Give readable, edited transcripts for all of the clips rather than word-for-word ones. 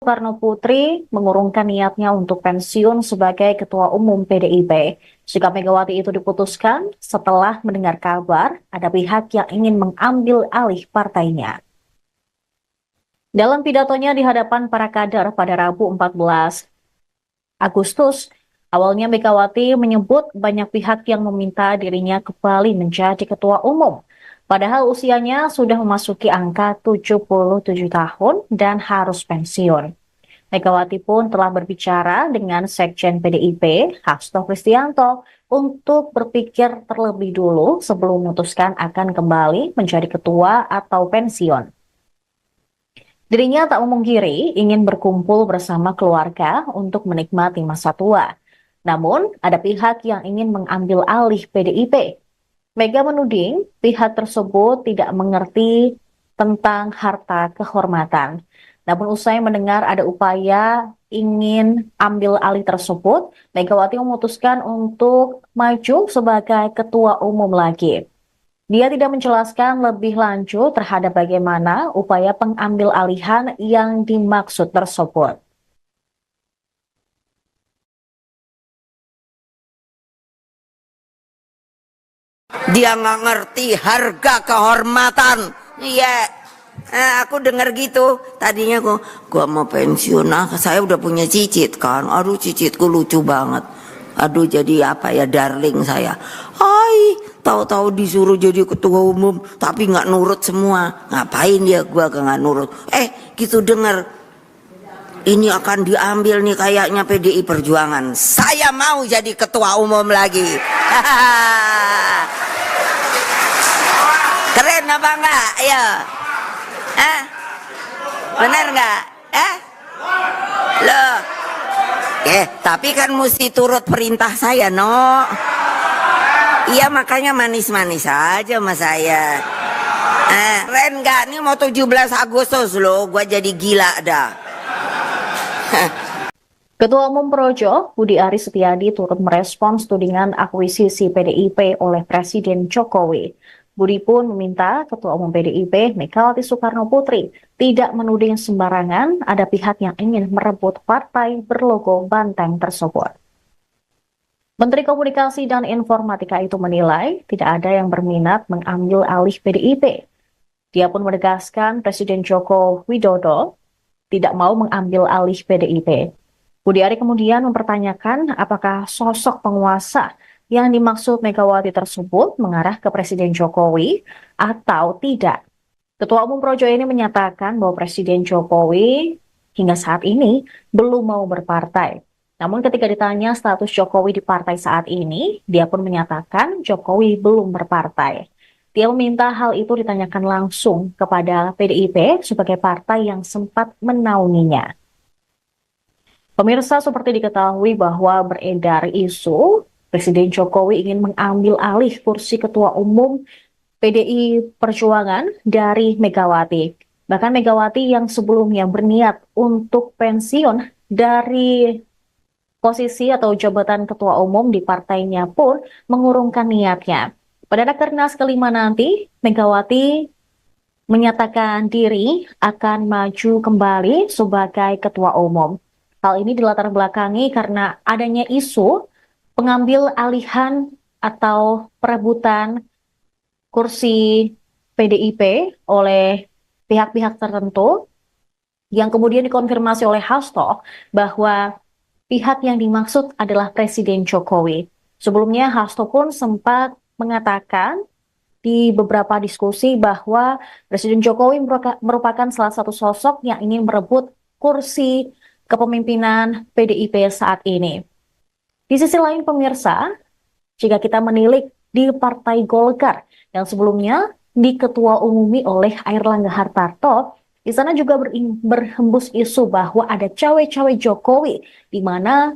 Soekarno Putri mengurungkan niatnya untuk pensiun sebagai Ketua Umum PDIP. Sikap Megawati itu diputuskan setelah mendengar kabar ada pihak yang ingin mengambil alih partainya. Dalam pidatonya di hadapan para kader pada Rabu 14 Agustus, awalnya Megawati menyebut banyak pihak yang meminta dirinya kembali menjadi Ketua Umum. Padahal usianya sudah memasuki angka 77 tahun dan harus pensiun. Megawati pun telah berbicara dengan Sekjen PDIP, Hasto Kristianto, untuk berpikir terlebih dulu sebelum memutuskan akan kembali menjadi ketua atau pensiun. Dirinya tak memungkiri ingin berkumpul bersama keluarga untuk menikmati masa tua. Namun, ada pihak yang ingin mengambil alih PDIP. Mega menuding pihak tersebut tidak mengerti tentang harta kehormatan. Namun usai mendengar ada upaya ingin ambil alih tersebut, Megawati memutuskan untuk maju sebagai ketua umum lagi. Dia tidak menjelaskan lebih lanjut terhadap bagaimana upaya pengambil alihan yang dimaksud tersebut. Dia nggak ngerti harga kehormatan. Iya, aku dengar gitu. Tadinya gua mau pensiun. Saya udah punya cicit kan. Aduh, cicitku lucu banget. Aduh, jadi apa ya, darling saya. Hai, tahu-tahu disuruh jadi ketua umum, tapi nggak nurut semua. Ngapain dia? Gua nggak nurut. Gitu dengar. Ini akan diambil nih kayaknya PDI Perjuangan. Saya mau jadi ketua umum lagi. Keren apa enggak? Ayo. Bener enggak? Loh. Tapi kan mesti turut perintah saya, no. Iya, makanya manis-manis aja sama saya. Keren enggak? Ini mau 17 Agustus loh, gua jadi gila dah. Ketua Umum Projo, Budi Aris Setiadi turut merespons tudingan akuisisi PDIP oleh Presiden Jokowi. Budi pun meminta Ketua Umum PDIP, Megawati Soekarno Putri, tidak menuding sembarangan ada pihak yang ingin merebut partai berlogo banteng tersebut. Menteri Komunikasi dan Informatika itu menilai tidak ada yang berminat mengambil alih PDIP. Dia pun menegaskan Presiden Joko Widodo tidak mau mengambil alih PDIP. Budi Ari kemudian mempertanyakan apakah sosok penguasa yang dimaksud Megawati tersebut mengarah ke Presiden Jokowi atau tidak. Ketua Umum Projo ini menyatakan bahwa Presiden Jokowi hingga saat ini belum mau berpartai. Namun ketika ditanya status Jokowi di partai saat ini, dia pun menyatakan Jokowi belum berpartai. Dia meminta hal itu ditanyakan langsung kepada PDIP sebagai partai yang sempat menaunginya. Pemirsa, seperti diketahui bahwa beredar isu Presiden Jokowi ingin mengambil alih kursi Ketua Umum PDI Perjuangan dari Megawati. Bahkan Megawati yang sebelumnya berniat untuk pensiun dari posisi atau jabatan Ketua Umum di partainya pun mengurungkan niatnya. Pada Rakernas kelima nanti, Megawati menyatakan diri akan maju kembali sebagai Ketua Umum. Hal ini dilatar belakangi karena adanya isu pengambil alihan atau perebutan kursi PDIP oleh pihak-pihak tertentu yang kemudian dikonfirmasi oleh Hasto bahwa pihak yang dimaksud adalah Presiden Jokowi. Sebelumnya Hasto pun sempat mengatakan di beberapa diskusi bahwa Presiden Jokowi merupakan salah satu sosok yang ingin merebut kursi kepemimpinan PDIP saat ini. Di sisi lain pemirsa, jika kita menilik di Partai Golkar yang sebelumnya diketua umumi oleh Airlangga Hartarto, di sana juga berhembus isu bahwa ada cawe-cawe Jokowi di mana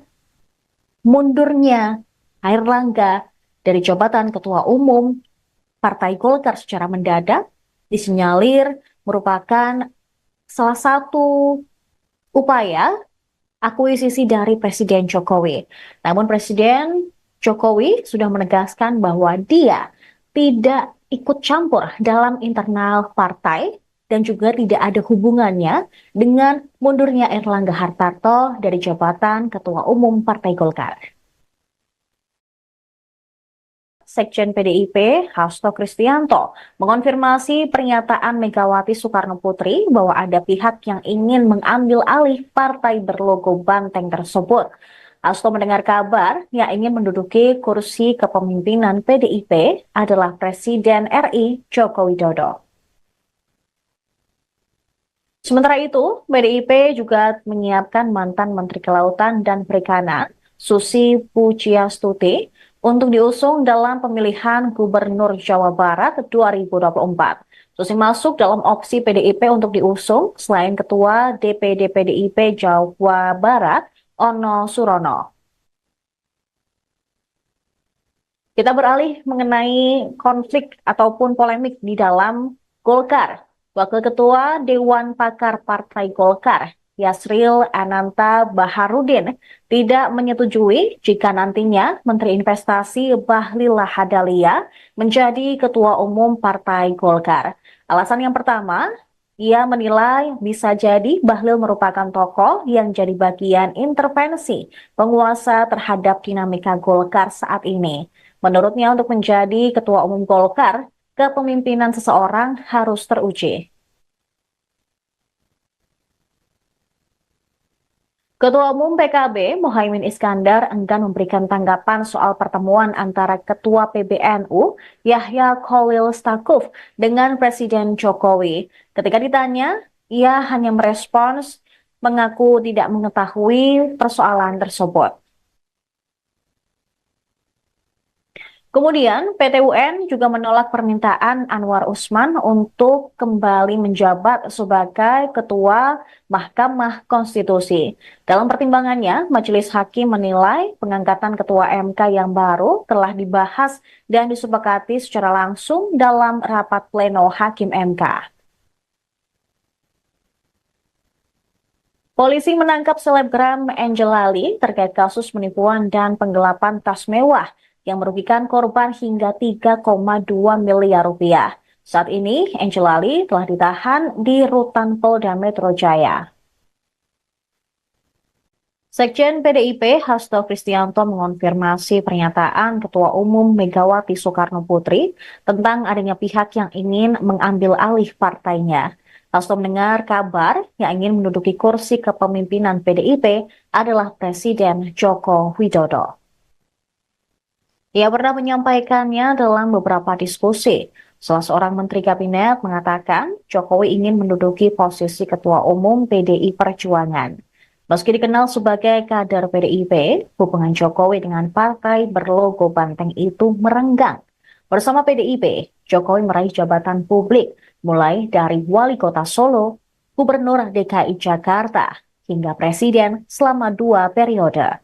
mundurnya Airlangga dari jabatan ketua umum Partai Golkar secara mendadak disinyalir merupakan salah satu upaya akuisisi dari Presiden Jokowi. Namun Presiden Jokowi sudah menegaskan bahwa dia tidak ikut campur dalam internal partai dan juga tidak ada hubungannya dengan mundurnya Erlangga Hartarto dari jabatan Ketua Umum Partai Golkar. Sekjen PDIP, Hasto Kristianto, mengonfirmasi pernyataan Megawati Soekarno Putri bahwa ada pihak yang ingin mengambil alih partai berlogo banteng tersebut. Hasto mendengar kabar yang ingin menduduki kursi kepemimpinan PDIP adalah Presiden RI Joko Widodo. Sementara itu, PDIP juga menyiapkan mantan Menteri Kelautan dan Perikanan, Susi Pujiastuti, untuk diusung dalam pemilihan Gubernur Jawa Barat 2024. Susi masuk dalam opsi PDIP untuk diusung selain Ketua DPD PDIP Jawa Barat, Ono Surono. Kita beralih mengenai konflik ataupun polemik di dalam Golkar. Wakil Ketua Dewan Pakar Partai Golkar, Yasril Ananta Baharudin, tidak menyetujui jika nantinya Menteri Investasi Bahlil Lahadalia menjadi Ketua Umum Partai Golkar. Alasan yang pertama, ia menilai bisa jadi Bahlil merupakan tokoh yang jadi bagian intervensi penguasa terhadap dinamika Golkar saat ini. Menurutnya untuk menjadi Ketua Umum Golkar, kepemimpinan seseorang harus teruji. Ketua Umum PKB, Muhaimin Iskandar, enggan memberikan tanggapan soal pertemuan antara Ketua PBNU, Yahya Khalil Stakuf, dengan Presiden Jokowi. Ketika ditanya, ia hanya merespons mengaku tidak mengetahui persoalan tersebut. Kemudian, PT UN juga menolak permintaan Anwar Usman untuk kembali menjabat sebagai Ketua Mahkamah Konstitusi. Dalam pertimbangannya, Majelis Hakim menilai pengangkatan Ketua MK yang baru telah dibahas dan disepakati secara langsung dalam rapat pleno Hakim MK. Polisi menangkap selebgram Angel Lali terkait kasus penipuan dan penggelapan tas mewah yang merugikan korban hingga 3,2 miliar rupiah. Saat ini, Angel Lali telah ditahan di Rutan Polda Metro Jaya. Sekjen PDIP Hasto Kristianto mengonfirmasi pernyataan Ketua Umum Megawati Soekarno Putri tentang adanya pihak yang ingin mengambil alih partainya. Hasto mendengar kabar yang ingin menduduki kursi kepemimpinan PDIP adalah Presiden Joko Widodo. Ia pernah menyampaikannya dalam beberapa diskusi. Salah seorang menteri kabinet mengatakan Jokowi ingin menduduki posisi Ketua Umum PDI Perjuangan. Meski dikenal sebagai kader PDIP, hubungan Jokowi dengan partai berlogo banteng itu merenggang. Bersama PDIP, Jokowi meraih jabatan publik mulai dari Wali Kota Solo, Gubernur DKI Jakarta, hingga Presiden selama 2 periode.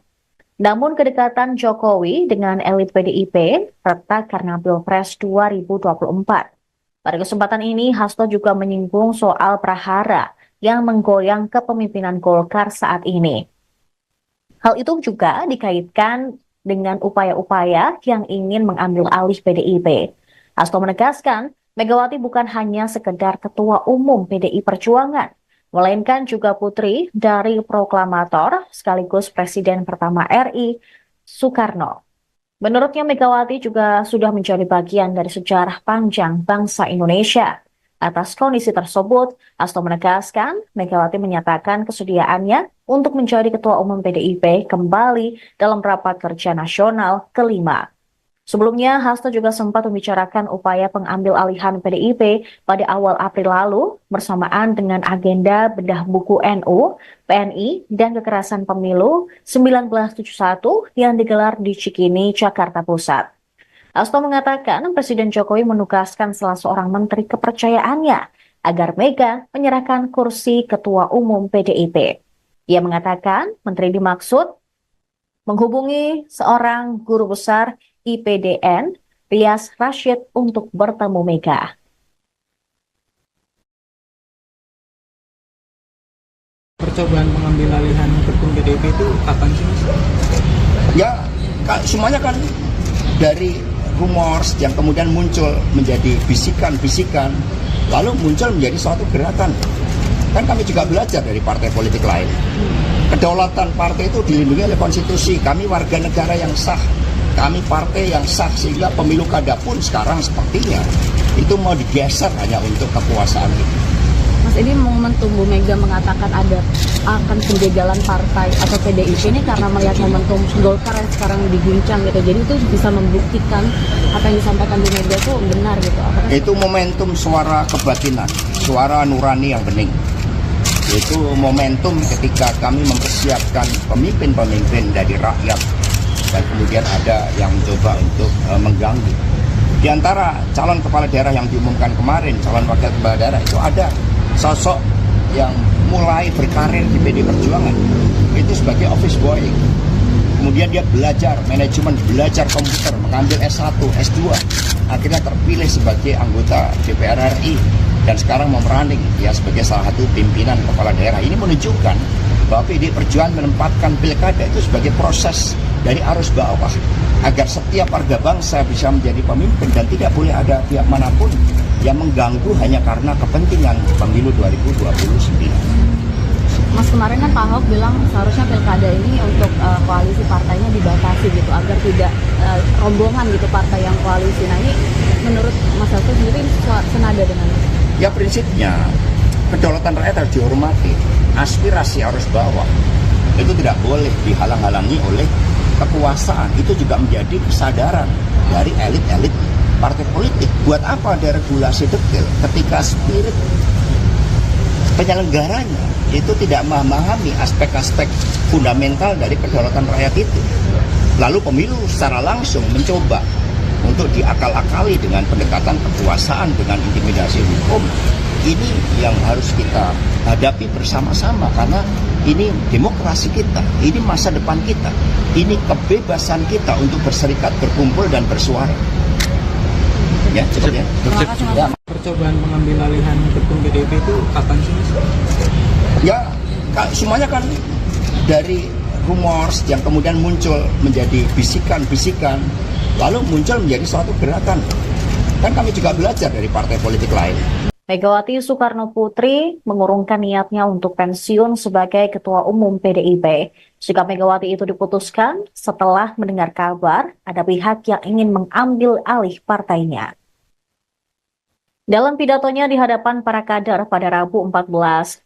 Namun kedekatan Jokowi dengan elit PDIP retak karena Pilpres 2024. Pada kesempatan ini, Hasto juga menyinggung soal prahara yang menggoyang kepemimpinan Golkar saat ini. Hal itu juga dikaitkan dengan upaya-upaya yang ingin mengambil alih PDIP. Hasto menegaskan, Megawati bukan hanya sekedar Ketua Umum PDI Perjuangan, melainkan juga putri dari proklamator sekaligus Presiden pertama RI, Soekarno. Menurutnya Megawati juga sudah menjadi bagian dari sejarah panjang bangsa Indonesia. Atas kondisi tersebut, Hasto menegaskan Megawati menyatakan kesediaannya untuk menjadi Ketua Umum PDIP kembali dalam rapat kerja nasional kelima. Sebelumnya, Hasto juga sempat membicarakan upaya pengambil alihan PDIP pada awal April lalu bersamaan dengan agenda bedah buku NU, PNI, dan kekerasan pemilu 1971 yang digelar di Cikini, Jakarta Pusat. Hasto mengatakan Presiden Jokowi menugaskan salah seorang menteri kepercayaannya agar Mega menyerahkan kursi Ketua Umum PDIP. Ia mengatakan menteri dimaksud menghubungi seorang guru besar IPDN, Rias Rashid, untuk bertemu Mega. Percobaan mengambil alihan ketum PDIP itu kapan sih, Mas? Ya, semuanya kan dari rumors yang kemudian muncul menjadi bisikan-bisikan lalu muncul menjadi suatu gerakan. Kan kami juga belajar dari partai politik lain. Kedaulatan partai itu dilindungi oleh konstitusi. Kami warga negara yang sah, kami partai yang sah, sehingga pemilu kada pun sekarang sepertinya itu mau digeser hanya untuk kekuasaan itu. Mas, ini momentum Bu Mega mengatakan akan penjagalan partai atau PDIP ini karena melihat momentum Golkar yang sekarang diguncang gitu. Jadi itu bisa membuktikan apa yang disampaikan Bu Mega itu benar gitu. Itu momentum suara kebatinan, suara nurani yang bening. Itu momentum ketika kami mempersiapkan pemimpin-pemimpin dari rakyat dan kemudian ada yang mencoba untuk mengganggu. Di antara calon kepala daerah yang diumumkan kemarin, calon wakil kepala daerah itu ada sosok yang mulai berkarir di PD Perjuangan itu sebagai office boy. Kemudian dia belajar manajemen, belajar komputer, mengambil S1, S2, akhirnya terpilih sebagai anggota DPR RI dan sekarang memeranding ya sebagai salah satu pimpinan kepala daerah. Ini menunjukkan bahwa PD Perjuangan menempatkan pilkada itu sebagai proses dari arus bawah agar setiap warga bangsa bisa menjadi pemimpin dan tidak boleh ada pihak manapun yang mengganggu hanya karena kepentingan pemilu 2029. Mas, kemarin kan Pak Ahok bilang seharusnya pilkada ini untuk koalisi partainya dibatasi gitu agar tidak rombongan gitu partai yang koalisi. Nah, ini menurut Mas Hasto sendiri senada dengan itu? Ya prinsipnya kedaulatan rakyat harus dihormati. Aspirasi arus bawah itu tidak boleh dihalang-halangi oleh kekuasaan. Itu juga menjadi kesadaran dari elit-elit partai politik. Buat apa ada regulasi detail ketika spirit penyelenggaranya itu tidak memahami aspek-aspek fundamental dari kedaulatan rakyat itu. Lalu pemilu secara langsung mencoba untuk diakal-akali dengan pendekatan kekuasaan, dengan intimidasi hukum. Ini yang harus kita hadapi bersama-sama karena ini demokrasi kita, ini masa depan kita, ini kebebasan kita untuk berserikat, berkumpul dan bersuara. Ya, cukup ya. Ya. Percobaan pengambil alihan ketum PDIP itu kapan sih, Mas? Ya, semuanya kan dari rumors yang kemudian muncul menjadi bisikan-bisikan, lalu muncul menjadi suatu gerakan. Kan kami juga belajar dari partai politik lain. Megawati Soekarno Putri mengurungkan niatnya untuk pensiun sebagai Ketua Umum PDIP. Sikap Megawati itu diputuskan setelah mendengar kabar ada pihak yang ingin mengambil alih partainya. Dalam pidatonya di hadapan para kader pada Rabu 14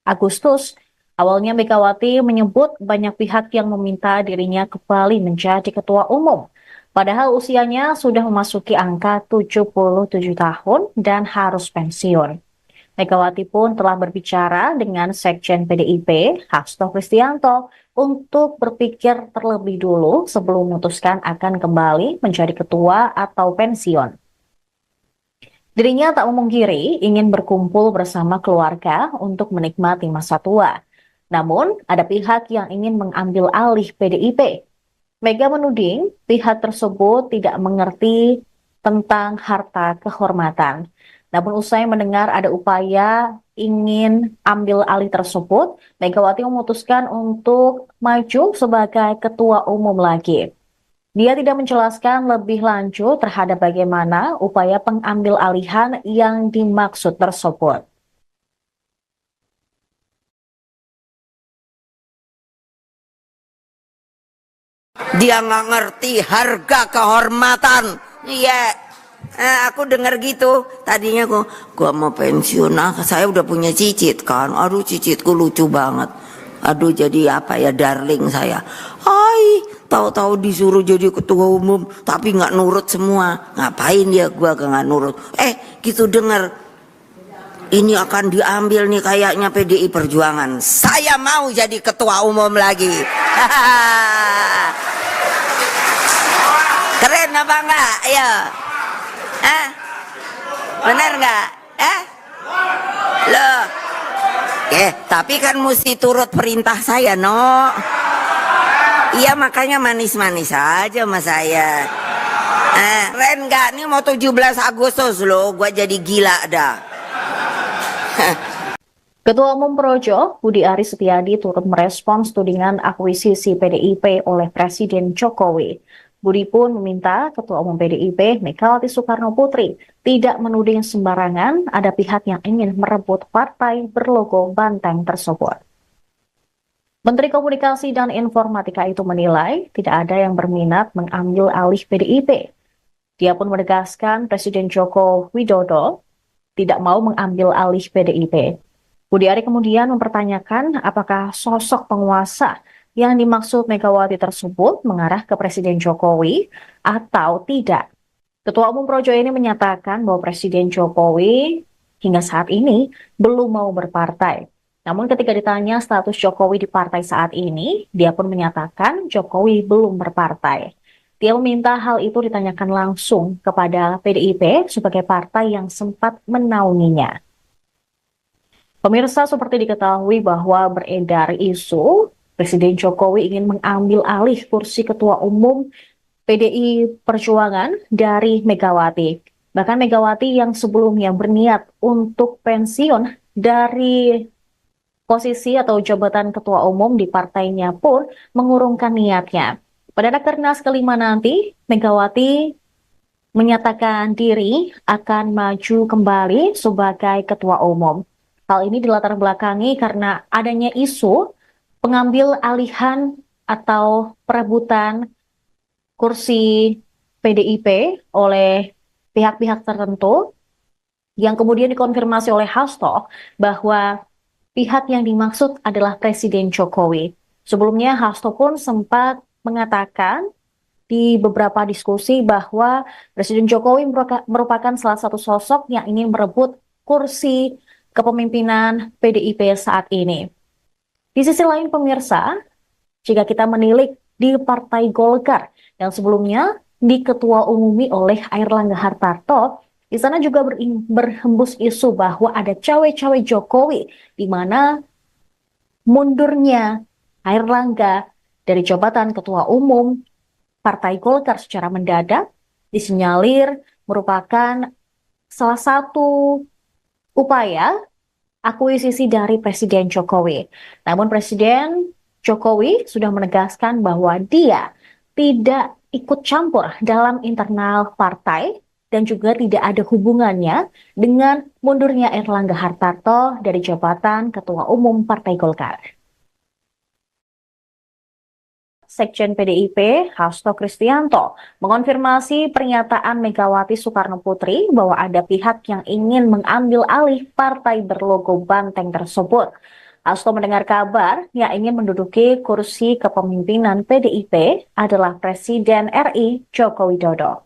Agustus, awalnya Megawati menyebut banyak pihak yang meminta dirinya kembali menjadi Ketua Umum. Padahal usianya sudah memasuki angka 77 tahun dan harus pensiun. Megawati pun telah berbicara dengan Sekjen PDIP, Hasto Kristianto, untuk berpikir terlebih dulu sebelum memutuskan akan kembali menjadi ketua atau pensiun. Dirinya tak memungkiri ingin berkumpul bersama keluarga untuk menikmati masa tua. Namun, ada pihak yang ingin mengambil alih PDIP. Mega menuding pihak tersebut tidak mengerti tentang harta kehormatan. Namun usai mendengar ada upaya ingin ambil alih tersebut, Megawati memutuskan untuk maju sebagai ketua umum lagi. Dia tidak menjelaskan lebih lanjut terhadap bagaimana upaya pengambil alihan yang dimaksud tersebut. Dia nggak ngerti harga kehormatan. Iya, aku dengar gitu. Tadinya gua mau pensiun. Saya udah punya cicit kan. Aduh, cicitku lucu banget. Aduh, jadi apa ya, darling saya. Hai, tahu-tahu disuruh jadi ketua umum, tapi nggak nurut semua. Ngapain dia? Gua nggak nurut. Gitu dengar. Ini akan diambil nih kayaknya PDI Perjuangan. Saya mau jadi ketua umum lagi. Keren apa enggak? Ayo. Bener enggak? Loh. Tapi kan mesti turut perintah saya, no. Iya, makanya manis-manis aja sama saya. Keren enggak? Ini mau 17 Agustus loh, gua jadi gila dah. Ketua Umum Projo, Budi Aris Setiadi turut merespons tudingan akuisisi PDIP oleh Presiden Jokowi. Budi pun meminta Ketua Umum PDIP Megawati Soekarno Putri tidak menuding sembarangan ada pihak yang ingin merebut partai berlogo banteng tersebut. Menteri Komunikasi dan Informatika itu menilai tidak ada yang berminat mengambil alih PDIP. Dia pun menegaskan Presiden Joko Widodo tidak mau mengambil alih PDIP. Budi Ari kemudian mempertanyakan apakah sosok penguasa yang dimaksud Megawati tersebut mengarah ke Presiden Jokowi atau tidak. Ketua Umum Projo ini menyatakan bahwa Presiden Jokowi hingga saat ini belum mau berpartai. Namun ketika ditanya status Jokowi di partai saat ini, dia pun menyatakan Jokowi belum berpartai. Dia meminta hal itu ditanyakan langsung kepada PDIP sebagai partai yang sempat menaunginya. Pemirsa, seperti diketahui bahwa beredar isu Presiden Jokowi ingin mengambil alih kursi Ketua Umum PDI Perjuangan dari Megawati. Bahkan Megawati yang sebelumnya berniat untuk pensiun dari posisi atau jabatan Ketua Umum di partainya pun mengurungkan niatnya. Pada Rakernas kelima nanti, Megawati menyatakan diri akan maju kembali sebagai Ketua Umum. Hal ini dilatar belakangi karena adanya isu pengambil alihan atau perebutan kursi PDIP oleh pihak-pihak tertentu yang kemudian dikonfirmasi oleh Hasto bahwa pihak yang dimaksud adalah Presiden Jokowi. Sebelumnya Hasto pun sempat mengatakan di beberapa diskusi bahwa Presiden Jokowi merupakan salah satu sosok yang ingin merebut kursi kepemimpinan PDIP saat ini. Di sisi lain pemirsa, jika kita menilik di Partai Golkar yang sebelumnya diketua umumi oleh Airlangga Hartarto, di sana juga berhembus isu bahwa ada cawe-cawe Jokowi, di mana mundurnya Airlangga dari jabatan ketua umum Partai Golkar secara mendadak disinyalir merupakan salah satu upaya akuisisi dari Presiden Jokowi. Namun Presiden Jokowi sudah menegaskan bahwa dia tidak ikut campur dalam internal partai dan juga tidak ada hubungannya dengan mundurnya Airlangga Hartarto dari jabatan Ketua Umum Partai Golkar. Sekjen PDIP, Hasto Kristianto, mengonfirmasi pernyataan Megawati Soekarno Putri bahwa ada pihak yang ingin mengambil alih partai berlogo banteng tersebut. Hasto mendengar kabar yang ingin menduduki kursi kepemimpinan PDIP adalah Presiden RI Joko Widodo.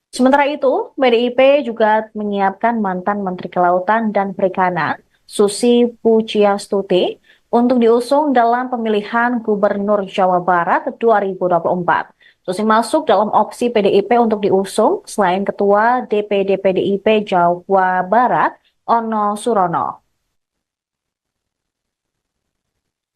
Sementara itu, PDIP juga menyiapkan mantan Menteri Kelautan dan Perikanan, Susi Pujiastuti, untuk diusung dalam pemilihan Gubernur Jawa Barat 2024. Susi masuk dalam opsi PDIP untuk diusung selain Ketua DPD PDIP Jawa Barat, Ono Surono.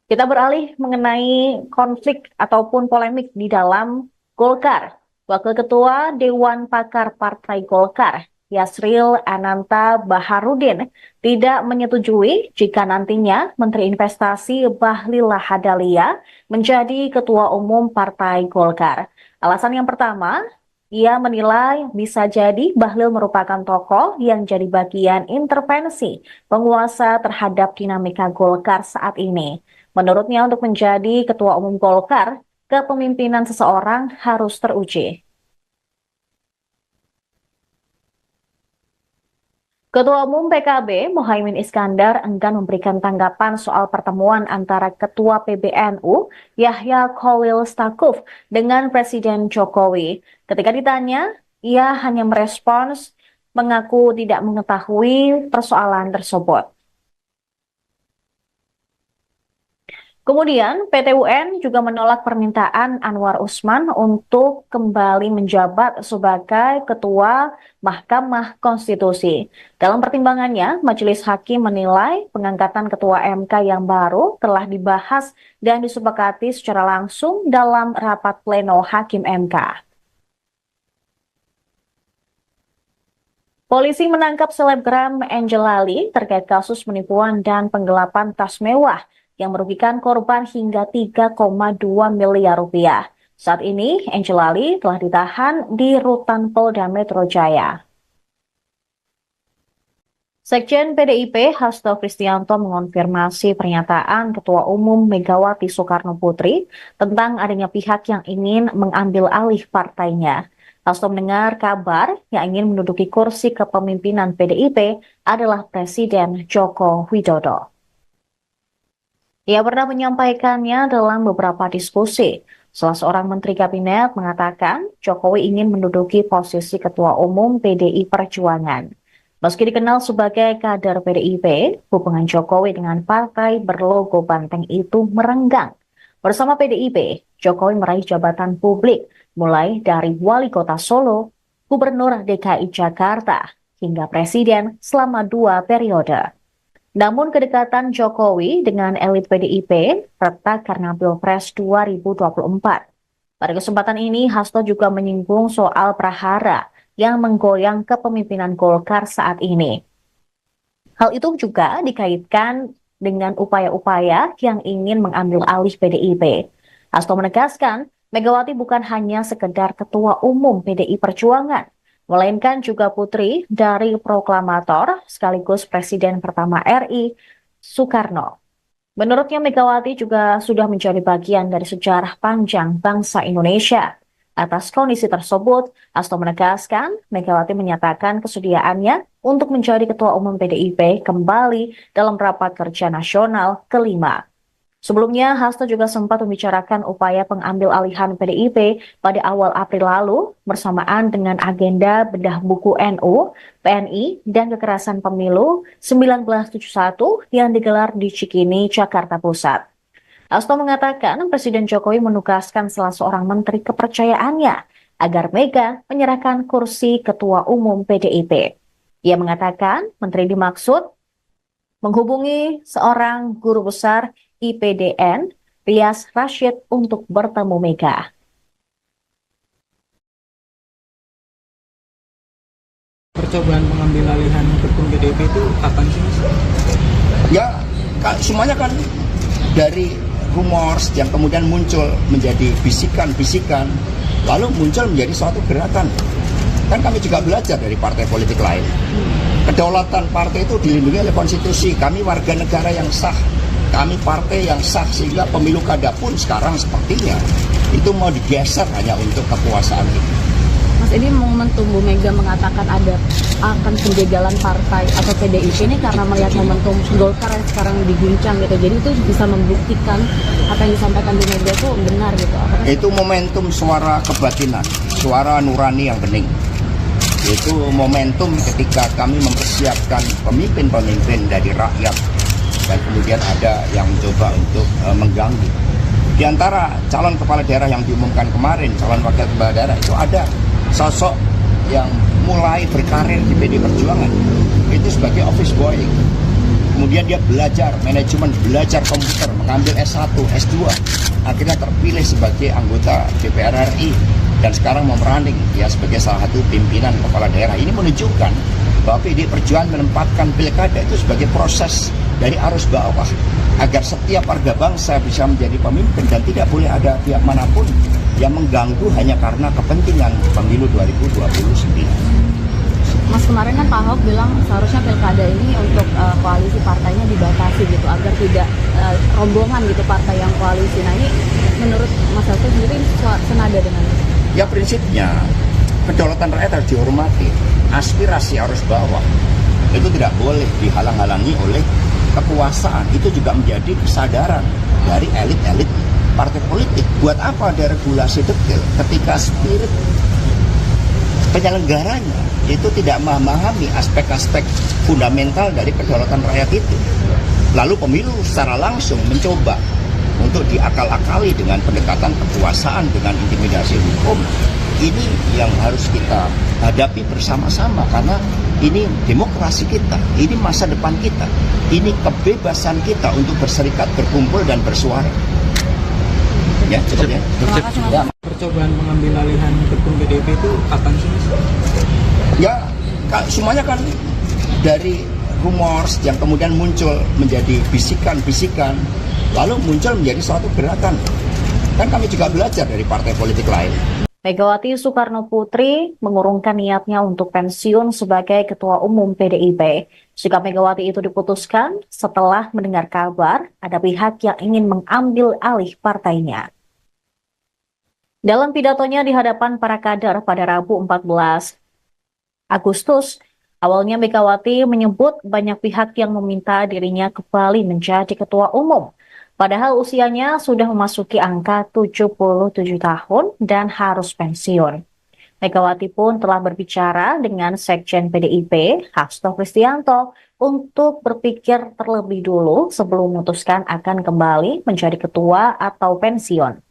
Kita beralih mengenai konflik ataupun polemik di dalam Golkar. Wakil Ketua Dewan Pakar Partai Golkar, Yasril Ananta Baharudin, tidak menyetujui jika nantinya Menteri Investasi Bahlil Lahadalia menjadi Ketua Umum Partai Golkar. Alasan yang pertama, ia menilai bisa jadi Bahlil merupakan tokoh yang jadi bagian intervensi penguasa terhadap dinamika Golkar saat ini. Menurutnya untuk menjadi Ketua Umum Golkar, kepemimpinan seseorang harus teruji. Ketua Umum PKB, Muhaimin Iskandar, enggan memberikan tanggapan soal pertemuan antara Ketua PBNU, Yahya Khalil Stakuf, dengan Presiden Jokowi. Ketika ditanya, ia hanya merespons mengaku tidak mengetahui persoalan tersebut. Kemudian, PT UN juga menolak permintaan Anwar Usman untuk kembali menjabat sebagai Ketua Mahkamah Konstitusi. Dalam pertimbangannya, Majelis Hakim menilai pengangkatan Ketua MK yang baru telah dibahas dan disepakati secara langsung dalam rapat pleno Hakim MK. Polisi menangkap selebgram Angel Lali terkait kasus penipuan dan penggelapan tas mewah yang merugikan korban hingga 3,2 miliar rupiah. Saat ini, Angela Lee telah ditahan di rutan Polda Metro Jaya. Sekjen PDIP Hasto Kristianto mengonfirmasi pernyataan Ketua Umum Megawati Soekarno Putri tentang adanya pihak yang ingin mengambil alih partainya. Hasto mendengar kabar yang ingin menduduki kursi kepemimpinan PDIP adalah Presiden Joko Widodo. Ia pernah menyampaikannya dalam beberapa diskusi. Salah seorang Menteri Kabinet mengatakan Jokowi ingin menduduki posisi Ketua Umum PDI Perjuangan. Meski dikenal sebagai kader PDIP, hubungan Jokowi dengan partai berlogo banteng itu merenggang. Bersama PDIP, Jokowi meraih jabatan publik mulai dari Wali Kota Solo, Gubernur DKI Jakarta, hingga Presiden selama 2 periode. Namun kedekatan Jokowi dengan elit PDIP retak karena Pilpres 2024. Pada kesempatan ini, Hasto juga menyinggung soal prahara yang menggoyang kepemimpinan Golkar saat ini. Hal itu juga dikaitkan dengan upaya-upaya yang ingin mengambil alih PDIP. Hasto menegaskan, Megawati bukan hanya sekedar Ketua Umum PDI Perjuangan, melainkan juga putri dari proklamator sekaligus Presiden pertama RI, Soekarno. Menurutnya Megawati juga sudah menjadi bagian dari sejarah panjang bangsa Indonesia. Atas kondisi tersebut, Hasto menegaskan Megawati menyatakan kesediaannya untuk menjadi Ketua Umum PDIP kembali dalam rapat kerja nasional kelima. Sebelumnya, Hasto juga sempat membicarakan upaya pengambil alihan PDIP pada awal April lalu bersamaan dengan agenda bedah buku NU, PNI, dan kekerasan pemilu 1971 yang digelar di Cikini, Jakarta Pusat. Hasto mengatakan Presiden Jokowi menugaskan salah seorang menteri kepercayaannya agar Mega menyerahkan kursi Ketua Umum PDIP. Ia mengatakan menteri dimaksud menghubungi seorang guru besar IPDN, Rias Rashid, untuk bertemu Mega. Percobaan pengambil alihan ketum PDIP itu kapan sih, Mas? Ya, semuanya kan dari rumors yang kemudian muncul menjadi bisikan-bisikan, lalu muncul menjadi suatu gerakan. Kan kami juga belajar dari partai politik lain. Kedaulatan partai itu dilindungi oleh konstitusi. Kami warga negara yang sah, kami partai yang sah, sehingga pemilu kada pun sekarang sepertinya itu mau digeser hanya untuk kekuasaan itu. Mas, ini momentum Bu Mega mengatakan akan penjagalan partai atau PDIP ini karena melihat momentum Golkar yang sekarang diguncang gitu. Jadi itu bisa membuktikan apa yang disampaikan Bu Mega itu benar gitu. Itu momentum suara kebatinan, suara nurani yang bening. Itu momentum ketika kami mempersiapkan pemimpin-pemimpin dari rakyat dan kemudian ada yang mencoba untuk mengganggu. Di antara calon kepala daerah yang diumumkan kemarin, calon wakil kepala daerah itu ada sosok yang mulai berkarir di PD Perjuangan itu sebagai office boy. Kemudian dia belajar manajemen, belajar komputer, mengambil S1, S2, akhirnya terpilih sebagai anggota DPR RI dan sekarang memeranding ya sebagai salah satu pimpinan kepala daerah. Ini menunjukkan bahwa PD Perjuangan menempatkan pilkada itu sebagai proses dari arus bawah agar setiap warga bangsa bisa menjadi pemimpin dan tidak boleh ada pihak manapun yang mengganggu hanya karena kepentingan pemilu 2029. Mas, kemarin kan Pak Ahok bilang seharusnya pilkada ini untuk koalisi partainya dibatasi gitu agar tidak rombongan gitu partai yang koalisi. Nah ini menurut Mas Hasto sendiri senada dengan itu? Ya prinsipnya kedaulatan rakyat harus dihormati. Aspirasi arus bawah itu tidak boleh dihalang-halangi oleh kekuasaan. Itu juga menjadi kesadaran dari elit-elit partai politik. Buat apa ada regulasi detail ketika spirit penyelenggaranya itu tidak memahami aspek-aspek fundamental dari kedaulatan rakyat itu. Lalu pemilu secara langsung mencoba untuk diakal-akali dengan pendekatan kekuasaan, dengan intimidasi hukum. Ini yang harus kita hadapi bersama-sama karena ini demokrasi kita, ini masa depan kita, ini kebebasan kita untuk berserikat, berkumpul, dan bersuara. Ya, cukup ya. Ya. Percobaan pengambil alihan ketum PDIP itu kapan sih, Mas? Ya, semuanya kan dari rumors yang kemudian muncul menjadi bisikan-bisikan, lalu muncul menjadi suatu gerakan. Kan kami juga belajar dari partai politik lain. Megawati Soekarno Putri mengurungkan niatnya untuk pensiun sebagai Ketua Umum PDIP. Sikap Megawati itu diputuskan setelah mendengar kabar ada pihak yang ingin mengambil alih partainya. Dalam pidatonya di hadapan para kader pada Rabu 14 Agustus, awalnya Megawati menyebut banyak pihak yang meminta dirinya kembali menjadi Ketua Umum. Padahal usianya sudah memasuki angka 77 tahun dan harus pensiun. Megawati pun telah berbicara dengan Sekjen PDIP, Hasto Kristianto, untuk berpikir terlebih dulu sebelum memutuskan akan kembali menjadi ketua atau pensiun.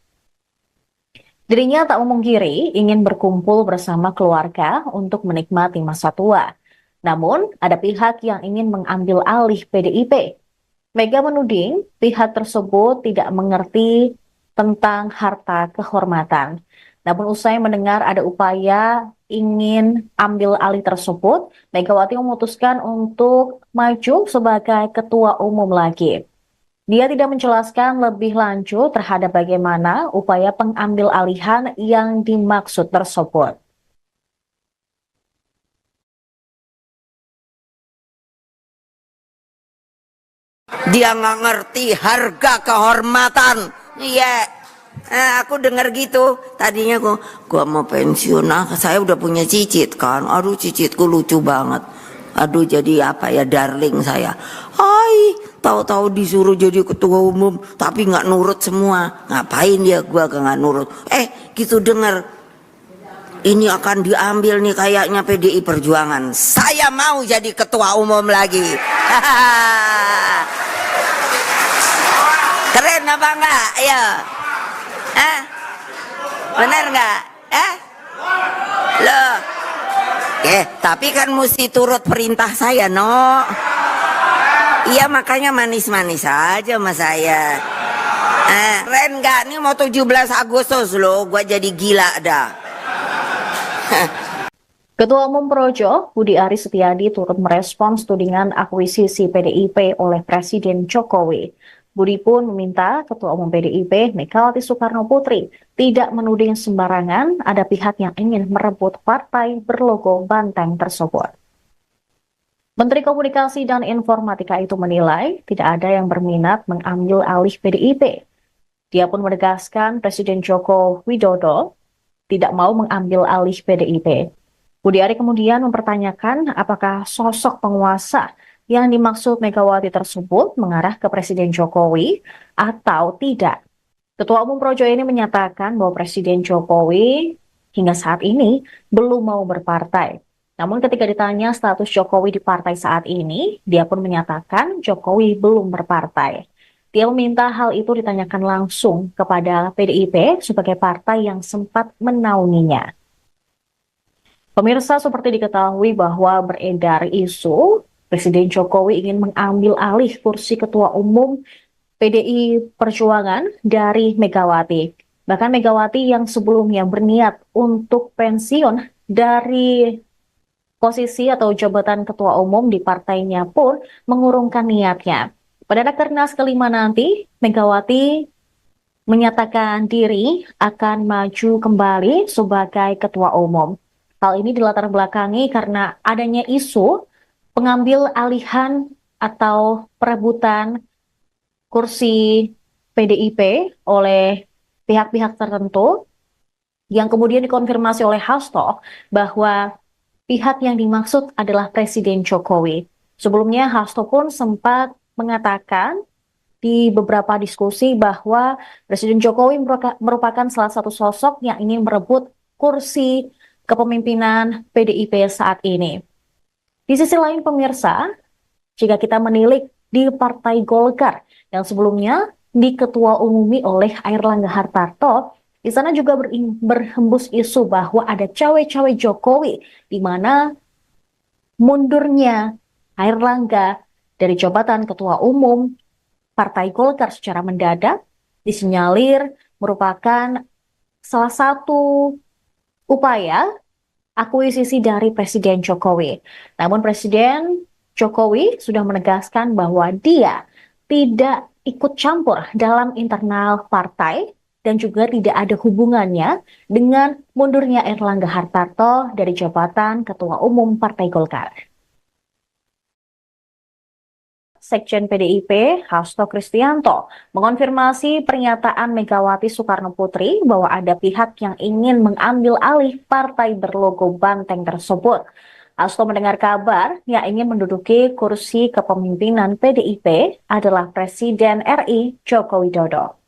Dirinya tak memungkiri ingin berkumpul bersama keluarga untuk menikmati masa tua. Namun, ada pihak yang ingin mengambil alih PDIP. Mega menuding pihak tersebut tidak mengerti tentang harta kehormatan. Namun usai mendengar ada upaya ingin ambil alih tersebut, Megawati memutuskan untuk maju sebagai ketua umum lagi. Dia tidak menjelaskan lebih lanjut terhadap bagaimana upaya pengambil alihan yang dimaksud tersebut. Dia nggak ngerti harga kehormatan. Iya. Aku dengar gitu. Tadinya gua mau pensiun. Saya udah punya cicit kan. Aduh, cicitku lucu banget. Aduh, jadi apa ya, darling saya. Hai, tahu-tahu disuruh jadi ketua umum tapi nggak nurut semua. Ngapain ya gua nggak nurut? Gitu dengar. Ini akan diambil nih kayaknya PDI Perjuangan. Saya mau jadi ketua umum lagi. Keren apa enggak? Ayo. Bener enggak? Loh. Tapi kan mesti turut perintah saya, no. Iya, makanya manis-manis aja sama saya. Keren enggak? Ini mau 17 Agustus loh, gua jadi gila dah. Ketua Umum Projo, Budi Aris Setiadi turut merespons tudingan akuisisi PDIP oleh Presiden Jokowi. Budi pun meminta Ketua Umum PDIP, Megawati Soekarno Putri, tidak menuding sembarangan ada pihak yang ingin merebut partai berlogo banteng tersebut. Menteri Komunikasi dan Informatika itu menilai tidak ada yang berminat mengambil alih PDIP. Dia pun menegaskan Presiden Joko Widodo tidak mau mengambil alih PDIP. Budi Ari kemudian mempertanyakan apakah sosok penguasa yang dimaksud Megawati tersebut mengarah ke Presiden Jokowi atau tidak. Ketua Umum Projo ini menyatakan bahwa Presiden Jokowi hingga saat ini belum mau berpartai. Namun ketika ditanya status Jokowi di partai saat ini, dia pun menyatakan Jokowi belum berpartai. Dia meminta hal itu ditanyakan langsung kepada PDIP sebagai partai yang sempat menaunginya. Pemirsa, seperti diketahui bahwa beredar isu Presiden Jokowi ingin mengambil alih kursi Ketua Umum PDI Perjuangan dari Megawati. Bahkan Megawati yang sebelumnya berniat untuk pensiun dari posisi atau jabatan Ketua Umum di partainya pun mengurungkan niatnya. Pada Rakernas kelima nanti, Megawati menyatakan diri akan maju kembali sebagai Ketua Umum. Hal ini dilatar belakangi karena adanya isu pengambil alihan atau perebutan kursi PDIP oleh pihak-pihak tertentu yang kemudian dikonfirmasi oleh Hasto bahwa pihak yang dimaksud adalah Presiden Jokowi. Sebelumnya Hasto pun sempat mengatakan di beberapa diskusi bahwa Presiden Jokowi merupakan salah satu sosok yang ingin merebut kursi kepemimpinan PDIP saat ini. Di sisi lain pemirsa, jika kita menilik di Partai Golkar yang sebelumnya diketua umumi oleh Airlangga Hartarto, di sana juga berhembus isu bahwa ada cawe-cawe Jokowi di mana mundurnya Airlangga dari jabatan ketua umum Partai Golkar secara mendadak disinyalir merupakan salah satu upaya akuisisi dari Presiden Jokowi. Namun Presiden Jokowi sudah menegaskan bahwa dia tidak ikut campur dalam internal partai dan juga tidak ada hubungannya dengan mundurnya Erlangga Hartarto dari jabatan Ketua Umum Partai Golkar. Sekjen PDIP, Hasto Kristianto, mengonfirmasi pernyataan Megawati Soekarnoputri bahwa ada pihak yang ingin mengambil alih partai berlogo banteng tersebut. Hasto mendengar kabar yang ingin menduduki kursi kepemimpinan PDIP adalah Presiden RI Joko Widodo.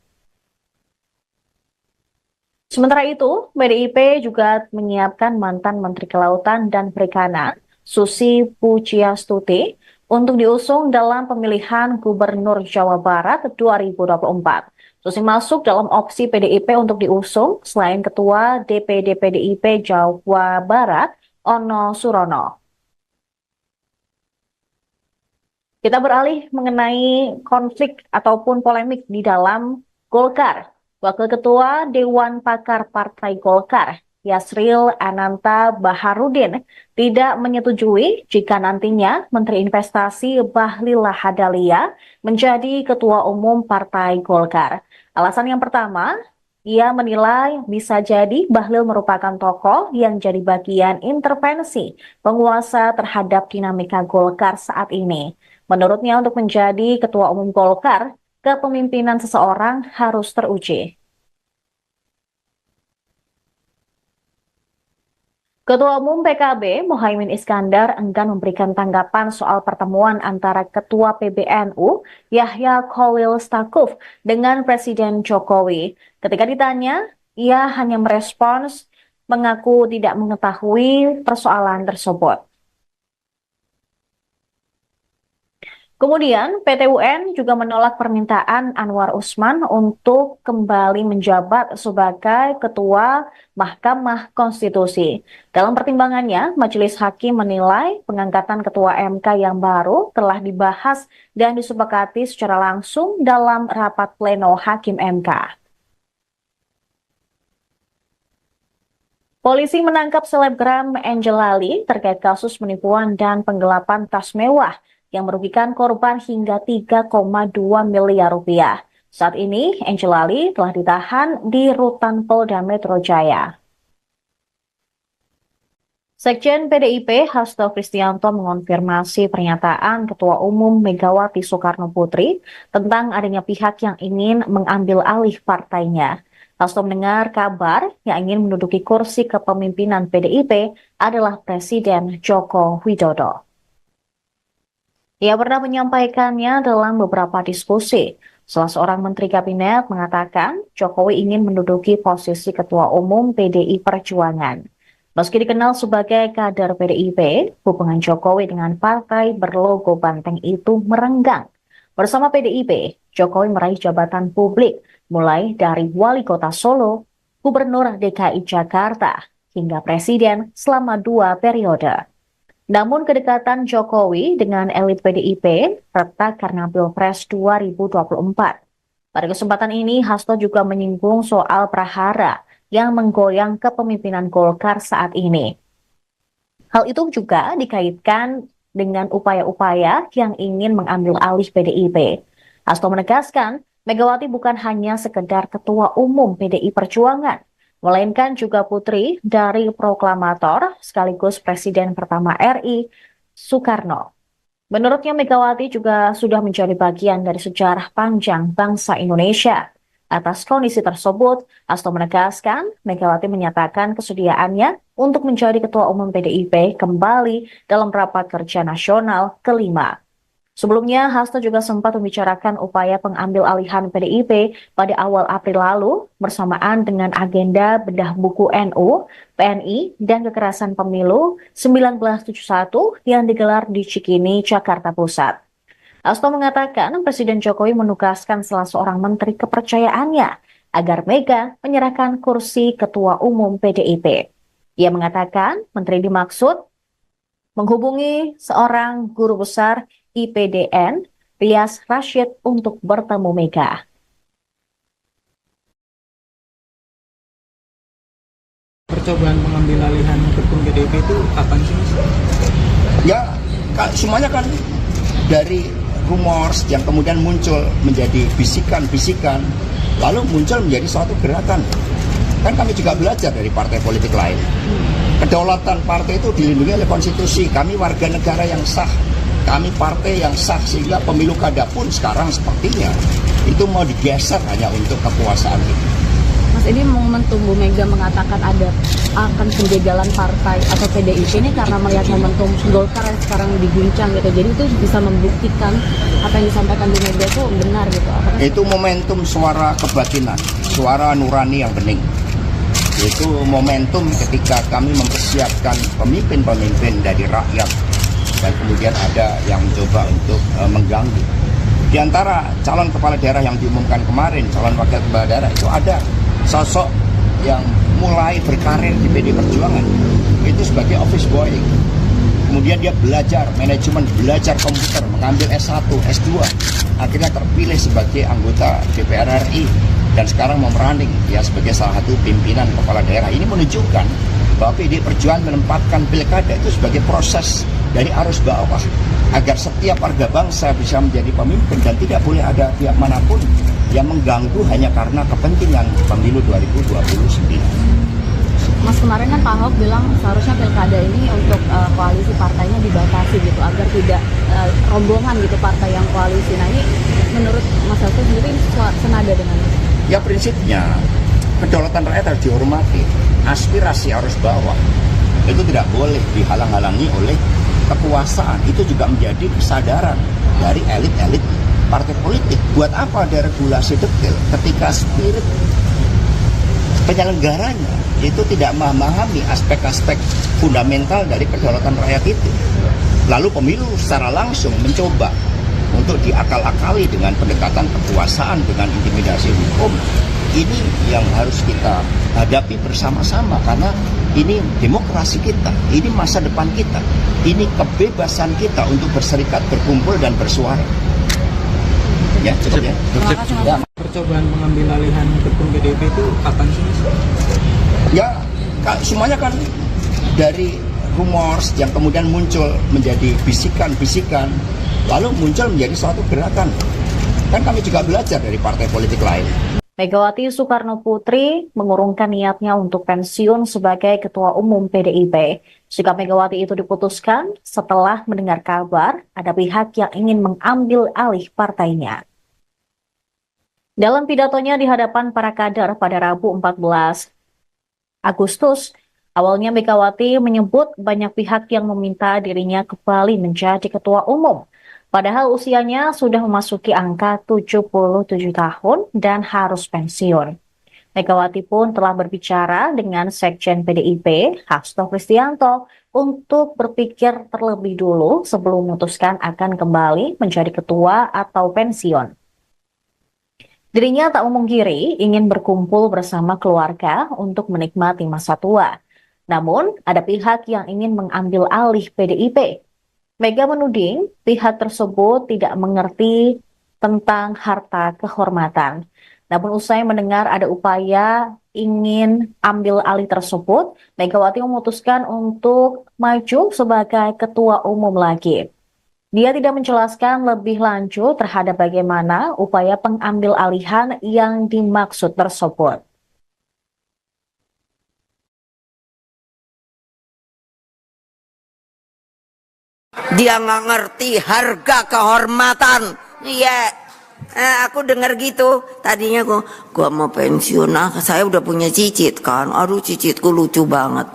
Sementara itu, PDIP juga menyiapkan mantan Menteri Kelautan dan Perikanan, Susi Pujiastuti, untuk diusung dalam pemilihan Gubernur Jawa Barat 2024. Susi masuk dalam opsi PDIP untuk diusung selain Ketua DPD PDIP Jawa Barat, Ono Surono. Kita beralih mengenai konflik ataupun polemik di dalam Golkar. Wakil Ketua Dewan Pakar Partai Golkar, Yasril Ananta Baharudin, tidak menyetujui jika nantinya Menteri Investasi Bahlil Lahadalia menjadi Ketua Umum Partai Golkar. Alasan yang pertama, ia menilai bisa jadi Bahlil merupakan tokoh yang jadi bagian intervensi penguasa terhadap dinamika Golkar saat ini. Menurutnya untuk menjadi Ketua Umum Golkar, kepemimpinan seseorang harus teruji. Ketua Umum PKB Muhaimin Iskandar enggan memberikan tanggapan soal pertemuan antara Ketua PBNU Yahya Khalil Stakuf dengan Presiden Jokowi. Ketika ditanya, ia hanya merespons mengaku tidak mengetahui persoalan tersebut. Kemudian, PT UN juga menolak permintaan Anwar Usman untuk kembali menjabat sebagai Ketua Mahkamah Konstitusi. Dalam pertimbangannya, Majelis Hakim menilai pengangkatan Ketua MK yang baru telah dibahas dan disepakati secara langsung dalam rapat pleno Hakim MK. Polisi menangkap selebgram Angel Ali terkait kasus penipuan dan penggelapan tas mewah yang merugikan korban hingga 3,2 miliar rupiah. Saat ini, Angel Ali telah ditahan di Rutan Polda Metro Jaya. Sekjen PDIP Hasto Kristianto mengonfirmasi pernyataan Ketua Umum Megawati Soekarnoputri tentang adanya pihak yang ingin mengambil alih partainya. Hasto mendengar kabar yang ingin menduduki kursi kepemimpinan PDIP adalah Presiden Joko Widodo. Ia pernah menyampaikannya dalam beberapa diskusi. Salah seorang menteri kabinet mengatakan Jokowi ingin menduduki posisi Ketua Umum PDI Perjuangan. Meski dikenal sebagai kader PDIP, hubungan Jokowi dengan partai berlogo banteng itu merenggang. Bersama PDIP, Jokowi meraih jabatan publik, mulai dari Wali Kota Solo, Gubernur DKI Jakarta, hingga Presiden selama 2 periode. Namun kedekatan Jokowi dengan elit PDIP retak karena Pilpres 2024. Pada kesempatan ini, Hasto juga menyinggung soal prahara yang menggoyang kepemimpinan Golkar saat ini. Hal itu juga dikaitkan dengan upaya-upaya yang ingin mengambil alih PDIP. Hasto menegaskan, Megawati bukan hanya sekedar Ketua Umum PDI Perjuangan, melainkan juga putri dari proklamator sekaligus Presiden pertama RI, Soekarno. Menurutnya Megawati juga sudah menjadi bagian dari sejarah panjang bangsa Indonesia. Atas kondisi tersebut, Hasto menegaskan Megawati menyatakan kesediaannya untuk menjadi Ketua Umum PDIP kembali dalam rapat kerja nasional kelima. Sebelumnya, Hasto juga sempat membicarakan upaya pengambil alihan PDIP pada awal April lalu bersamaan dengan agenda bedah buku NU, PNI, dan kekerasan pemilu 1971 yang digelar di Cikini, Jakarta Pusat. Hasto mengatakan Presiden Jokowi menugaskan salah seorang menteri kepercayaannya agar Mega menyerahkan kursi Ketua Umum PDIP. Ia mengatakan menteri dimaksud menghubungi seorang guru besar IPDN, Rias Rashid, untuk bertemu Mega. Percobaan mengambil alihan ketum PDIP itu kapan sih, Mas? Ya, semuanya kan dari rumors yang kemudian muncul menjadi bisikan-bisikan, lalu muncul menjadi suatu gerakan. Kan kami juga belajar dari partai politik lain. Kedaulatan partai itu dilindungi oleh konstitusi. Kami warga negara yang sah, kami partai yang sah, sehingga pemilu kada pun sekarang sepertinya itu mau digeser hanya untuk kekuasaan itu. Mas, ini momentum Bu Mega mengatakan akan penjagalan partai atau PDIP ini karena melihat momentum Golkar yang sekarang diguncang gitu. Jadi itu bisa membuktikan apa yang disampaikan Bu Mega itu benar gitu. Itu momentum suara kebatinan, suara nurani yang bening. Itu momentum ketika kami mempersiapkan pemimpin-pemimpin dari rakyat dan kemudian ada yang mencoba untuk mengganggu. Di antara calon kepala daerah yang diumumkan kemarin, calon wakil kepala daerah itu ada sosok yang mulai berkarir di PD Perjuangan itu sebagai office boy. Kemudian dia belajar manajemen, belajar komputer, mengambil S1, S2, akhirnya terpilih sebagai anggota DPR RI dan sekarang mau running ya sebagai salah satu pimpinan kepala daerah. Ini menunjukkan bahwa PD Perjuangan menempatkan pilkada itu sebagai proses dari arus bawah agar setiap warga bangsa bisa menjadi pemimpin dan tidak boleh ada pihak manapun yang mengganggu hanya karena kepentingan pemilu 2029. Mas, kemarin kan Pak Ahok bilang seharusnya pilkada ini untuk koalisi partainya dibatasi gitu agar tidak rombongan gitu partai yang koalisi. Nah, ini menurut Mas Hasto sendiri senada dengan itu? Ya prinsipnya kedaulatan rakyat harus dihormati. Aspirasi arus bawah itu tidak boleh dihalang-halangi oleh kekuasaan. Itu juga menjadi kesadaran dari elit-elit partai politik. Buat apa ada regulasi detail ketika spirit penyelenggaranya itu tidak memahami aspek-aspek fundamental dari kedaulatan rakyat itu. Lalu pemilu secara langsung mencoba untuk diakal-akali dengan pendekatan kekuasaan, dengan intimidasi hukum. Ini yang harus kita hadapi bersama-sama karena ini demokrasi kita, ini masa depan kita, ini kebebasan kita untuk berserikat, berkumpul, dan bersuara. Ya, cukup ya. Ya. Percobaan pengambil alihan ketum PDIP itu kapan sih, Mas? Ya, semuanya kan dari rumors yang kemudian muncul menjadi bisikan-bisikan, lalu muncul menjadi suatu gerakan. Kan kami juga belajar dari partai politik lain. Megawati Soekarno Putri mengurungkan niatnya untuk pensiun sebagai Ketua Umum PDIP. Sikap Megawati itu diputuskan setelah mendengar kabar ada pihak yang ingin mengambil alih partainya. Dalam pidatonya di hadapan para kader pada Rabu 14 Agustus, awalnya Megawati menyebut banyak pihak yang meminta dirinya kembali menjadi Ketua Umum. Padahal usianya sudah memasuki angka 77 tahun dan harus pensiun. Megawati pun telah berbicara dengan Sekjen PDIP, Hasto Kristianto, untuk berpikir terlebih dulu sebelum memutuskan akan kembali menjadi ketua atau pensiun. Dirinya tak memungkiri ingin berkumpul bersama keluarga untuk menikmati masa tua. Namun, ada pihak yang ingin mengambil alih PDIP. Mega menuding pihak tersebut tidak mengerti tentang harta kehormatan. Namun usai mendengar ada upaya ingin ambil alih tersebut, Megawati memutuskan untuk maju sebagai ketua umum lagi. Dia tidak menjelaskan lebih lanjut terhadap bagaimana upaya pengambil alihan yang dimaksud tersebut. Dia nggak ngerti harga kehormatan. Iya, aku dengar gitu. Tadinya gua mau pensiun. Saya udah punya cicit kan. Aduh, cicitku lucu banget.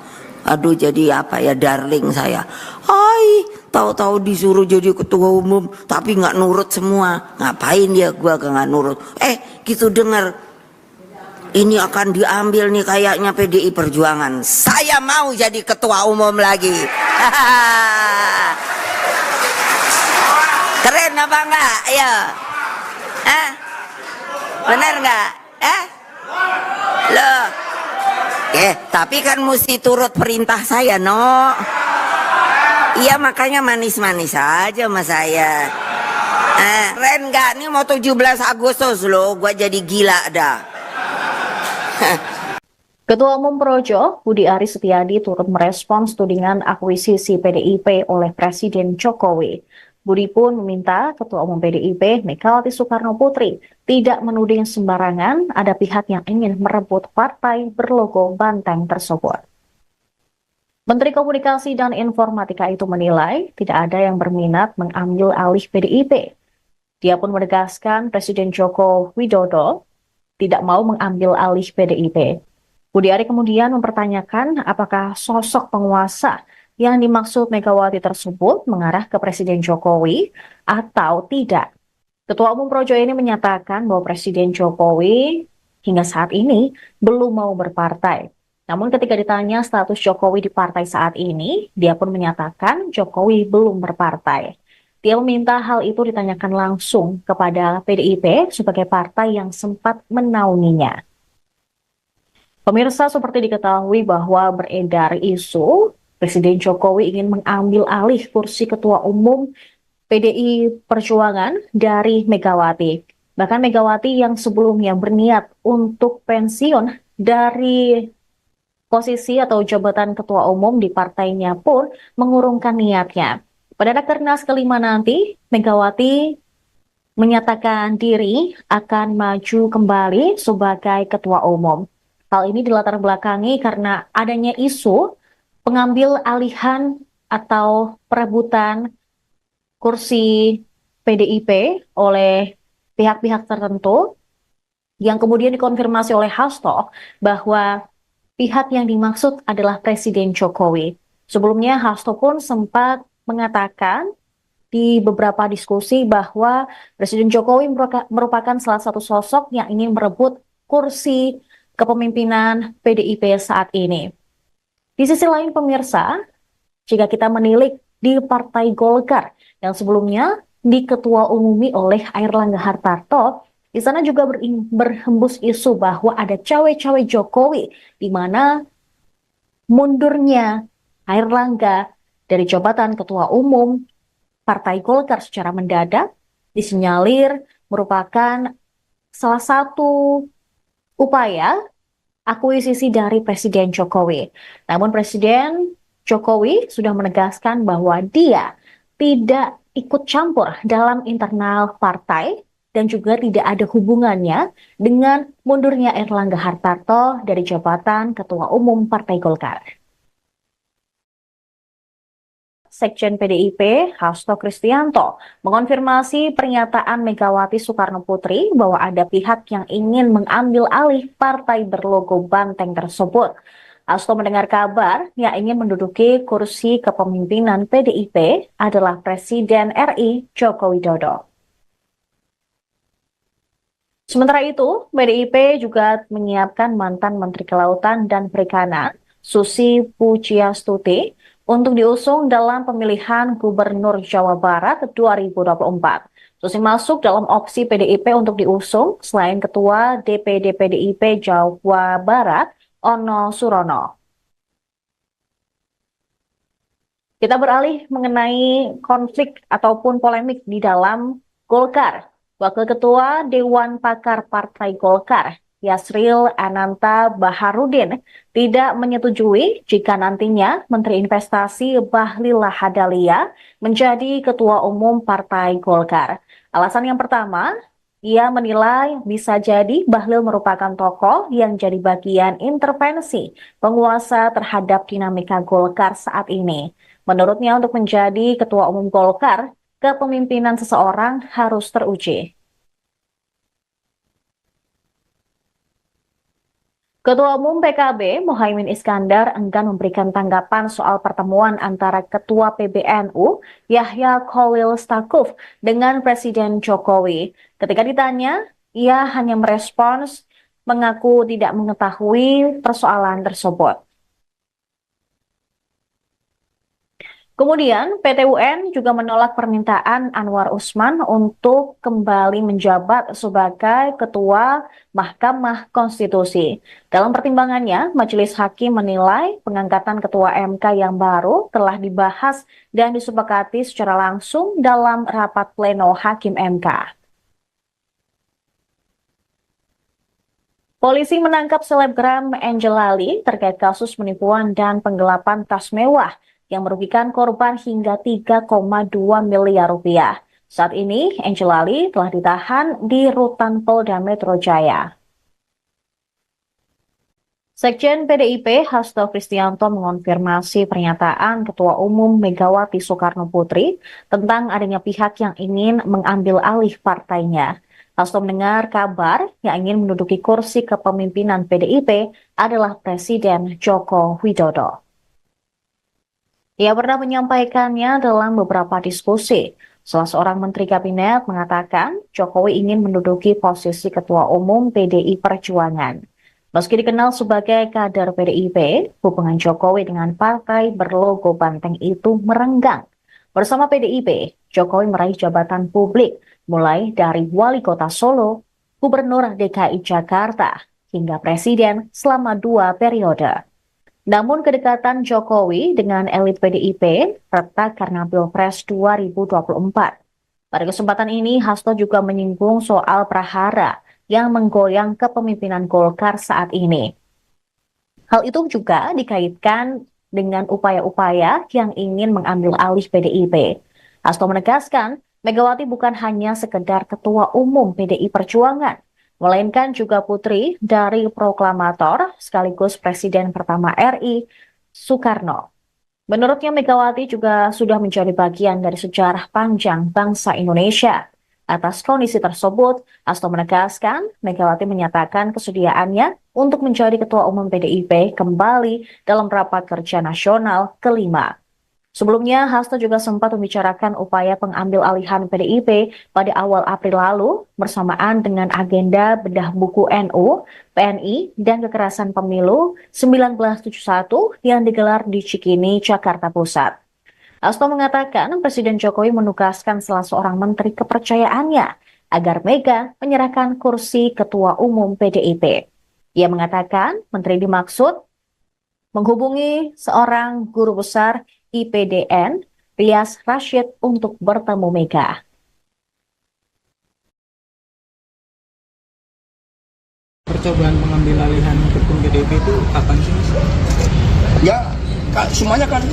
Aduh, jadi apa ya, darling saya. Hai, tahu-tahu disuruh jadi ketua umum, tapi nggak nurut semua. Ngapain dia? Gua nggak nurut. Gitu dengar. Ini akan diambil nih kayaknya PDI Perjuangan. Saya mau jadi ketua umum lagi. Keren apa enggak? Ayo. Bener enggak? Loh. Tapi kan mesti turut perintah saya, no. Iya, makanya manis-manis aja sama saya. Keren enggak? Ini mau 17 Agustus loh, gua jadi gila dah. Ketua Umum Projo, Budi Aris Setiadi turut merespons tudingan akuisisi PDIP oleh Presiden Jokowi. Budi pun meminta Ketua Umum PDIP Megawati Soekarno Putri tidak menuding sembarangan ada pihak yang ingin merebut partai berlogo banteng tersebut. Menteri Komunikasi dan Informatika itu menilai tidak ada yang berminat mengambil alih PDIP. Dia pun menegaskan Presiden Joko Widodo tidak mau mengambil alih PDIP. Budi Ari kemudian mempertanyakan apakah sosok penguasa yang dimaksud Megawati tersebut mengarah ke Presiden Jokowi atau tidak. Ketua Umum Projo ini menyatakan bahwa Presiden Jokowi hingga saat ini belum mau berpartai. Namun ketika ditanya status Jokowi di partai saat ini, dia pun menyatakan Jokowi belum berpartai. Dia meminta hal itu ditanyakan langsung kepada PDIP sebagai partai yang sempat menaunginya. Pemirsa, seperti diketahui bahwa beredar isu Presiden Jokowi ingin mengambil alih kursi Ketua Umum PDI Perjuangan dari Megawati. Bahkan Megawati yang sebelumnya berniat untuk pensiun dari posisi atau jabatan Ketua Umum di partainya pun mengurungkan niatnya. Pada Rakernas kelima nanti, Megawati menyatakan diri akan maju kembali sebagai Ketua Umum. Hal ini dilatar belakangi karena adanya isu pengambil alihan atau perebutan kursi PDIP oleh pihak-pihak tertentu yang kemudian dikonfirmasi oleh Hasto bahwa pihak yang dimaksud adalah Presiden Jokowi. Sebelumnya Hasto pun sempat mengatakan di beberapa diskusi bahwa Presiden Jokowi merupakan salah satu sosok yang ingin merebut kursi kepemimpinan PDIP saat ini. Di sisi lain pemirsa, jika kita menilik di Partai Golkar yang sebelumnya diketua-umumi oleh Airlangga Hartarto, di sana juga berhembus isu bahwa ada cawe-cawe Jokowi, di mana mundurnya Airlangga dari jabatan Ketua Umum Partai Golkar secara mendadak disinyalir merupakan salah satu upaya akuisisi dari Presiden Jokowi. Namun Presiden Jokowi sudah menegaskan bahwa dia tidak ikut campur dalam internal partai dan juga tidak ada hubungannya dengan mundurnya Airlangga Hartarto dari jabatan Ketua Umum Partai Golkar. Sekjen PDIP, Hasto Kristianto, mengonfirmasi pernyataan Megawati Soekarno Putri bahwa ada pihak yang ingin mengambil alih partai berlogo banteng tersebut. Hasto mendengar kabar yang ingin menduduki kursi kepemimpinan PDIP adalah Presiden RI Joko Widodo. Sementara itu, PDIP juga menyiapkan mantan Menteri Kelautan dan Perikanan, Susi Pujiastuti, untuk diusung dalam pemilihan Gubernur Jawa Barat 2024. Susi masuk dalam opsi PDIP untuk diusung selain Ketua DPD PDIP Jawa Barat, Ono Surono. Kita beralih mengenai konflik ataupun polemik di dalam Golkar. Wakil Ketua Dewan Pakar Partai Golkar, Yasril Ananta Baharudin, tidak menyetujui jika nantinya Menteri Investasi Bahlil Lahadalia menjadi Ketua Umum Partai Golkar. Alasan yang pertama, ia menilai bisa jadi Bahlil merupakan tokoh yang jadi bagian intervensi penguasa terhadap dinamika Golkar saat ini. Menurutnya untuk menjadi Ketua Umum Golkar, kepemimpinan seseorang harus teruji. Ketua Umum PKB Muhaimin Iskandar enggan memberikan tanggapan soal pertemuan antara Ketua PBNU Yahya Khalil Stakuf dengan Presiden Jokowi. Ketika ditanya, ia hanya merespons mengaku tidak mengetahui persoalan tersebut. Kemudian, PT UN juga menolak permintaan Anwar Usman untuk kembali menjabat sebagai Ketua Mahkamah Konstitusi. Dalam pertimbangannya, Majelis Hakim menilai pengangkatan Ketua MK yang baru telah dibahas dan disepakati secara langsung dalam rapat pleno Hakim MK. Polisi menangkap selebgram Angel Lali terkait kasus penipuan dan penggelapan tas mewah yang merugikan korban hingga 3,2 miliar rupiah. Saat ini, Angela Lee telah ditahan di rutan Polda Metro Jaya. Sekjen PDIP Hasto Kristianto mengonfirmasi pernyataan Ketua Umum Megawati Soekarno Putri tentang adanya pihak yang ingin mengambil alih partainya. Hasto mendengar kabar yang ingin menduduki kursi kepemimpinan PDIP adalah Presiden Joko Widodo. Ia pernah menyampaikannya dalam beberapa diskusi. Salah seorang menteri kabinet mengatakan Jokowi ingin menduduki posisi Ketua Umum PDI Perjuangan. Meski dikenal sebagai kader PDIP, hubungan Jokowi dengan partai berlogo banteng itu merenggang. Bersama PDIP, Jokowi meraih jabatan publik mulai dari Wali Kota Solo, Gubernur DKI Jakarta, hingga Presiden selama 2 periode. Namun kedekatan Jokowi dengan elit PDIP retak karena Pilpres 2024. Pada kesempatan ini, Hasto juga menyinggung soal prahara yang menggoyang kepemimpinan Golkar saat ini. Hal itu juga dikaitkan dengan upaya-upaya yang ingin mengambil alih PDIP. Hasto menegaskan, Megawati bukan hanya sekedar Ketua Umum PDI Perjuangan, melainkan juga putri dari proklamator sekaligus Presiden pertama RI, Soekarno. Menurutnya Megawati juga sudah menjadi bagian dari sejarah panjang bangsa Indonesia. Atas kondisi tersebut, Hasto menegaskan Megawati menyatakan kesediaannya untuk menjadi Ketua Umum PDIP kembali dalam rapat kerja nasional kelima. Sebelumnya, Hasto juga sempat membicarakan upaya pengambil alihan PDIP pada awal April lalu bersamaan dengan agenda bedah buku NU, PNI, dan kekerasan pemilu 1971 yang digelar di Cikini, Jakarta Pusat. Hasto mengatakan Presiden Jokowi menugaskan salah seorang menteri kepercayaannya agar Mega menyerahkan kursi Ketua Umum PDIP. Ia mengatakan menteri dimaksud menghubungi seorang guru besar IPDN, Rias Rashid, untuk bertemu Mega. Percobaan mengambil alihan ketum PDIP itu kapan sih, Mas? Ya, semuanya kan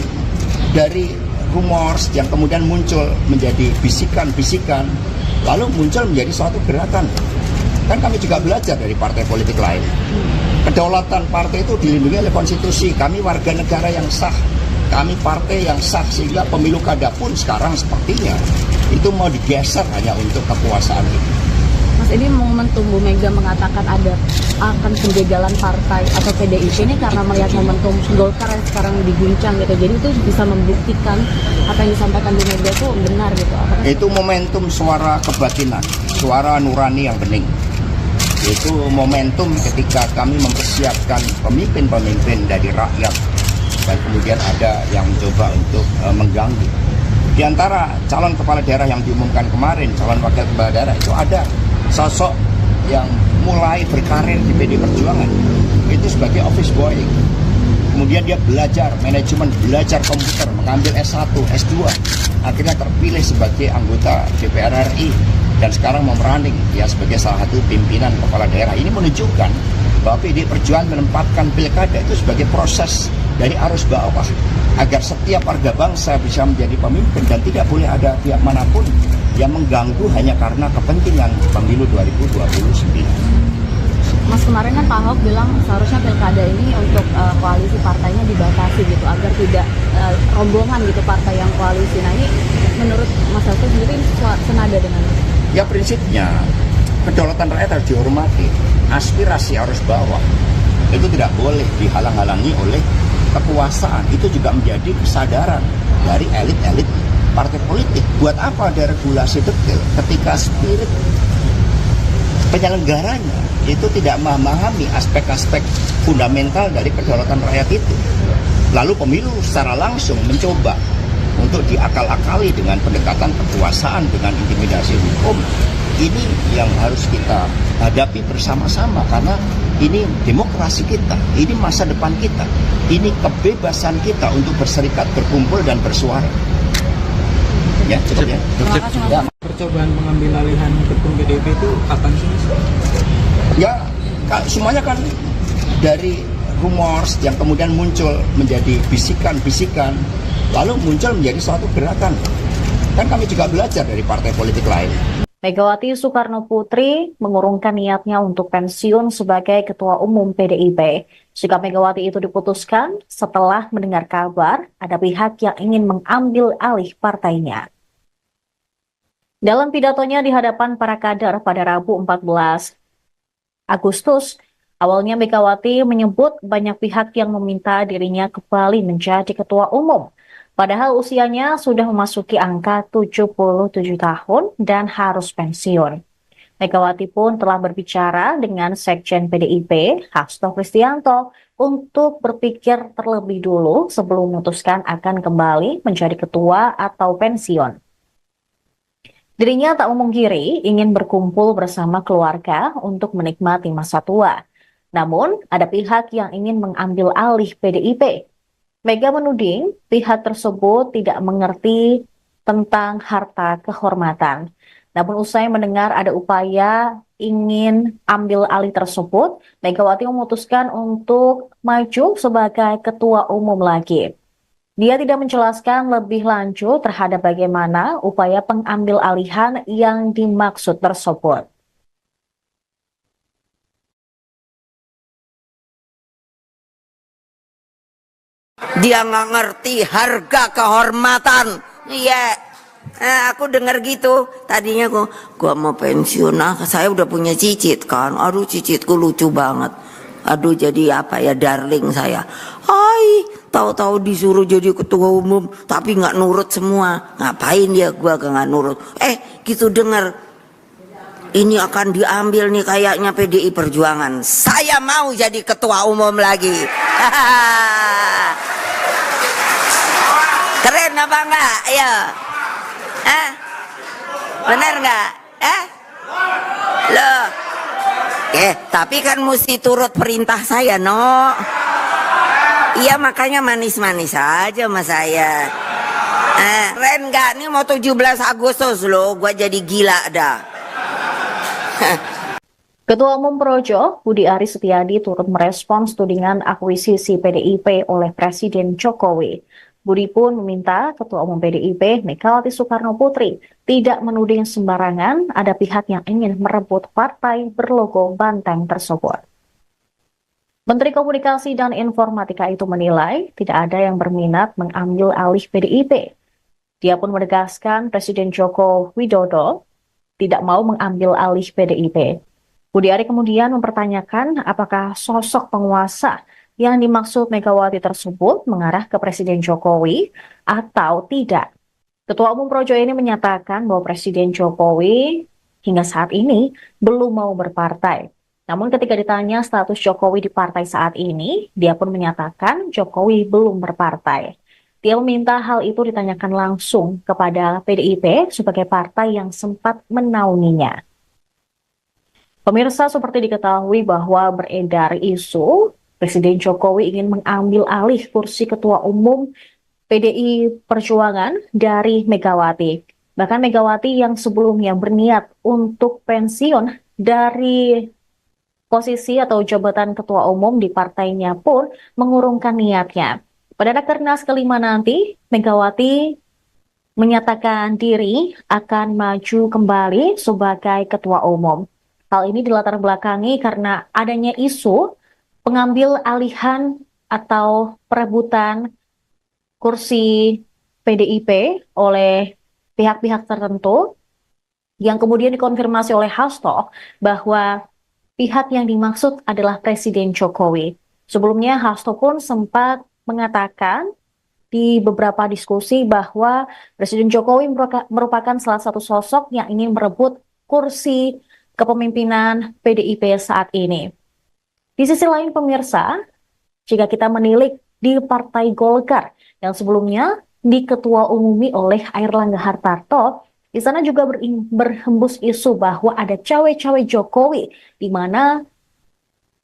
dari rumors yang kemudian muncul menjadi bisikan-bisikan, lalu muncul menjadi suatu gerakan. Kan kami juga belajar dari partai politik lain. Kedaulatan partai itu dilindungi oleh konstitusi. Kami warga negara yang sah, kami partai yang sah, sehingga pemilu kada pun sekarang sepertinya itu mau digeser hanya untuk kekuasaan itu. Mas, ini momentum Bu Mega mengatakan akan penjagalan partai atau PDIP ini karena melihat momentum Golkar yang sekarang diguncang gitu. Jadi itu bisa membuktikan apa yang disampaikan Bu Mega itu benar gitu. Itu momentum suara kebatinan, suara nurani yang bening. Itu momentum ketika kami mempersiapkan pemimpin-pemimpin dari rakyat dan kemudian ada yang mencoba untuk mengganggu. Di antara calon kepala daerah yang diumumkan kemarin, calon wakil kepala daerah itu ada sosok yang mulai berkarir di PD Perjuangan itu sebagai office boy. Kemudian dia belajar manajemen, belajar komputer, mengambil S1, S2, akhirnya terpilih sebagai anggota DPR RI dan sekarang memeranding dia sebagai salah satu pimpinan kepala daerah. Ini menunjukkan bahwa PD Perjuangan menempatkan pilkada itu sebagai proses dari arus bawah agar setiap warga bangsa bisa menjadi pemimpin dan tidak boleh ada pihak manapun yang mengganggu hanya karena kepentingan pemilu 2029. Mas, kemarin kan Pak Ahok bilang seharusnya pilkada ini untuk koalisi partainya dibatasi gitu agar tidak rombongan gitu partai yang koalisi. Nah, ini menurut Mas Hasto sendiri senada dengan itu? Ya, prinsipnya kedaulatan rakyat harus dihormati. Aspirasi arus bawah itu tidak boleh dihalang-halangi oleh kekuasaan. Itu juga menjadi kesadaran dari elit-elit partai politik. Buat apa ada regulasi detail ketika spirit penyelenggaranya itu tidak memahami aspek-aspek fundamental dari kedaulatan rakyat itu. Lalu pemilu secara langsung mencoba untuk diakal-akali dengan pendekatan kekuasaan, dengan intimidasi hukum. Ini yang harus kita hadapi bersama-sama karena ini demokrasi kita, ini masa depan kita, ini kebebasan kita untuk berserikat, berkumpul, dan bersuara. Ya, cukup ya. Ya. Percobaan mengambil alihan ketum PDIP itu kapan sih, Mas? Ya, semuanya kan dari rumors yang kemudian muncul menjadi bisikan-bisikan, lalu muncul menjadi suatu gerakan. Kan kami juga belajar dari partai politik lain. Megawati Soekarno Putri mengurungkan niatnya untuk pensiun sebagai Ketua Umum PDIP. Sikap Megawati itu diputuskan setelah mendengar kabar ada pihak yang ingin mengambil alih partainya. Dalam pidatonya di hadapan para kader pada Rabu 14 Agustus, awalnya Megawati menyebut banyak pihak yang meminta dirinya kembali menjadi Ketua Umum. Padahal usianya sudah memasuki angka 77 tahun dan harus pensiun. Megawati pun telah berbicara dengan Sekjen PDIP, Hasto Kristianto, untuk berpikir terlebih dulu sebelum memutuskan akan kembali menjadi ketua atau pensiun. Dirinya tak memungkiri ingin berkumpul bersama keluarga untuk menikmati masa tua. Namun, ada pihak yang ingin mengambil alih PDIP. Mega menuding pihak tersebut tidak mengerti tentang harta kehormatan. Namun usai mendengar ada upaya ingin ambil alih tersebut, Megawati memutuskan untuk maju sebagai ketua umum lagi. Dia tidak menjelaskan lebih lanjut terhadap bagaimana upaya pengambil alihan yang dimaksud tersebut. Dia nggak ngerti harga kehormatan. Iya, aku dengar gitu. Tadinya gua mau pensiun. Saya udah punya cicit kan. Aduh, cicitku lucu banget. Aduh, jadi apa ya, darling saya. Hai, tahu-tahu disuruh jadi ketua umum, tapi nggak nurut semua. Ngapain dia? Gua nggak nurut. Gitu dengar. Ini akan diambil nih kayaknya PDI Perjuangan. Saya mau jadi ketua umum lagi. Keren apa enggak? Ayo. Bener enggak? Loh. Tapi kan mesti turut perintah saya, no. Iya, makanya manis-manis aja sama saya. Keren enggak? Ini mau 17 Agustus loh, gua jadi gila dah. Ketua Umum Projo, Budi Aris Setiadi turut merespons tudingan akuisisi PDIP oleh Presiden Jokowi. Budi pun meminta Ketua Umum PDIP, Megawati Soekarno Putri, tidak menuding sembarangan ada pihak yang ingin merebut partai berlogo banteng tersebut. Menteri Komunikasi dan Informatika itu menilai tidak ada yang berminat mengambil alih PDIP. Dia pun menegaskan Presiden Joko Widodo tidak mau mengambil alih PDIP. Budi Ari kemudian mempertanyakan apakah sosok penguasa yang dimaksud Megawati tersebut mengarah ke Presiden Jokowi atau tidak. Ketua Umum Projo ini menyatakan bahwa Presiden Jokowi hingga saat ini belum mau berpartai. Namun ketika ditanya status Jokowi di partai saat ini, dia pun menyatakan Jokowi belum berpartai. Dia meminta hal itu ditanyakan langsung kepada PDIP sebagai partai yang sempat menaunginya. Pemirsa, seperti diketahui bahwa beredar isu Presiden Jokowi ingin mengambil alih kursi Ketua Umum PDI Perjuangan dari Megawati. Bahkan Megawati yang sebelumnya berniat untuk pensiun dari posisi atau jabatan Ketua Umum di partainya pun mengurungkan niatnya. Pada Rakernas kelima nanti, Megawati menyatakan diri akan maju kembali sebagai Ketua Umum. Hal ini dilatar belakangi karena adanya isu pengambil alihan atau perebutan kursi PDIP oleh pihak-pihak tertentu yang kemudian dikonfirmasi oleh Hasto bahwa pihak yang dimaksud adalah Presiden Jokowi. Sebelumnya Hasto pun sempat mengatakan di beberapa diskusi bahwa Presiden Jokowi merupakan salah satu sosok yang ingin merebut kursi kepemimpinan PDIP saat ini. Di sisi lain pemirsa, jika kita menilik di Partai Golkar yang sebelumnya diketua umumi oleh Airlangga Hartarto, di sana juga berhembus isu bahwa ada cawe-cawe Jokowi, di mana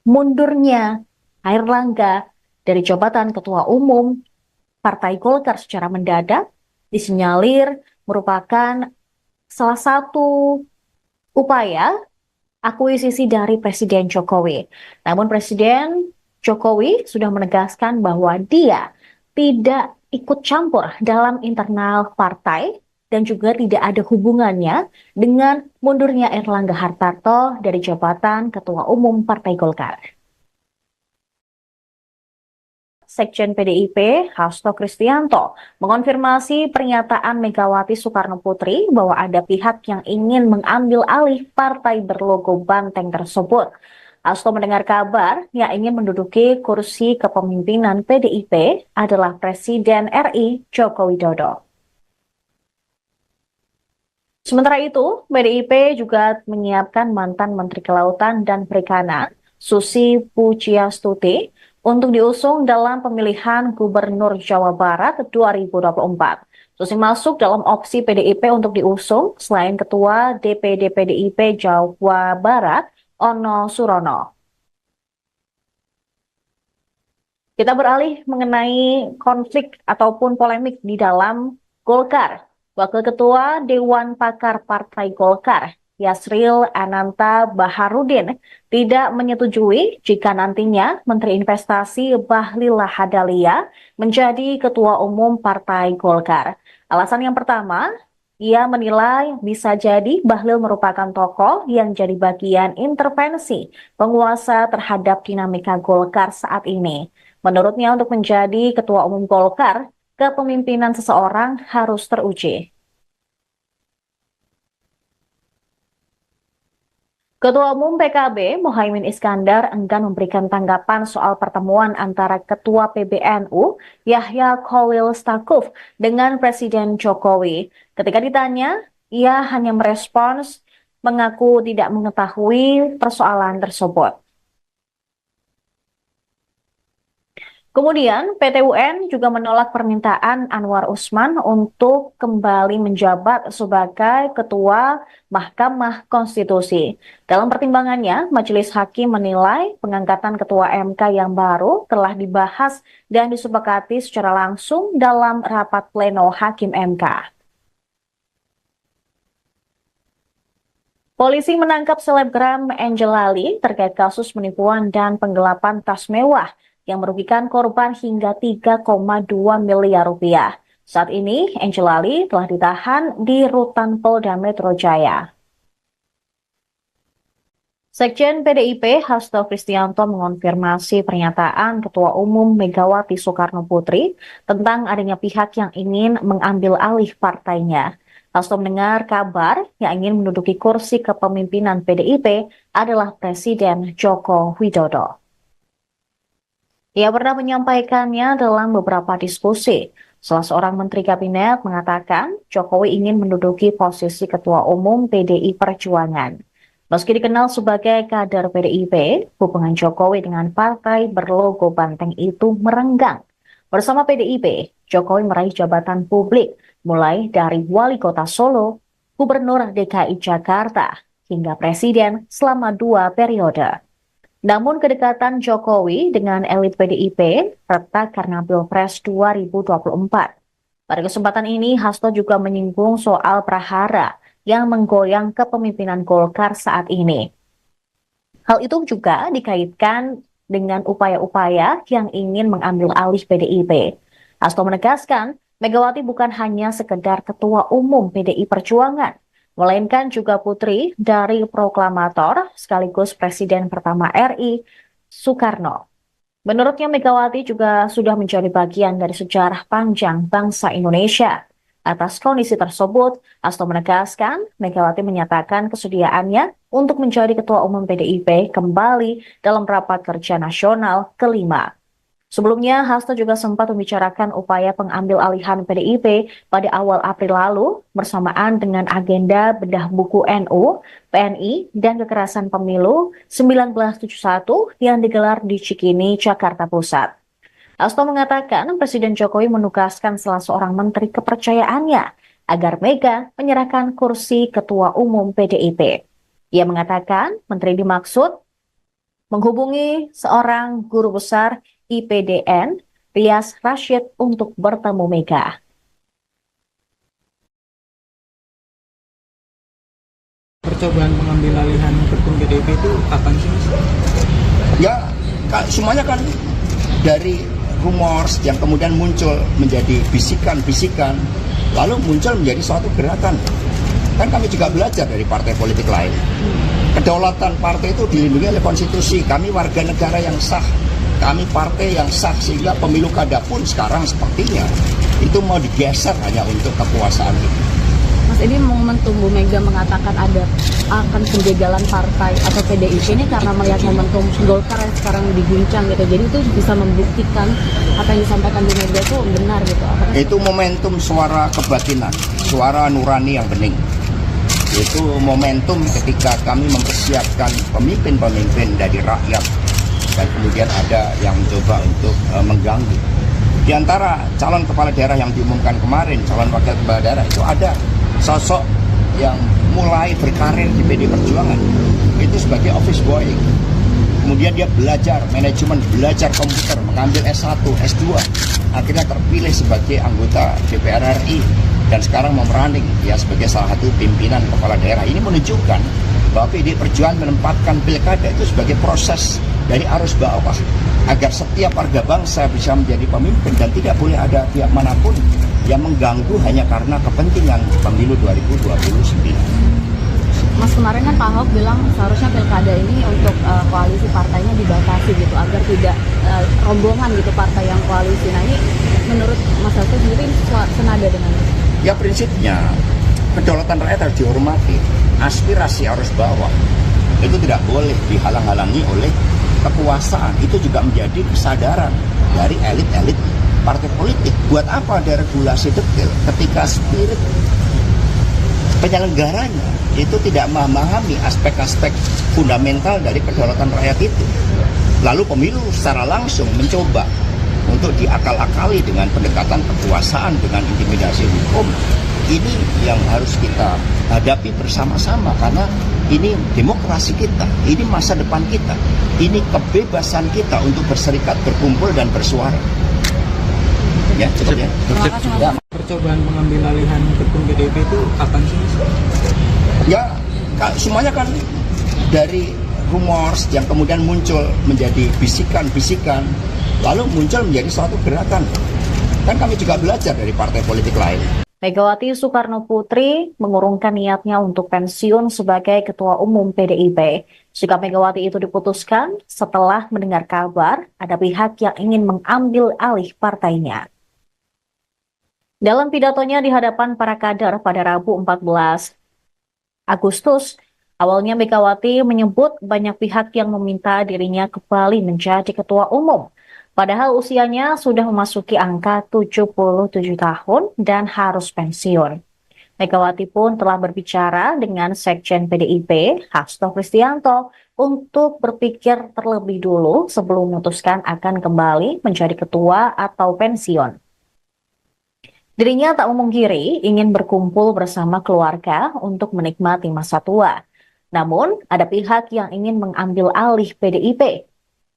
mundurnya Airlangga dari jabatan ketua umum Partai Golkar secara mendadak disinyalir merupakan salah satu upaya akuisisi dari Presiden Jokowi. Namun Presiden Jokowi sudah menegaskan bahwa dia tidak ikut campur dalam internal partai dan juga tidak ada hubungannya dengan mundurnya Erlangga Hartarto dari jabatan Ketua Umum Partai Golkar. Sekjen PDIP, Hasto Kristianto, mengonfirmasi pernyataan Megawati Soekarno Putri bahwa ada pihak yang ingin mengambil alih partai berlogo banteng tersebut. Hasto mendengar kabar yang ingin menduduki kursi kepemimpinan PDIP adalah Presiden RI Joko Widodo. Sementara itu, PDIP juga menyiapkan mantan Menteri Kelautan dan Perikanan, Susi Pujiastuti, untuk diusung dalam pemilihan Gubernur Jawa Barat 2024. Susi masuk dalam opsi PDIP untuk diusung selain Ketua DPD PDIP Jawa Barat, Ono Surono. Kita beralih mengenai konflik ataupun polemik di dalam Golkar. Wakil Ketua Dewan Pakar Partai Golkar, Yasril Ananta Baharudin, tidak menyetujui jika nantinya Menteri Investasi Bahlil Lahadalia menjadi Ketua Umum Partai Golkar. Alasan yang pertama, ia menilai bisa jadi Bahlil merupakan tokoh yang jadi bagian intervensi penguasa terhadap dinamika Golkar saat ini. Menurutnya untuk menjadi Ketua Umum Golkar, kepemimpinan seseorang harus teruji. Ketua Umum PKB, Muhaimin Iskandar, enggan memberikan tanggapan soal pertemuan antara Ketua PBNU, Yahya Khalil Stakuf, dengan Presiden Jokowi. Ketika ditanya, ia hanya merespons mengaku tidak mengetahui persoalan tersebut. Kemudian, PT UN juga menolak permintaan Anwar Usman untuk kembali menjabat sebagai Ketua Mahkamah Konstitusi. Dalam pertimbangannya, Majelis Hakim menilai pengangkatan Ketua MK yang baru telah dibahas dan disepakati secara langsung dalam rapat pleno Hakim MK. Polisi menangkap selebgram Angel Lali terkait kasus penipuan dan penggelapan tas mewah yang merugikan korban hingga 3,2 miliar rupiah. Saat ini, Angel Lali telah ditahan di Rutan Polda Metro Jaya. Sekjen PDIP Hasto Kristianto mengonfirmasi pernyataan Ketua Umum Megawati Soekarno Putri tentang adanya pihak yang ingin mengambil alih partainya. Hasto mendengar kabar yang ingin menduduki kursi kepemimpinan PDIP adalah Presiden Joko Widodo. Ia pernah menyampaikannya dalam beberapa diskusi. Salah seorang menteri kabinet mengatakan Jokowi ingin menduduki posisi Ketua Umum PDI Perjuangan. Meski dikenal sebagai kader PDIP, hubungan Jokowi dengan partai berlogo banteng itu merenggang. Bersama PDIP, Jokowi meraih jabatan publik mulai dari Wali Kota Solo, Gubernur DKI Jakarta, hingga Presiden selama 2 periode. Namun kedekatan Jokowi dengan elit PDIP retak karena Pilpres 2024. Pada kesempatan ini, Hasto juga menyinggung soal prahara yang menggoyang kepemimpinan Golkar saat ini. Hal itu juga dikaitkan dengan upaya-upaya yang ingin mengambil alih PDIP. Hasto menegaskan, Megawati bukan hanya sekedar Ketua Umum PDI Perjuangan, melainkan juga putri dari proklamator sekaligus Presiden pertama RI, Soekarno. Menurutnya Megawati juga sudah menjadi bagian dari sejarah panjang bangsa Indonesia. Atas kondisi tersebut, Hasto menegaskan Megawati menyatakan kesediaannya untuk menjadi Ketua Umum PDIP kembali dalam rapat kerja nasional kelima. Sebelumnya, Hasto juga sempat membicarakan upaya pengambil alihan PDIP pada awal April lalu bersamaan dengan agenda bedah buku NU, PNI, dan kekerasan pemilu 1971 yang digelar di Cikini, Jakarta Pusat. Hasto mengatakan Presiden Jokowi menugaskan salah seorang menteri kepercayaannya agar Mega menyerahkan kursi Ketua Umum PDIP. Ia mengatakan menteri dimaksud menghubungi seorang guru besar IPDN, Rias Rashid, untuk bertemu Mega. Percobaan mengambil alihan ketum PDIP itu kapan sih, Mas? Ya, semuanya kan dari rumors yang kemudian muncul menjadi bisikan-bisikan, lalu muncul menjadi suatu gerakan. Kan kami juga belajar dari partai politik lain. Kedaulatan partai itu dilindungi oleh konstitusi. Kami warga negara yang sah, kami partai yang sah, sehingga pemilu kada pun sekarang sepertinya itu mau digeser hanya untuk kekuasaan itu. Mas, ini momentum Bu Mega mengatakan akan penjagalan partai atau PDIP ini karena melihat momentum Golkar yang sekarang diguncang gitu. Jadi itu bisa membuktikan apa yang disampaikan Bu Mega itu benar gitu. Apakah itu momentum suara kebatinan, suara nurani yang bening. Itu momentum ketika kami mempersiapkan pemimpin-pemimpin dari rakyat dan kemudian ada yang mencoba untuk mengganggu. Di antara calon kepala daerah yang diumumkan kemarin, calon wakil kepala daerah itu ada sosok yang mulai berkarir di PD Perjuangan itu sebagai office boy. Kemudian dia belajar manajemen, belajar komputer, mengambil S1, S2, akhirnya terpilih sebagai anggota DPR RI dan sekarang memeranding ya sebagai salah satu pimpinan kepala daerah. Ini menunjukkan bahwa PD Perjuangan menempatkan pilkada itu sebagai proses dari arus bawah agar setiap warga bangsa bisa menjadi pemimpin dan tidak boleh ada pihak manapun yang mengganggu hanya karena kepentingan pemilu 2029. Mas, kemarin kan Pak Ahok bilang seharusnya pilkada ini untuk koalisi partainya dibatasi gitu agar tidak rombongan gitu partai yang koalisi. Nah, ini menurut Mas Hasto sendiri senada dengan itu? Ya prinsipnya kedaulatan rakyat harus dihormati. Aspirasi arus bawah itu tidak boleh dihalang-halangi oleh kekuasaan. Itu juga menjadi kesadaran dari elit-elit partai politik. Buat apa ada regulasi detail ketika spirit penyelenggaranya itu tidak memahami aspek-aspek fundamental dari kedaulatan rakyat itu. Lalu pemilu secara langsung mencoba untuk diakal-akali dengan pendekatan kekuasaan, dengan intimidasi hukum. Ini yang harus kita hadapi bersama-sama karena ini demokrasi kita, ini masa depan kita, ini kebebasan kita untuk berserikat, berkumpul dan bersuara. Ya, cukup ya. Ya. Percobaan pengambil alihan ketum PDIP itu kapan sih? Ya, semuanya kan dari rumors yang kemudian muncul menjadi bisikan-bisikan, lalu muncul menjadi suatu gerakan. Kan kami juga belajar dari partai politik lain. Megawati Soekarno Putri mengurungkan niatnya untuk pensiun sebagai Ketua Umum PDIP. Sikap Megawati itu diputuskan setelah mendengar kabar ada pihak yang ingin mengambil alih partainya. Dalam pidatonya di hadapan para kader pada Rabu 14 Agustus, awalnya Megawati menyebut banyak pihak yang meminta dirinya kembali menjadi Ketua Umum. Padahal usianya sudah memasuki angka 77 tahun dan harus pensiun. Megawati pun telah berbicara dengan Sekjen PDIP, Hasto Kristianto, untuk berpikir terlebih dulu sebelum memutuskan akan kembali menjadi ketua atau pensiun. Dirinya tak memungkiri ingin berkumpul bersama keluarga untuk menikmati masa tua. Namun, ada pihak yang ingin mengambil alih PDIP.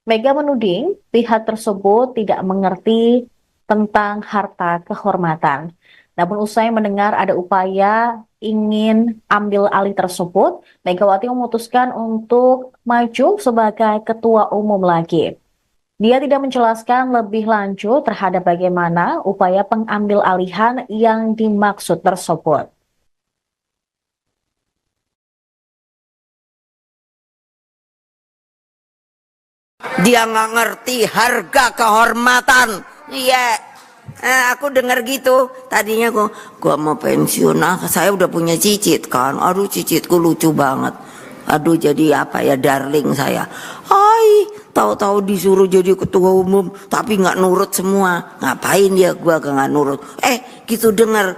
Mega menuding pihak tersebut tidak mengerti tentang harta kehormatan. Namun usai mendengar ada upaya ingin ambil alih tersebut, Megawati memutuskan untuk maju sebagai ketua umum lagi. Dia tidak menjelaskan lebih lanjut terhadap bagaimana upaya pengambil alihan yang dimaksud tersebut. Dia nggak ngerti harga kehormatan. Iya. Aku dengar gitu. Tadinya gua mau pensiun. Saya udah punya cicit kan. Aduh, cicitku lucu banget. Aduh, jadi apa ya, darling saya. Hai, tahu-tahu disuruh jadi ketua umum tapi nggak nurut semua. Ngapain dia, gua nggak nurut. Gitu dengar.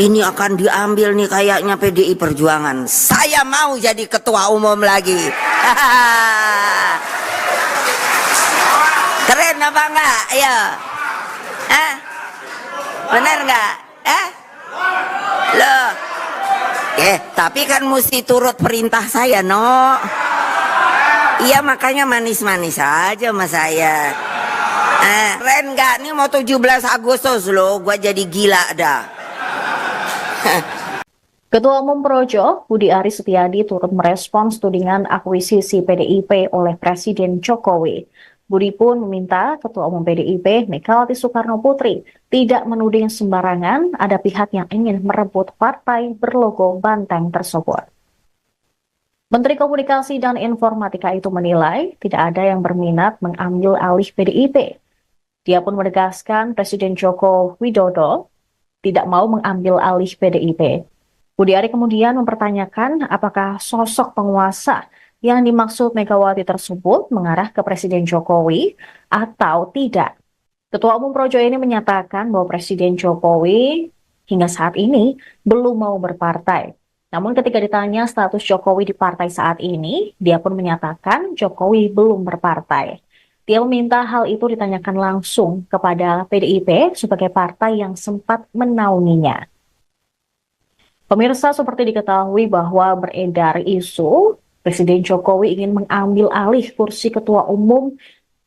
Ini akan diambil nih kayaknya PDI Perjuangan. Saya mau jadi ketua umum lagi. Keren apa enggak? Ayo. Bener enggak? Loh. Tapi kan mesti turut perintah saya, no. Iya, makanya manis-manis aja sama saya. Keren enggak? Ini mau 17 Agustus loh, gua jadi gila dah. Ketua Umum Projo, Budi Aris Setiadi turut merespons tudingan akuisisi PDIP oleh Presiden Jokowi. Budi pun meminta Ketua Umum PDIP Megawati Soekarno Putri tidak menuding sembarangan ada pihak yang ingin merebut partai berlogo banteng tersebut. Menteri Komunikasi dan Informatika itu menilai tidak ada yang berminat mengambil alih PDIP. Dia pun menegaskan Presiden Joko Widodo tidak mau mengambil alih PDIP. Budi Ari kemudian mempertanyakan apakah sosok penguasa yang dimaksud Megawati tersebut mengarah ke Presiden Jokowi atau tidak. Ketua Umum Projo ini menyatakan bahwa Presiden Jokowi hingga saat ini belum mau berpartai. Namun ketika ditanya status Jokowi di partai saat ini, dia pun menyatakan Jokowi belum berpartai. Dia meminta hal itu ditanyakan langsung kepada PDIP sebagai partai yang sempat menaunginya. Pemirsa, seperti diketahui bahwa beredar isu Presiden Jokowi ingin mengambil alih kursi Ketua Umum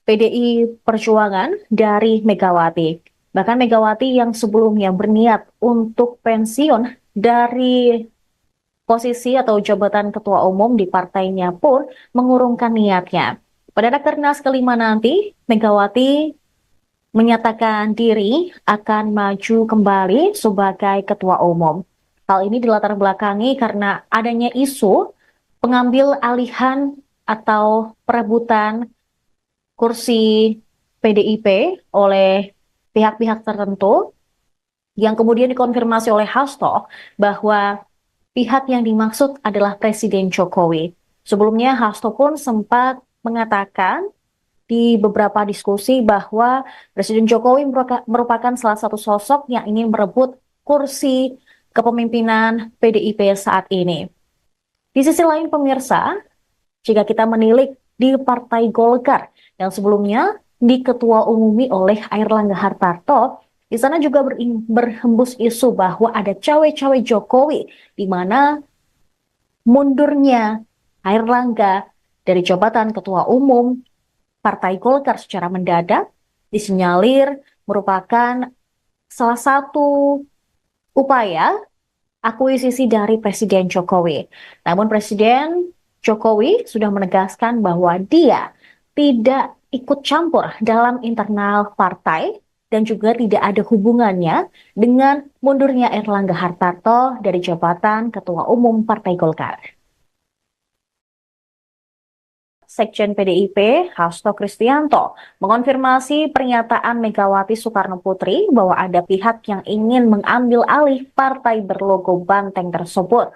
PDI Perjuangan dari Megawati. Bahkan Megawati yang sebelumnya berniat untuk pensiun dari posisi atau jabatan Ketua Umum di partainya pun mengurungkan niatnya. Pada Rakernas kelima nanti, Megawati menyatakan diri akan maju kembali sebagai Ketua Umum. Hal ini dilatar belakangi karena adanya isu pengambil alihan atau perebutan kursi PDIP oleh pihak-pihak tertentu yang kemudian dikonfirmasi oleh Hasto bahwa pihak yang dimaksud adalah Presiden Jokowi. Sebelumnya Hasto pun sempat mengatakan di beberapa diskusi bahwa Presiden Jokowi merupakan salah satu sosok yang ingin merebut kursi kepemimpinan PDIP saat ini. Di sisi lain pemirsa, jika kita menilik di Partai Golkar yang sebelumnya diketua umumi oleh Airlangga Hartarto, di sana juga berhembus isu bahwa ada cawe-cawe Jokowi, di mana mundurnya Airlangga dari jabatan ketua umum Partai Golkar secara mendadak disinyalir merupakan salah satu upaya akuisisi dari Presiden Jokowi. Namun Presiden Jokowi sudah menegaskan bahwa dia tidak ikut campur dalam internal partai dan juga tidak ada hubungannya dengan mundurnya Airlangga Hartarto dari jabatan Ketua Umum Partai Golkar. Sekjen PDIP, Hasto Kristianto, mengonfirmasi pernyataan Megawati Soekarno Putri bahwa ada pihak yang ingin mengambil alih partai berlogo banteng tersebut.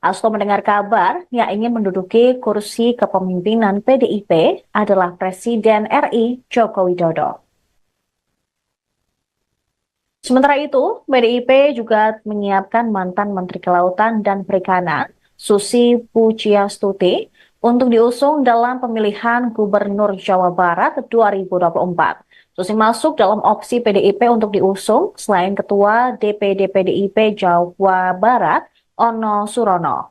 Hasto mendengar kabar yang ingin menduduki kursi kepemimpinan PDIP adalah Presiden RI Joko Widodo. Sementara itu, PDIP juga menyiapkan mantan Menteri Kelautan dan Perikanan, Susi Pujiastuti, untuk diusung dalam pemilihan Gubernur Jawa Barat 2024. Susi masuk dalam opsi PDIP untuk diusung selain Ketua DPD PDIP Jawa Barat, Ono Surono.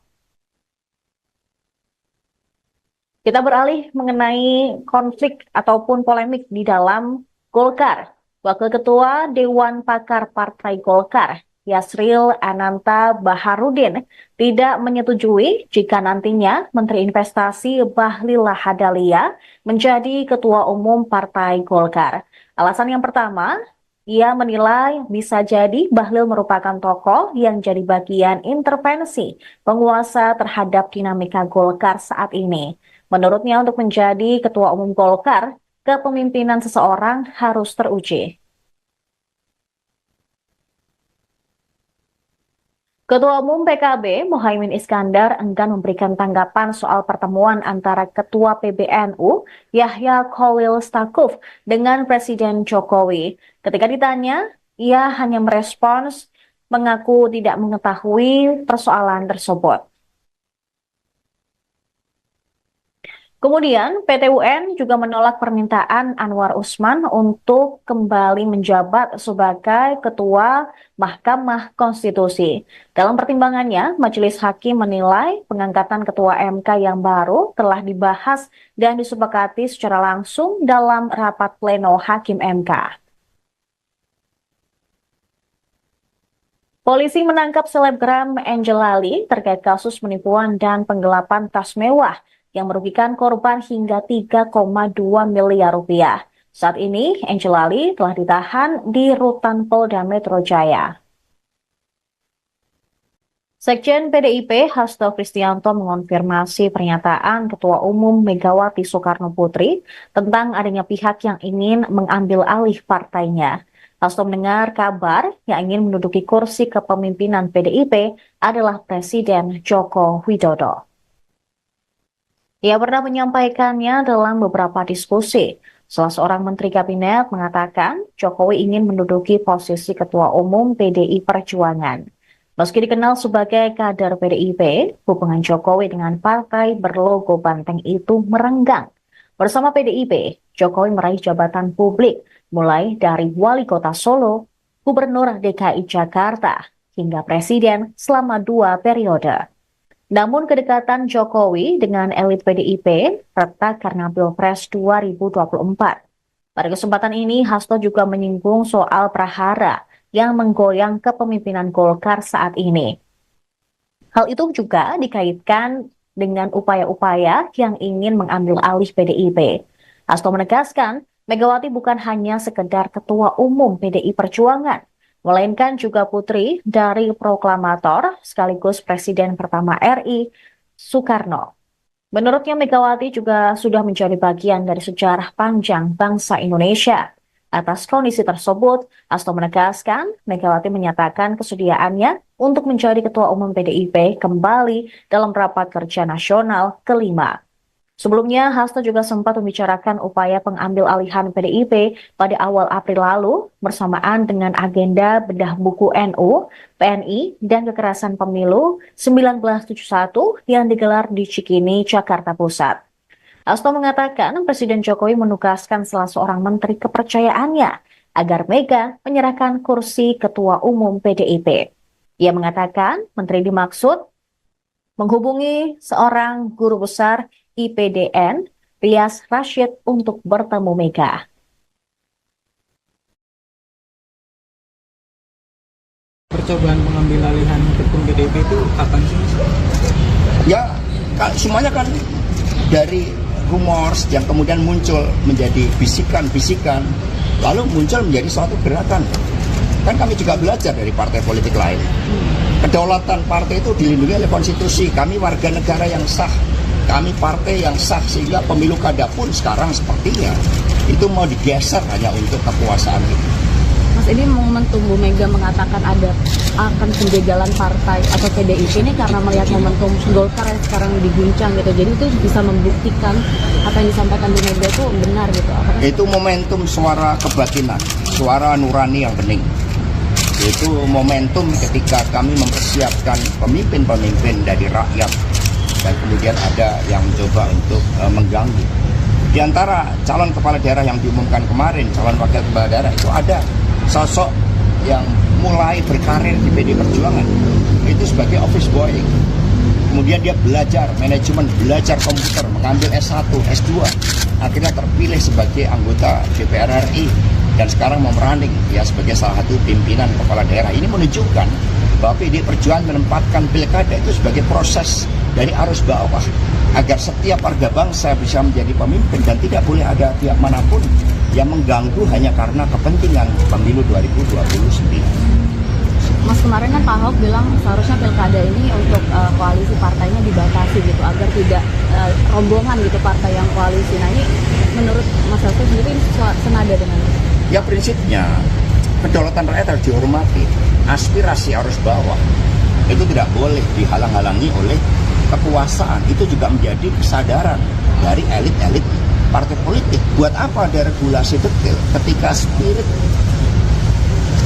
Kita beralih mengenai konflik ataupun polemik di dalam Golkar. Wakil Ketua Dewan Pakar Partai Golkar, Yasril Ananta Baharudin, tidak menyetujui jika nantinya Menteri Investasi Bahlil Lahadalia menjadi Ketua Umum Partai Golkar. Alasan yang pertama, ia menilai bisa jadi Bahlil merupakan tokoh yang jadi bagian intervensi penguasa terhadap dinamika Golkar saat ini. Menurutnya untuk menjadi Ketua Umum Golkar, kepemimpinan seseorang harus teruji. Ketua Umum PKB, Muhaimin Iskandar, enggan memberikan tanggapan soal pertemuan antara Ketua PBNU, Yahya Khalil Stakuf, dengan Presiden Jokowi. Ketika ditanya, ia hanya merespons mengaku tidak mengetahui persoalan tersebut. Kemudian, PT UN juga menolak permintaan Anwar Usman untuk kembali menjabat sebagai Ketua Mahkamah Konstitusi. Dalam pertimbangannya, Majelis Hakim menilai pengangkatan Ketua MK yang baru telah dibahas dan disepakati secara langsung dalam rapat pleno Hakim MK. Polisi menangkap selebgram Angel Lali terkait kasus penipuan dan penggelapan tas mewah yang merugikan korban hingga 3,2 miliar rupiah. Saat ini, Angel Ali telah ditahan di Rutan Polda Metro Jaya. Sekjen PDIP Hasto Kristianto mengonfirmasi pernyataan Ketua Umum Megawati Soekarno Putri tentang adanya pihak yang ingin mengambil alih partainya. Hasto mendengar kabar yang ingin menduduki kursi kepemimpinan PDIP adalah Presiden Joko Widodo. Ia pernah menyampaikannya dalam beberapa diskusi. Salah seorang Menteri Kabinet mengatakan Jokowi ingin menduduki posisi Ketua Umum PDI Perjuangan. Meski dikenal sebagai kader PDIP, hubungan Jokowi dengan partai berlogo banteng itu merenggang. Bersama PDIP, Jokowi meraih jabatan publik mulai dari Wali Kota Solo, Gubernur DKI Jakarta, hingga Presiden selama 2 periode. Namun kedekatan Jokowi dengan elit PDIP retak karena Pilpres 2024. Pada kesempatan ini, Hasto juga menyinggung soal prahara yang menggoyang kepemimpinan Golkar saat ini. Hal itu juga dikaitkan dengan upaya-upaya yang ingin mengambil alih PDIP. Hasto menegaskan, Megawati bukan hanya sekedar Ketua Umum PDI Perjuangan, melainkan juga putri dari proklamator sekaligus Presiden pertama RI, Soekarno. Menurutnya Megawati juga sudah menjadi bagian dari sejarah panjang bangsa Indonesia. Atas kondisi tersebut, Hasto menegaskan Megawati menyatakan kesediaannya untuk menjadi Ketua Umum PDIP kembali dalam rapat kerja nasional kelima. Sebelumnya, Hasto juga sempat membicarakan upaya pengambil alihan PDIP pada awal April lalu bersamaan dengan agenda bedah buku NU, PNI, dan kekerasan pemilu 1971 yang digelar di Cikini, Jakarta Pusat. Hasto mengatakan Presiden Jokowi menugaskan salah seorang menteri kepercayaannya agar Mega menyerahkan kursi Ketua Umum PDIP. Ia mengatakan menteri dimaksud menghubungi seorang guru besar IPDN, Rias Rashid, untuk bertemu Mega. Percobaan mengambil alihan ketum PDIP itu kapan sih? Ya, semuanya kan dari rumors yang kemudian muncul menjadi bisikan-bisikan, lalu muncul menjadi suatu gerakan. Kan kami juga belajar dari partai politik lain. Kedaulatan partai itu dilindungi oleh konstitusi. Kami warga negara yang sah, kami partai yang sah, sehingga pemilu kada pun sekarang sepertinya itu mau digeser hanya untuk kekuasaan itu. Mas, ini momentum Bu Mega mengatakan akan penjagalan partai atau PDIP ini karena melihat momentum Golkar yang sekarang diguncang gitu. Jadi itu bisa membuktikan apa yang disampaikan Bu Mega itu benar gitu. Itu momentum suara kebatinan, suara nurani yang bening. Itu momentum ketika kami mempersiapkan pemimpin-pemimpin dari rakyat dan kemudian ada yang mencoba untuk mengganggu. Di antara calon kepala daerah yang diumumkan kemarin, calon wakil kepala daerah itu ada sosok yang mulai berkarir di PD Perjuangan itu sebagai office boy. Kemudian dia belajar manajemen, belajar komputer, mengambil S1, S2, akhirnya terpilih sebagai anggota DPR RI dan sekarang mau running ya sebagai salah satu pimpinan kepala daerah. Ini menunjukkan bahwa PD Perjuangan menempatkan pilkada itu sebagai proses dari arus bawah agar setiap warga bangsa bisa menjadi pemimpin dan tidak boleh ada pihak manapun yang mengganggu hanya karena kepentingan pemilu 2029. Mas, kemarin kan Pak Ahok bilang seharusnya pilkada ini untuk koalisi partainya dibatasi gitu agar tidak rombongan gitu partai yang koalisi. Nah ini menurut Mas Hasto sendiri ini senada dengan itu? Ya prinsipnya kedaulatan rakyat harus dihormati. Aspirasi arus bawah itu tidak boleh dihalang-halangi oleh kekuasaan. Itu juga menjadi kesadaran dari elit-elit partai politik. Buat apa ada regulasi detail ketika spirit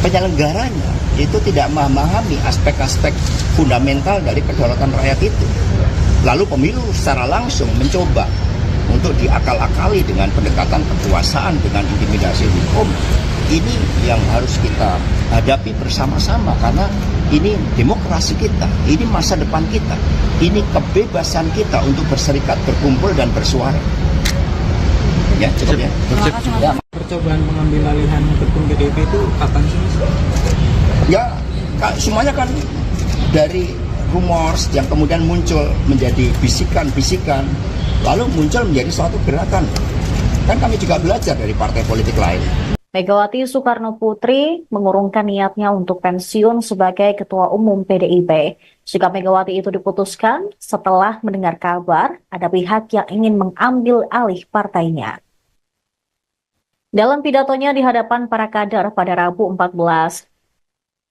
penyelenggaranya itu tidak memahami aspek-aspek fundamental dari kedaulatan rakyat itu. Lalu pemilu secara langsung mencoba untuk diakal-akali dengan pendekatan kekuasaan, dengan intimidasi hukum. Ini yang harus kita hadapi bersama-sama karena ini demokrasi kita, ini masa depan kita, ini kebebasan kita untuk berserikat, berkumpul, dan bersuara. Ya, cukup ya. Ya. Percobaan mengambil alihan ketum PDIP itu kapan sih? Ya, semuanya kan dari rumors yang kemudian muncul menjadi bisikan-bisikan, lalu muncul menjadi suatu gerakan. Kan kami juga belajar dari partai politik lain. Megawati Soekarno Putri mengurungkan niatnya untuk pensiun sebagai Ketua Umum PDIP. Sikap Megawati itu diputuskan setelah mendengar kabar ada pihak yang ingin mengambil alih partainya. Dalam pidatonya di hadapan para kader pada Rabu 14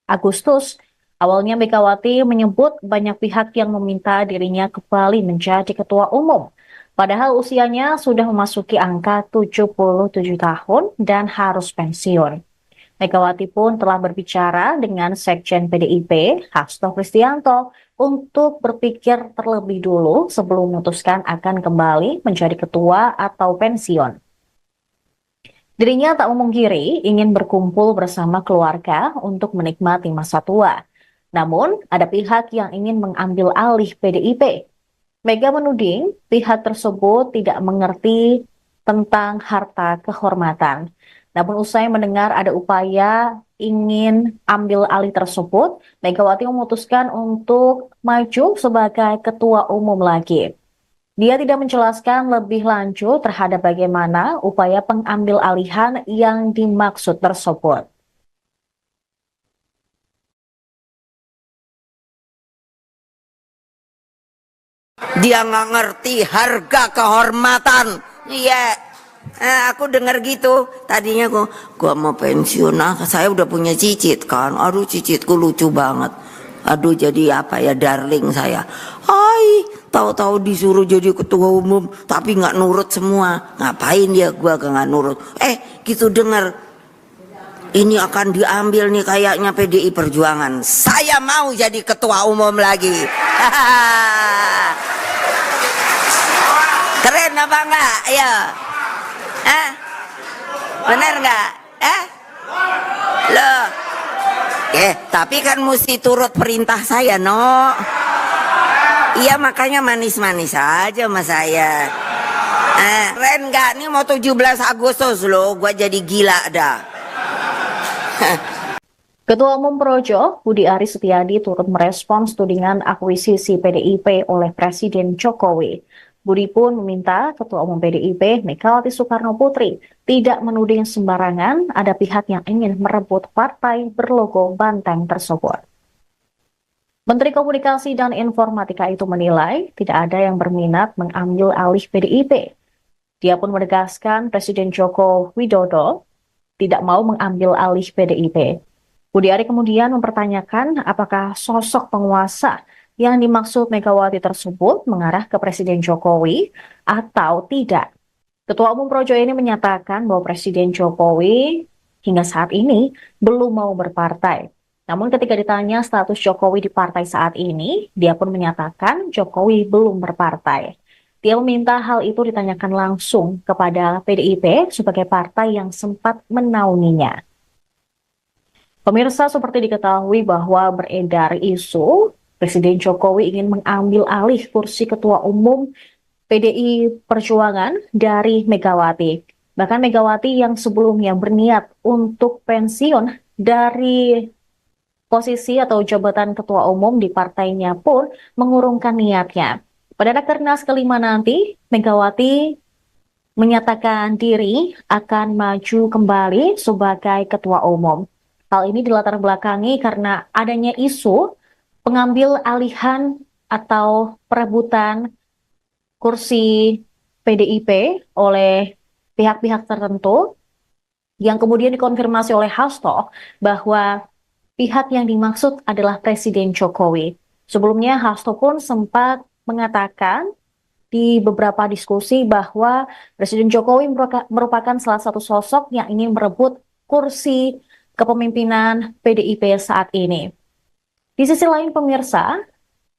Agustus, awalnya Megawati menyebut banyak pihak yang meminta dirinya kembali menjadi Ketua Umum. Padahal usianya sudah memasuki angka 77 tahun dan harus pensiun. Megawati pun telah berbicara dengan Sekjen PDIP, Hasto Kristianto, untuk berpikir terlebih dulu sebelum memutuskan akan kembali menjadi ketua atau pensiun. Dirinya tak memungkiri ingin berkumpul bersama keluarga untuk menikmati masa tua. Namun, ada pihak yang ingin mengambil alih PDIP. Mega menuding pihak tersebut tidak mengerti tentang harta kehormatan. Namun usai mendengar ada upaya ingin ambil alih tersebut, Megawati memutuskan untuk maju sebagai ketua umum lagi. Dia tidak menjelaskan lebih lanjut terhadap bagaimana upaya pengambil alihan yang dimaksud tersebut. Dia nggak ngerti harga kehormatan. Iya. Aku dengar gitu. Tadinya gua mau pensiun. Saya udah punya cicit kan. Aduh, cicitku lucu banget. Aduh, jadi apa ya, darling saya. Hai, tahu-tahu disuruh jadi ketua umum tapi nggak nurut semua. Ngapain dia, gua nggak nurut. Gitu dengar. Ini akan diambil nih kayaknya PDI Perjuangan. Saya mau jadi ketua umum lagi. Keren apa enggak? Ayo. Bener enggak? Loh. Tapi kan mesti turut perintah saya, no. Iya, makanya manis-manis aja sama saya. Keren enggak? Ini mau 17 Agustus loh, gua jadi gila dah. Ketua Umum Projo, Budi Aris Setiadi turut merespons tudingan akuisisi PDIP oleh Presiden Jokowi. Budi pun meminta Ketua Umum PDIP, Megawati Soekarno Putri, tidak menuding sembarangan ada pihak yang ingin merebut partai berlogo banteng tersebut. Menteri Komunikasi dan Informatika itu menilai tidak ada yang berminat mengambil alih PDIP. Dia pun menegaskan Presiden Joko Widodo tidak mau mengambil alih PDIP. Budi Ari kemudian mempertanyakan apakah sosok penguasa yang dimaksud Megawati tersebut mengarah ke Presiden Jokowi atau tidak. Ketua Umum Projo ini menyatakan bahwa Presiden Jokowi hingga saat ini belum mau berpartai. Namun ketika ditanya status Jokowi di partai saat ini, dia pun menyatakan Jokowi belum berpartai. Dia meminta hal itu ditanyakan langsung kepada PDIP sebagai partai yang sempat menaunginya. Pemirsa, seperti diketahui bahwa beredar isu Presiden Jokowi ingin mengambil alih kursi Ketua Umum PDI Perjuangan dari Megawati. Bahkan Megawati yang sebelumnya berniat untuk pensiun dari posisi atau jabatan Ketua Umum di partainya pun mengurungkan niatnya. Pada Rakernas kelima nanti, Megawati menyatakan diri akan maju kembali sebagai Ketua Umum. Hal ini dilatar belakangi karena adanya isu pengambil alihan atau perebutan kursi PDIP oleh pihak-pihak tertentu yang kemudian dikonfirmasi oleh Hasto bahwa pihak yang dimaksud adalah Presiden Jokowi. Sebelumnya Hasto pun sempat mengatakan di beberapa diskusi bahwa Presiden Jokowi merupakan salah satu sosok yang ingin merebut kursi kepemimpinan PDIP saat ini. Di sisi lain pemirsa,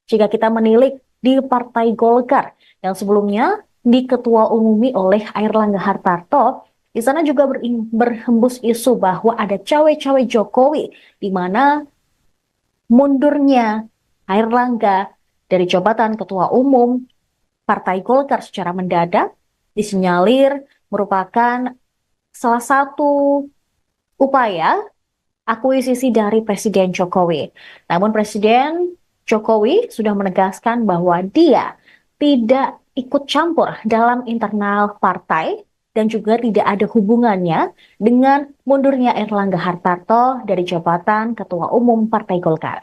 jika kita menilik di Partai Golkar yang sebelumnya diketua umumi oleh Airlangga Hartarto, di sana juga berhembus isu bahwa ada cawe-cawe Jokowi di mana mundurnya Airlangga dari jabatan ketua umum Partai Golkar secara mendadak disinyalir merupakan salah satu upaya akuisisi dari Presiden Jokowi. Namun Presiden Jokowi sudah menegaskan bahwa dia tidak ikut campur dalam internal partai dan juga tidak ada hubungannya dengan mundurnya Erlangga Hartarto dari jabatan Ketua Umum Partai Golkar.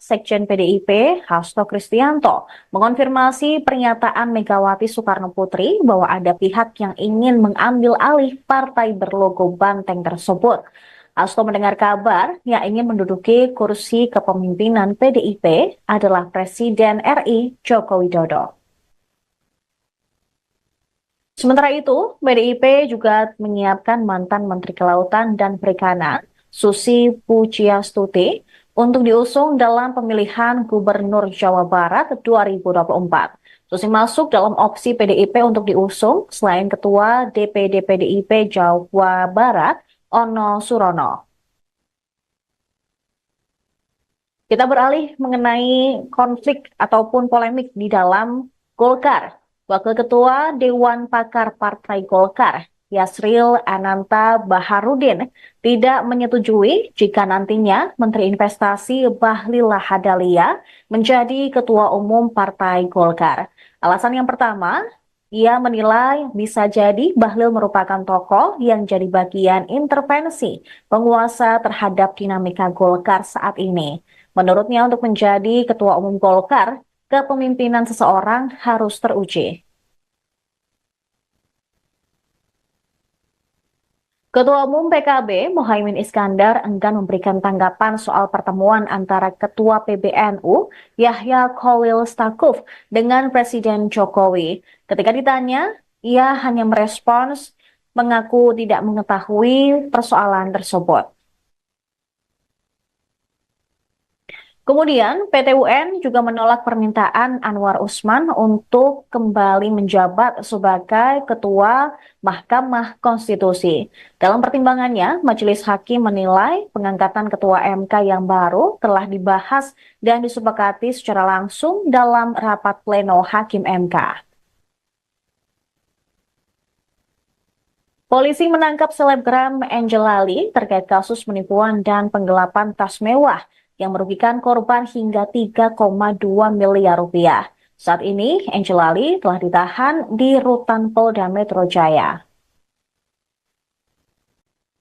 Sekjen PDIP, Hasto Kristianto, mengonfirmasi pernyataan Megawati Soekarno Putri bahwa ada pihak yang ingin mengambil alih partai berlogo banteng tersebut. Hasto mendengar kabar yang ingin menduduki kursi kepemimpinan PDIP adalah Presiden RI Joko Widodo. Sementara itu, PDIP juga menyiapkan mantan Menteri Kelautan dan Perikanan, Susi Pujiastuti, untuk diusung dalam pemilihan Gubernur Jawa Barat 2024. Susi masuk dalam opsi PDIP untuk diusung selain Ketua DPD PDIP Jawa Barat, Ono Surono. Kita beralih mengenai konflik ataupun polemik di dalam Golkar. Wakil Ketua Dewan Pakar Partai Golkar, Yasril Ananta Baharudin, tidak menyetujui jika nantinya Menteri Investasi Bahlil Lahadalia menjadi Ketua Umum Partai Golkar. Alasan yang pertama, ia menilai bisa jadi Bahlil merupakan tokoh yang jadi bagian intervensi penguasa terhadap dinamika Golkar saat ini. Menurutnya untuk menjadi Ketua Umum Golkar, kepemimpinan seseorang harus teruji. Ketua Umum PKB, Muhaimin Iskandar, enggan memberikan tanggapan soal pertemuan antara Ketua PBNU, Yahya Khalil Stakuf, dengan Presiden Jokowi. Ketika ditanya, ia hanya merespons mengaku tidak mengetahui persoalan tersebut. Kemudian, PT UN juga menolak permintaan Anwar Usman untuk kembali menjabat sebagai Ketua Mahkamah Konstitusi. Dalam pertimbangannya, Majelis Hakim menilai pengangkatan Ketua MK yang baru telah dibahas dan disepakati secara langsung dalam rapat pleno Hakim MK. Polisi menangkap selebgram Angel Ali terkait kasus penipuan dan penggelapan tas mewah yang merugikan korban hingga 3,2 miliar rupiah. Saat ini, Angel Ali telah ditahan di Rutan Polda Metro Jaya.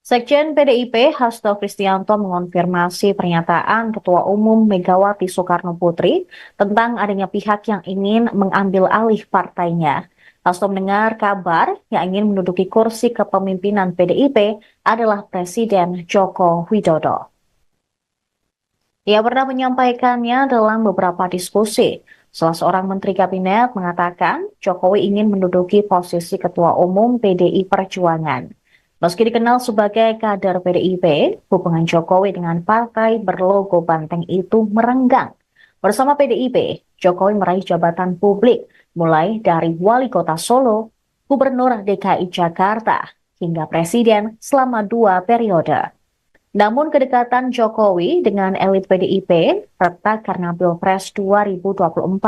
Sekjen PDIP, Hasto Kristianto, mengonfirmasi pernyataan Ketua Umum Megawati Soekarno Putri tentang adanya pihak yang ingin mengambil alih partainya. Hasto mendengar kabar yang ingin menduduki kursi kepemimpinan PDIP adalah Presiden Joko Widodo. Ia pernah menyampaikannya dalam beberapa diskusi. Salah seorang menteri kabinet mengatakan Jokowi ingin menduduki posisi Ketua Umum PDI Perjuangan. Meski dikenal sebagai kader PDIP, hubungan Jokowi dengan partai berlogo banteng itu merenggang. Bersama PDIP, Jokowi meraih jabatan publik mulai dari Wali Kota Solo, Gubernur DKI Jakarta, hingga Presiden selama 2 periode. Namun kedekatan Jokowi dengan elit PDIP retak karena Pilpres 2024.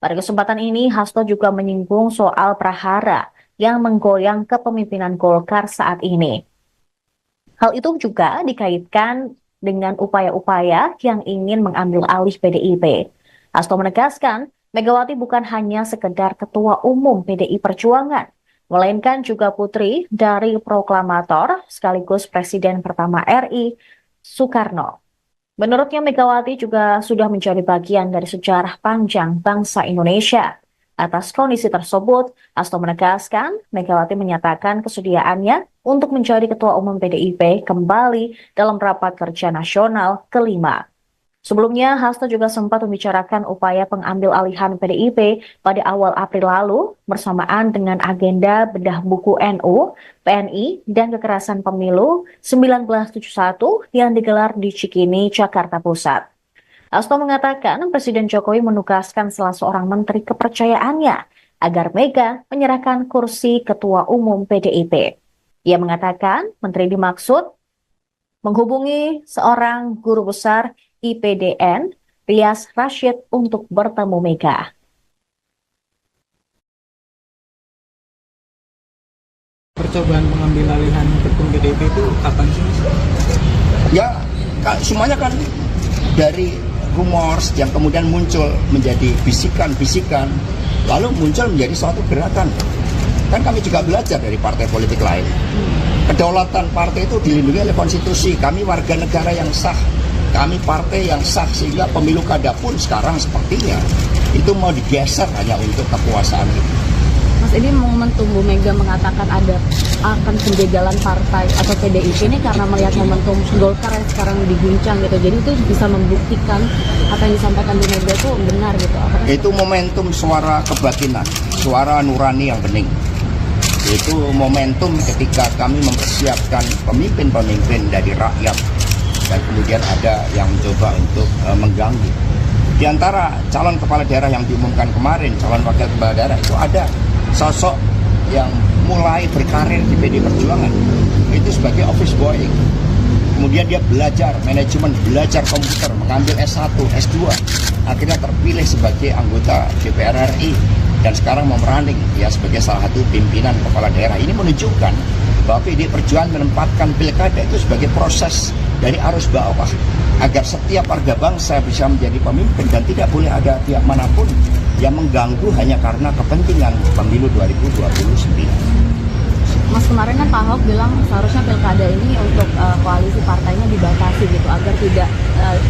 Pada kesempatan ini, Hasto juga menyinggung soal prahara yang menggoyang kepemimpinan Golkar saat ini. Hal itu juga dikaitkan dengan upaya-upaya yang ingin mengambil alih PDIP. Hasto menegaskan, Megawati bukan hanya sekedar Ketua Umum PDI Perjuangan, melainkan juga putri dari proklamator sekaligus Presiden pertama RI, Soekarno. Menurutnya Megawati juga sudah menjadi bagian dari sejarah panjang bangsa Indonesia. Atas kondisi tersebut, Hasto menegaskan Megawati menyatakan kesediaannya untuk menjadi Ketua Umum PDIP kembali dalam Rapat Kerja Nasional ke-5. Sebelumnya, Hasto juga sempat membicarakan upaya pengambil alihan PDIP pada awal April lalu bersamaan dengan agenda bedah buku NU, PNI, dan kekerasan pemilu 1971 yang digelar di Cikini, Jakarta Pusat. Hasto mengatakan Presiden Jokowi menugaskan salah seorang menteri kepercayaannya agar Mega menyerahkan kursi Ketua Umum PDIP. Ia mengatakan menteri dimaksud menghubungi seorang guru besar IPDN, Rias Rashid, untuk bertemu Mega. Percobaan mengambil alihan ketum PDIP itu kapan sih, Mas? Ya, semuanya kan dari rumors yang kemudian muncul menjadi bisikan-bisikan, lalu muncul menjadi suatu gerakan. Kan kami juga belajar dari partai politik lain. Kedaulatan partai itu dilindungi oleh konstitusi. Kami warga negara yang sah, kami partai yang sah, sehingga pemilu kada pun sekarang sepertinya itu mau digeser hanya untuk kekuasaan itu. Mas, ini momentum Bu Mega mengatakan akan penjagalan partai atau PDIP ini karena melihat momentum Golkar yang sekarang diguncang gitu. Jadi itu bisa membuktikan apa yang disampaikan Bu Mega itu benar gitu. Itu momentum suara kebatinan, suara nurani yang bening. Itu momentum ketika kami mempersiapkan pemimpin-pemimpin dari rakyat dan kemudian ada yang mencoba untuk mengganggu. Di antara calon kepala daerah yang diumumkan kemarin, calon wakil kepala daerah itu ada sosok yang mulai berkarir di PD Perjuangan itu sebagai office boy. Kemudian dia belajar manajemen, belajar komputer, mengambil S1, S2, akhirnya terpilih sebagai anggota DPR RI dan sekarang memeranding ya sebagai salah satu pimpinan kepala daerah. Ini menunjukkan bahwa PD Perjuangan menempatkan pilkada itu sebagai proses dari arus bawah agar setiap warga bangsa bisa menjadi pemimpin dan tidak boleh ada pihak manapun yang mengganggu hanya karena kepentingan pemilu 2029. Mas, kemarin kan Pak Ahok bilang seharusnya pilkada ini untuk koalisi partainya dibatasi gitu agar tidak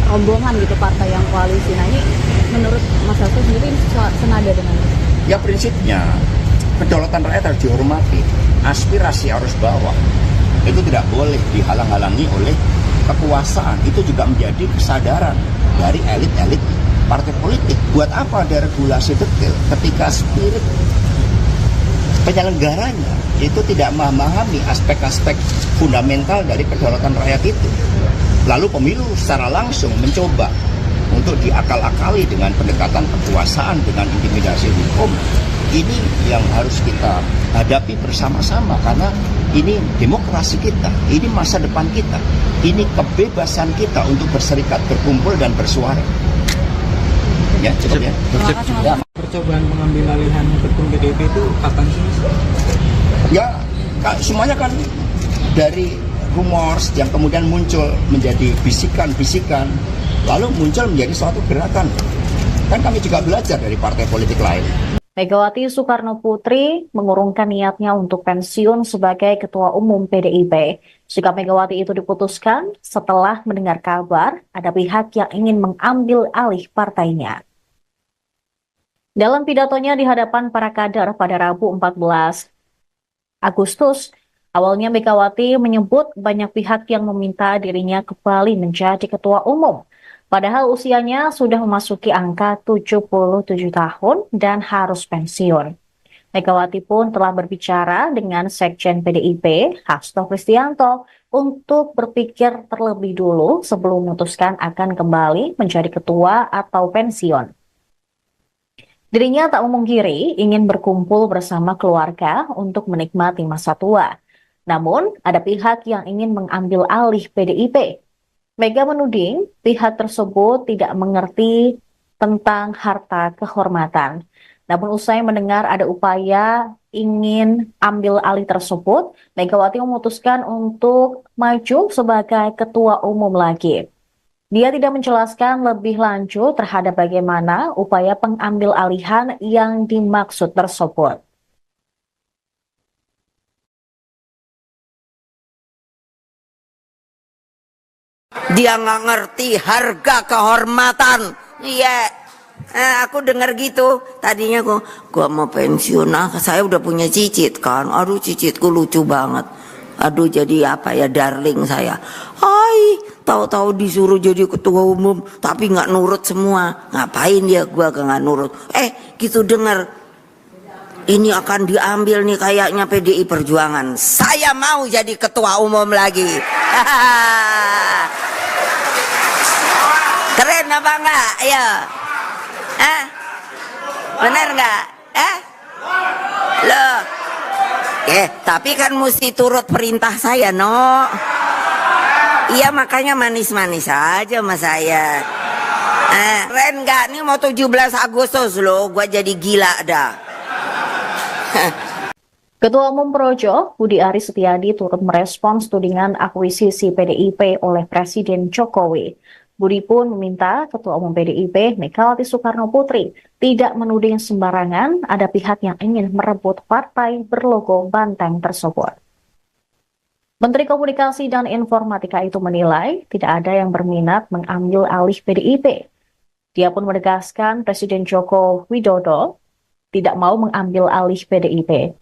rombongan gitu partai yang koalisi. Nah, ini menurut Mas Hasto sendiri senada dengan itu? Ya prinsipnya kedaulatan rakyat harus dihormati. Aspirasi arus bawah itu tidak boleh dihalang-halangi oleh kekuasaan. Itu juga menjadi kesadaran dari elit-elit partai politik. Buat apa ada regulasi detail ketika spirit penyelenggaranya itu tidak memahami aspek-aspek fundamental dari kedaulatan rakyat itu. Lalu pemilu secara langsung mencoba untuk diakal-akali dengan pendekatan kekuasaan, dengan intimidasi hukum. Ini yang harus kita hadapi bersama-sama karena ini demokrasi kita, ini masa depan kita, ini kebebasan kita untuk berserikat, berkumpul dan bersuara. Ya, cukup ya. Ya. Percobaan pengambil alihan ketum PDIP itu kapan sih? Ya, semuanya kan dari rumors yang kemudian muncul menjadi bisikan-bisikan, lalu muncul menjadi suatu gerakan. Kan kami juga belajar dari partai politik lain. Megawati Soekarno Putri mengurungkan niatnya untuk pensiun sebagai Ketua Umum PDIP. Sikap Megawati itu diputuskan setelah mendengar kabar ada pihak yang ingin mengambil alih partainya. Dalam pidatonya di hadapan para kader pada Rabu 14 Agustus, awalnya Megawati menyebut banyak pihak yang meminta dirinya kembali menjadi Ketua Umum. Padahal usianya sudah memasuki angka 77 tahun dan harus pensiun. Megawati pun telah berbicara dengan Sekjen PDIP, Hasto Kristianto, untuk berpikir terlebih dulu sebelum memutuskan akan kembali menjadi ketua atau pensiun. Dirinya tak memungkiri ingin berkumpul bersama keluarga untuk menikmati masa tua. Namun, ada pihak yang ingin mengambil alih PDIP. Mega menuding pihak tersebut tidak mengerti tentang harta kehormatan. Namun usai mendengar ada upaya ingin ambil alih tersebut, Megawati memutuskan untuk maju sebagai ketua umum lagi. Dia tidak menjelaskan lebih lanjut terhadap bagaimana upaya pengambil alihan yang dimaksud tersebut. Dia nggak ngerti harga kehormatan. Iya, aku dengar gitu. Tadinya gua mau pensiun. Saya udah punya cicit kan. Aduh, cicitku lucu banget. Aduh, jadi apa ya, darling saya. Hai, tahu-tahu disuruh jadi ketua umum, tapi nggak nurut semua. Ngapain dia? Gua nggak nurut. Gitu dengar. Ini akan diambil nih kayaknya PDI Perjuangan. Saya mau jadi ketua umum lagi. Keren apa enggak? Ayo. Bener enggak? Loh. Tapi kan mesti turut perintah saya, no. Iya, makanya manis-manis aja sama saya. Keren enggak? Nih mau 17 Agustus loh, gua jadi gila dah. Ketua Umum Projo, Budi Aris Setiadi turut merespons tudingan akuisisi PDIP oleh Presiden Jokowi. Budi pun meminta Ketua Umum PDIP Megawati Soekarno Putri tidak menuding sembarangan ada pihak yang ingin merebut partai berlogo banteng tersebut. Menteri Komunikasi dan Informatika itu menilai tidak ada yang berminat mengambil alih PDIP. Dia pun menegaskan Presiden Joko Widodo tidak mau mengambil alih PDIP.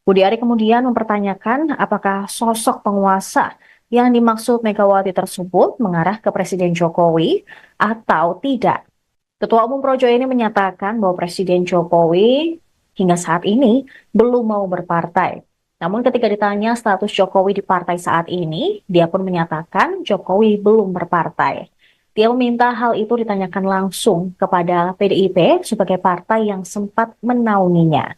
Budi Ari kemudian mempertanyakan apakah sosok penguasa yang dimaksud Megawati tersebut mengarah ke Presiden Jokowi atau tidak. Ketua Umum Projo ini menyatakan bahwa Presiden Jokowi hingga saat ini belum mau berpartai. Namun ketika ditanya status Jokowi di partai saat ini, dia pun menyatakan Jokowi belum berpartai. Dia meminta hal itu ditanyakan langsung kepada PDIP sebagai partai yang sempat menaunginya.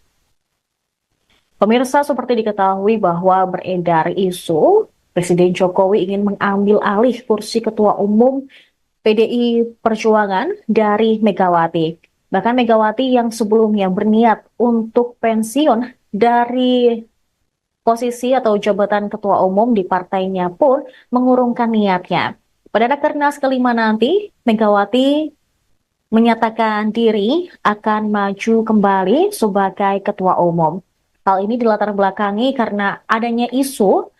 Pemirsa, seperti diketahui bahwa beredar isu Presiden Jokowi ingin mengambil alih kursi Ketua Umum PDI Perjuangan dari Megawati. Bahkan Megawati yang sebelumnya berniat untuk pensiun dari posisi atau jabatan Ketua Umum di partainya pun mengurungkan niatnya. Pada Rakernas kelima nanti, Megawati menyatakan diri akan maju kembali sebagai Ketua Umum. Hal ini dilatar belakangi karena adanya isu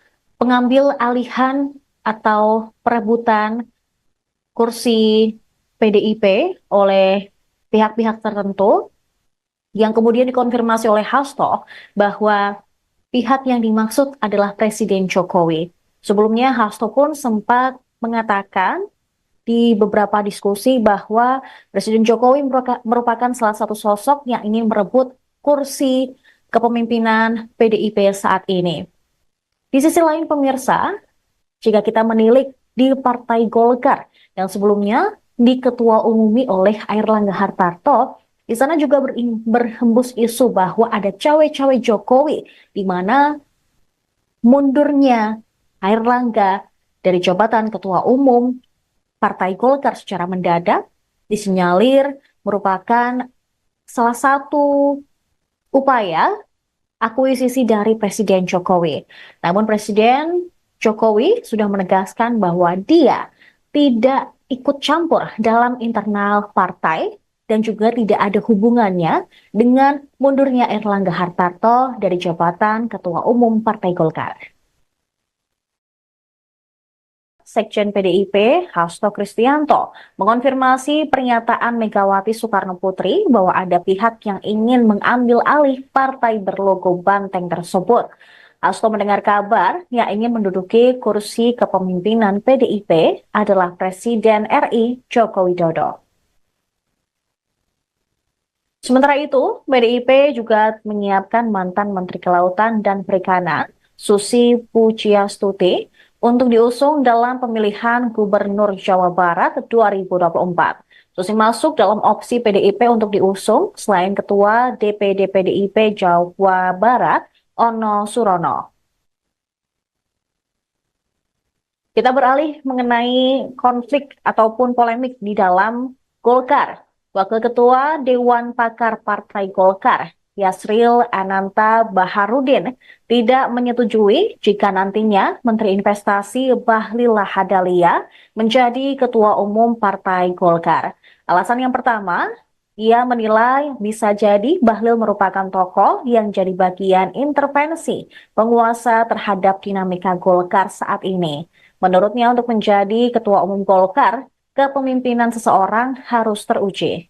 pengambil alihan atau perebutan kursi PDIP oleh pihak-pihak tertentu yang kemudian dikonfirmasi oleh Hasto bahwa pihak yang dimaksud adalah Presiden Jokowi. Sebelumnya Hasto pun sempat mengatakan di beberapa diskusi bahwa Presiden Jokowi merupakan salah satu sosok yang ingin merebut kursi kepemimpinan PDIP saat ini. Di sisi lain pemirsa, jika kita menilik di Partai Golkar yang sebelumnya diketua-umumi oleh Airlangga Hartarto, di sana juga berhembus isu bahwa ada cawe-cawe Jokowi, di mana mundurnya Airlangga dari jabatan Ketua Umum Partai Golkar secara mendadak disinyalir merupakan salah satu upaya akuisisi dari Presiden Jokowi. Namun Presiden Jokowi sudah menegaskan bahwa dia tidak ikut campur dalam internal partai dan juga tidak ada hubungannya dengan mundurnya Airlangga Hartarto dari jabatan Ketua Umum Partai Golkar. Sekjen PDIP, Hasto Kristianto, mengonfirmasi pernyataan Megawati Soekarno Putri bahwa ada pihak yang ingin mengambil alih partai berlogo banteng tersebut. Hasto mendengar kabar yang ingin menduduki kursi kepemimpinan PDIP adalah Presiden RI Joko Widodo. Sementara itu, PDIP juga menyiapkan mantan Menteri Kelautan dan Perikanan, Susi Pujiastuti, untuk diusung dalam pemilihan Gubernur Jawa Barat 2024. Susi masuk dalam opsi PDIP untuk diusung selain Ketua DPD PDIP Jawa Barat, Ono Surono. Kita beralih mengenai konflik ataupun polemik di dalam Golkar. Wakil Ketua Dewan Pakar Partai Golkar, Yasril Ananta Baharudin, tidak menyetujui jika nantinya Menteri Investasi Bahlil Lahadalia menjadi Ketua Umum Partai Golkar. Alasan yang pertama, ia menilai bisa jadi Bahlil merupakan tokoh yang jadi bagian intervensi penguasa terhadap dinamika Golkar saat ini. Menurutnya untuk menjadi Ketua Umum Golkar, kepemimpinan seseorang harus teruji.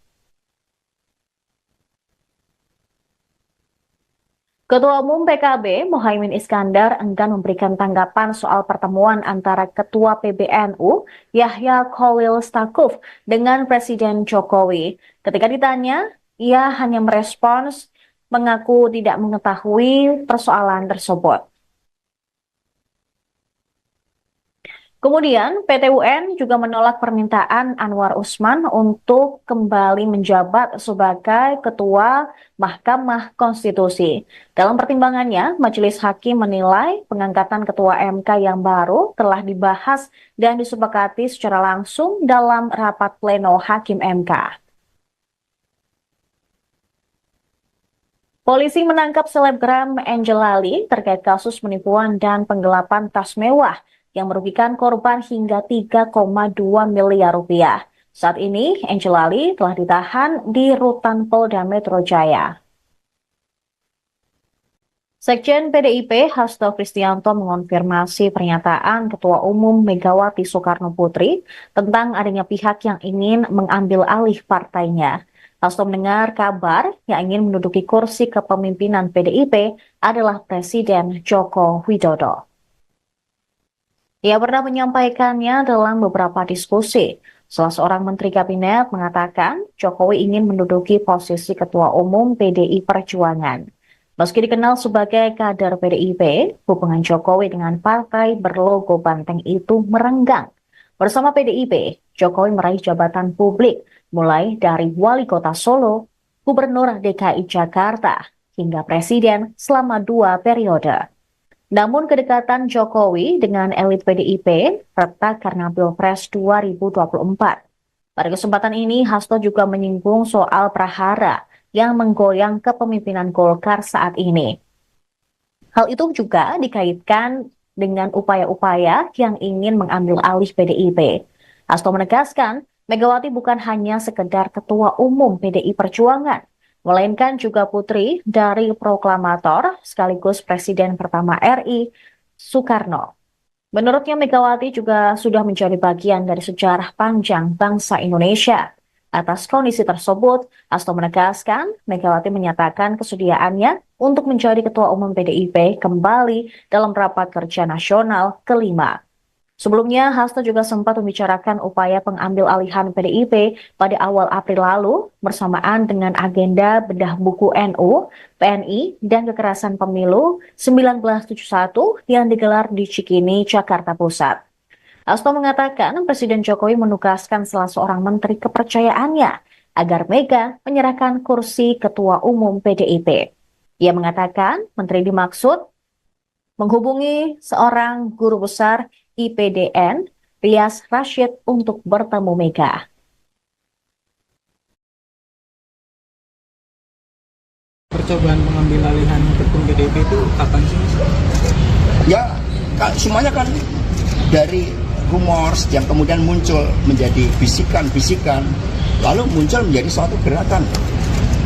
Ketua Umum PKB, Muhaimin Iskandar, enggan memberikan tanggapan soal pertemuan antara Ketua PBNU, Yahya Khalil Stakuf, dengan Presiden Jokowi. Ketika ditanya, ia hanya merespons mengaku tidak mengetahui persoalan tersebut. Kemudian, PT UN juga menolak permintaan Anwar Usman untuk kembali menjabat sebagai Ketua Mahkamah Konstitusi. Dalam pertimbangannya, Majelis Hakim menilai pengangkatan Ketua MK yang baru telah dibahas dan disepakati secara langsung dalam rapat pleno Hakim MK. Polisi menangkap selebgram Angel Lali terkait kasus penipuan dan penggelapan tas mewah yang merugikan korban hingga 3,2 miliar rupiah. Saat ini, Angela Lee telah ditahan di rutan Polda Metro Jaya. Sekjen PDIP Hasto Kristianto mengonfirmasi pernyataan Ketua Umum Megawati Soekarno Putri tentang adanya pihak yang ingin mengambil alih partainya. Hasto mendengar kabar yang ingin menduduki kursi kepemimpinan PDIP adalah Presiden Joko Widodo. Ia pernah menyampaikannya dalam beberapa diskusi. Salah seorang menteri kabinet mengatakan Jokowi ingin menduduki posisi Ketua Umum PDI Perjuangan. Meski dikenal sebagai kader PDIP, hubungan Jokowi dengan partai berlogo banteng itu merenggang. Bersama PDIP, Jokowi meraih jabatan publik mulai dari Wali Kota Solo, Gubernur DKI Jakarta, hingga Presiden selama 2 periode. Namun kedekatan Jokowi dengan elit PDIP retak karena Pilpres 2024. Pada kesempatan ini, Hasto juga menyinggung soal prahara yang menggoyang kepemimpinan Golkar saat ini. Hal itu juga dikaitkan dengan upaya-upaya yang ingin mengambil alih PDIP. Hasto menegaskan, Megawati bukan hanya sekedar Ketua Umum PDI Perjuangan, melainkan juga putri dari proklamator sekaligus Presiden pertama RI, Soekarno. Menurutnya Megawati juga sudah menjadi bagian dari sejarah panjang bangsa Indonesia. Atas kondisi tersebut, Hasto menegaskan Megawati menyatakan kesediaannya untuk menjadi Ketua Umum PDIP kembali dalam rapat kerja nasional kelima. Sebelumnya, Hasto juga sempat membicarakan upaya pengambil alihan PDIP pada awal April lalu bersamaan dengan agenda bedah buku NU, PNI, dan kekerasan pemilu 1971 yang digelar di Cikini, Jakarta Pusat. Hasto mengatakan Presiden Jokowi menugaskan salah seorang menteri kepercayaannya agar Mega menyerahkan kursi Ketua Umum PDIP. Ia mengatakan menteri dimaksud menghubungi seorang guru besar IPDN, Rias Rashid, untuk bertemu Mega. Percobaan mengambil alihan ketum PDIP itu kapan sih, Mas? Ya, semuanya kan dari rumors yang kemudian muncul menjadi bisikan-bisikan, lalu muncul menjadi suatu gerakan.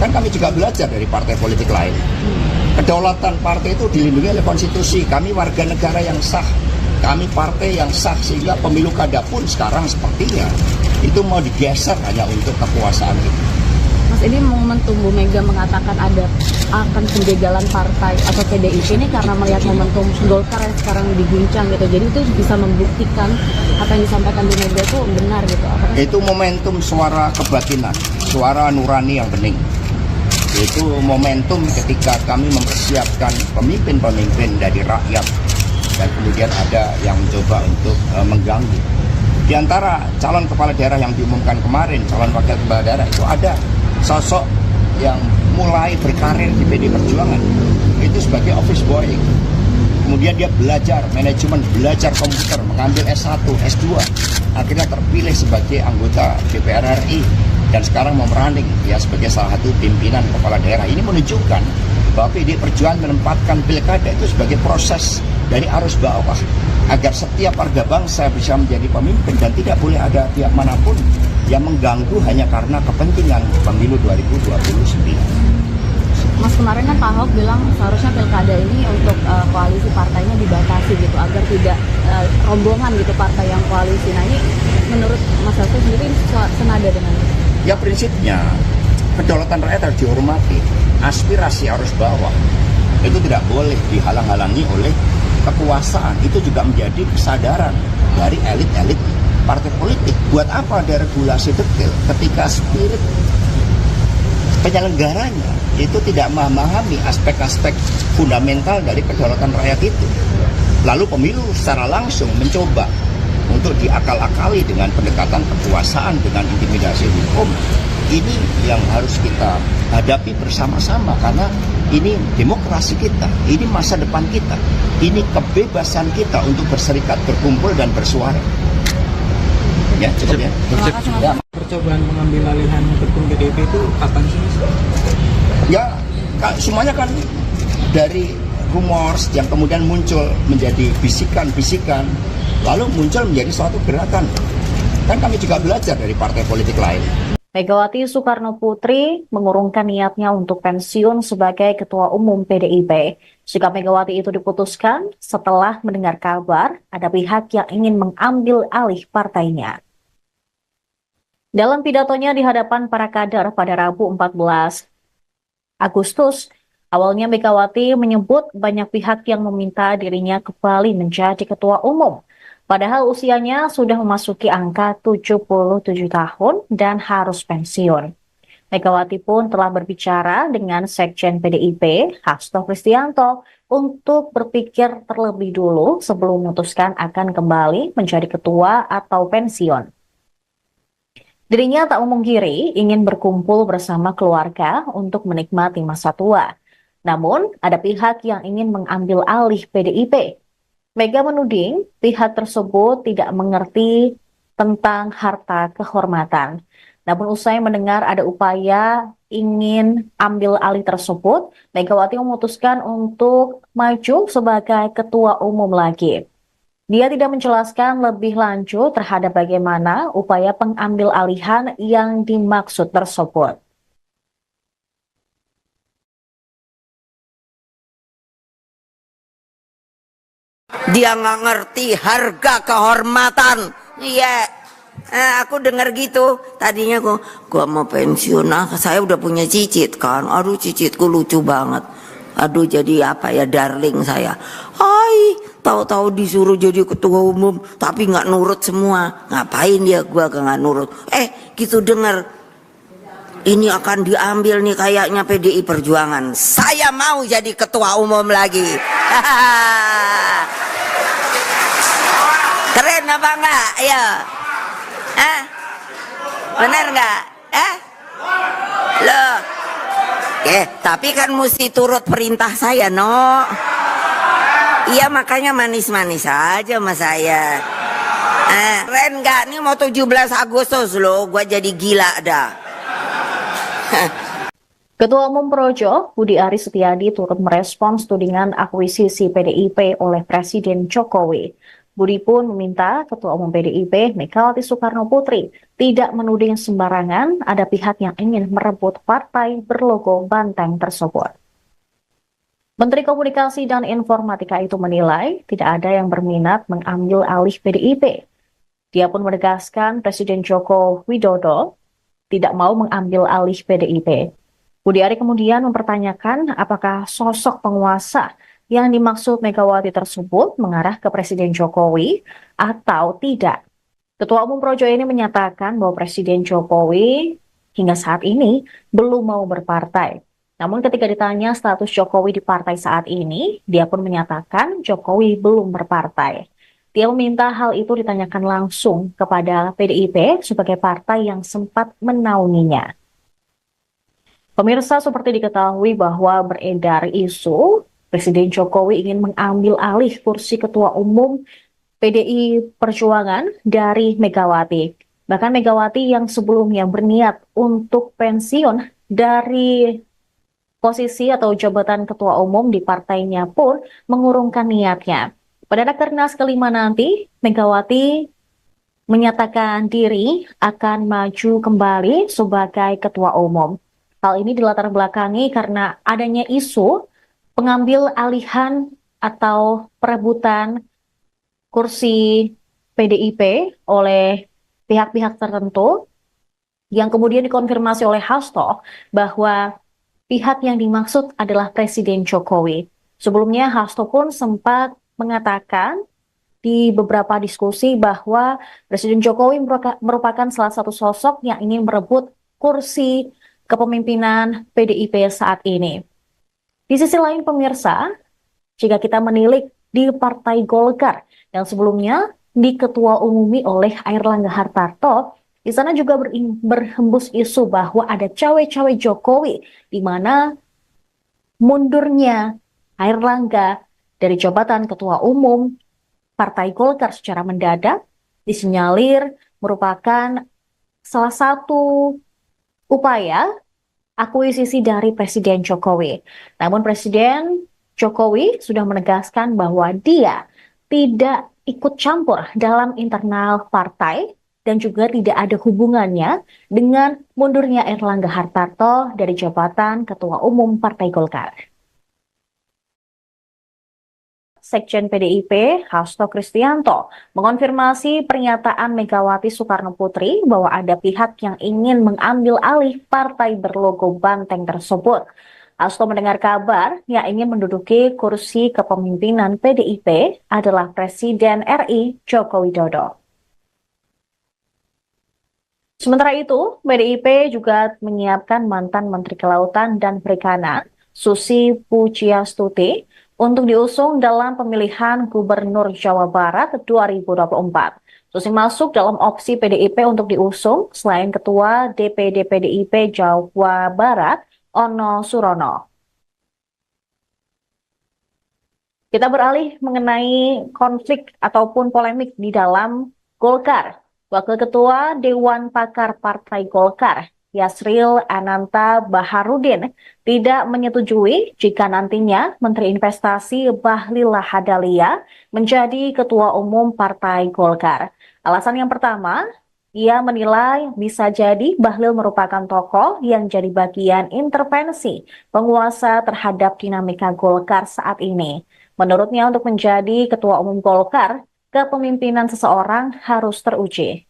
Kan kami juga belajar dari partai politik lain. Kedaulatan partai itu dilindungi oleh konstitusi. Kami warga negara yang sah, kami partai yang sah, sehingga pemilu kada pun sekarang sepertinya itu mau digeser hanya untuk kekuasaan itu. Mas, ini momentum Bu Mega mengatakan akan penjagalan partai atau PDIP ini karena melihat momentum Golkar yang sekarang diguncang gitu. Jadi itu bisa membuktikan apa yang disampaikan Bu Mega itu benar gitu. Itu momentum suara kebatinan, suara nurani yang bening. Itu momentum ketika kami mempersiapkan pemimpin-pemimpin dari rakyat dan kemudian ada yang mencoba untuk mengganggu. Di antara calon kepala daerah yang diumumkan kemarin, calon wakil kepala daerah itu ada sosok yang mulai berkarir di PD Perjuangan itu sebagai office boy. Kemudian dia belajar manajemen, belajar komputer, mengambil S1, S2, akhirnya terpilih sebagai anggota DPR RI dan sekarang memeranding ya sebagai salah satu pimpinan kepala daerah. Ini menunjukkan bahwa PD Perjuangan menempatkan pilkada itu sebagai proses dari arus bawah agar setiap warga bangsa bisa menjadi pemimpin dan tidak boleh ada pihak manapun yang mengganggu hanya karena kepentingan pemilu 2029. Mas, kemarin kan Pak Ahok bilang seharusnya pilkada ini untuk koalisi partainya dibatasi gitu agar tidak rombongan gitu partai yang koalisi. Nah, ini menurut Mas Hasto sendiri senada dengan itu? Ya, prinsipnya kedaulatan rakyat harus dihormati. Aspirasi arus bawah itu tidak boleh dihalang-halangi oleh kekuasaan. Itu juga menjadi kesadaran dari elit-elit partai politik. Buat apa ada regulasi detail ketika spirit penyelenggaranya itu tidak memahami aspek-aspek fundamental dari kedaulatan rakyat itu. Lalu pemilu secara langsung mencoba untuk diakal-akali dengan pendekatan kekuasaan, dengan intimidasi hukum. Ini yang harus kita hadapi bersama-sama karena ini demokrasi kita, ini masa depan kita, ini kebebasan kita untuk berserikat, berkumpul, dan bersuara. Ya, cukup ya. Ya. Percobaan mengambil alihan ketum PDIP itu kapan sih, Mas? Ya, semuanya kan dari rumors yang kemudian muncul menjadi bisikan-bisikan, lalu muncul menjadi suatu gerakan. Kan kami juga belajar dari partai politik lain. Megawati Soekarno Putri mengurungkan niatnya untuk pensiun sebagai Ketua Umum PDIP. Sikap Megawati itu diputuskan setelah mendengar kabar ada pihak yang ingin mengambil alih partainya. Dalam pidatonya di hadapan para kader pada Rabu 14 Agustus, awalnya Megawati menyebut banyak pihak yang meminta dirinya kembali menjadi Ketua Umum. Padahal usianya sudah memasuki angka 77 tahun dan harus pensiun. Megawati pun telah berbicara dengan Sekjen PDIP, Hasto Kristianto, untuk berpikir terlebih dulu sebelum memutuskan akan kembali menjadi ketua atau pensiun. Dirinya tak memungkiri ingin berkumpul bersama keluarga untuk menikmati masa tua. Namun, ada pihak yang ingin mengambil alih PDIP. Mega menuding pihak tersebut tidak mengerti tentang harta kehormatan. Namun usai mendengar ada upaya ingin ambil alih tersebut, Megawati memutuskan untuk maju sebagai ketua umum lagi. Dia tidak menjelaskan lebih lanjut terhadap bagaimana upaya pengambil alihan yang dimaksud tersebut. Dia nggak ngerti harga kehormatan. Iya, aku dengar gitu. Tadinya gua mau pensiun. Saya udah punya cicit kan. Aduh, cicitku lucu banget. Aduh, jadi apa ya, darling saya. Hai, tahu-tahu disuruh jadi ketua umum, tapi nggak nurut semua. Ngapain dia? Gua nggak nurut. Gitu dengar. Ini akan diambil nih kayaknya PDI Perjuangan. Saya mau jadi ketua umum lagi. Keren apa enggak? Ayo. Bener enggak? Loh. Tapi kan mesti turut perintah saya, no. Iya, makanya manis-manis aja sama saya. Keren enggak? Ini mau 17 Agustus loh, gua jadi gila dah. Ketua Umum Projo, Budi Aris Setiadi turut merespons tudingan akuisisi PDIP oleh Presiden Jokowi. Budi pun meminta Ketua Umum PDIP, Megawati Soekarno Putri, tidak menuding sembarangan ada pihak yang ingin merebut partai berlogo banteng tersebut. Menteri Komunikasi dan Informatika itu menilai tidak ada yang berminat mengambil alih PDIP. Dia pun menegaskan Presiden Joko Widodo tidak mau mengambil alih PDIP. Budi Ari kemudian mempertanyakan apakah sosok penguasa yang dimaksud Megawati tersebut mengarah ke Presiden Jokowi atau tidak. Ketua Umum Projo ini menyatakan bahwa Presiden Jokowi hingga saat ini belum mau berpartai. Namun ketika ditanya status Jokowi di partai saat ini, dia pun menyatakan Jokowi belum berpartai. Dia meminta hal itu ditanyakan langsung kepada PDIP sebagai partai yang sempat menaunginya. Pemirsa, seperti diketahui bahwa beredar isu Presiden Jokowi ingin mengambil alih kursi Ketua Umum PDI Perjuangan dari Megawati. Bahkan Megawati yang sebelumnya berniat untuk pensiun dari posisi atau jabatan Ketua Umum di partainya pun mengurungkan niatnya. Pada Rakernas kelima nanti, Megawati menyatakan diri akan maju kembali sebagai Ketua Umum. Hal ini dilatar belakangi karena adanya isu pengambil alihan atau perebutan kursi PDIP oleh pihak-pihak tertentu yang kemudian dikonfirmasi oleh Hasto bahwa pihak yang dimaksud adalah Presiden Jokowi. Sebelumnya Hasto pun sempat mengatakan di beberapa diskusi bahwa Presiden Jokowi merupakan salah satu sosok yang ingin merebut kursi kepemimpinan PDIP saat ini. Di sisi lain pemirsa, jika kita menilik di Partai Golkar yang sebelumnya diketua-umumi oleh Airlangga Hartarto, di sana juga berhembus isu bahwa ada cawe-cawe Jokowi, di mana mundurnya Airlangga dari jabatan Ketua Umum Partai Golkar secara mendadak disinyalir merupakan salah satu upaya akuisisi dari Presiden Jokowi. Namun Presiden Jokowi sudah menegaskan bahwa dia tidak ikut campur dalam internal partai dan juga tidak ada hubungannya dengan mundurnya Erlangga Hartarto dari jabatan Ketua Umum Partai Golkar. Sekjen PDIP, Hasto Kristianto, mengonfirmasi pernyataan Megawati Soekarno Putri bahwa ada pihak yang ingin mengambil alih partai berlogo banteng tersebut. Hasto mendengar kabar yang ingin menduduki kursi kepemimpinan PDIP adalah Presiden RI Joko Widodo. Sementara itu, PDIP juga menyiapkan mantan Menteri Kelautan dan Perikanan, Susi Pujiastuti, untuk diusung dalam pemilihan Gubernur Jawa Barat 2024. Susi masuk dalam opsi PDIP untuk diusung selain Ketua DPD PDIP Jawa Barat, Ono Surono. Kita beralih mengenai konflik ataupun polemik di dalam Golkar. Wakil Ketua Dewan Pakar Partai Golkar, Yasril Ananta Baharudin, tidak menyetujui jika nantinya Menteri Investasi Bahlil Lahadalia menjadi Ketua Umum Partai Golkar. Alasan yang pertama, ia menilai bisa jadi Bahlil merupakan tokoh yang jadi bagian intervensi penguasa terhadap dinamika Golkar saat ini. Menurutnya untuk menjadi Ketua Umum Golkar, kepemimpinan seseorang harus teruji.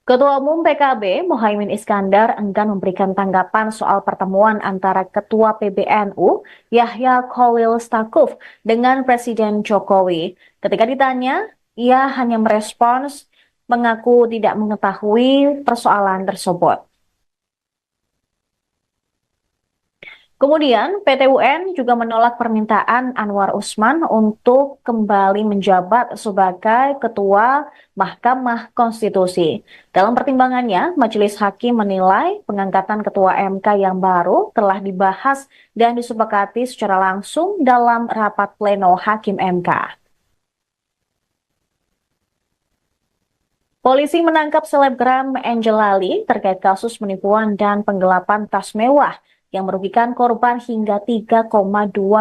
Ketua Umum PKB, Muhaimin Iskandar, enggan memberikan tanggapan soal pertemuan antara Ketua PBNU, Yahya Khalil Stakuf, dengan Presiden Jokowi. Ketika ditanya, ia hanya merespons mengaku tidak mengetahui persoalan tersebut. Kemudian, PT UN juga menolak permintaan Anwar Usman untuk kembali menjabat sebagai Ketua Mahkamah Konstitusi. Dalam pertimbangannya, Majelis Hakim menilai pengangkatan Ketua MK yang baru telah dibahas dan disepakati secara langsung dalam rapat pleno Hakim MK. Polisi menangkap selebgram Angel Lali terkait kasus penipuan dan penggelapan tas mewah yang merugikan korban hingga 3,2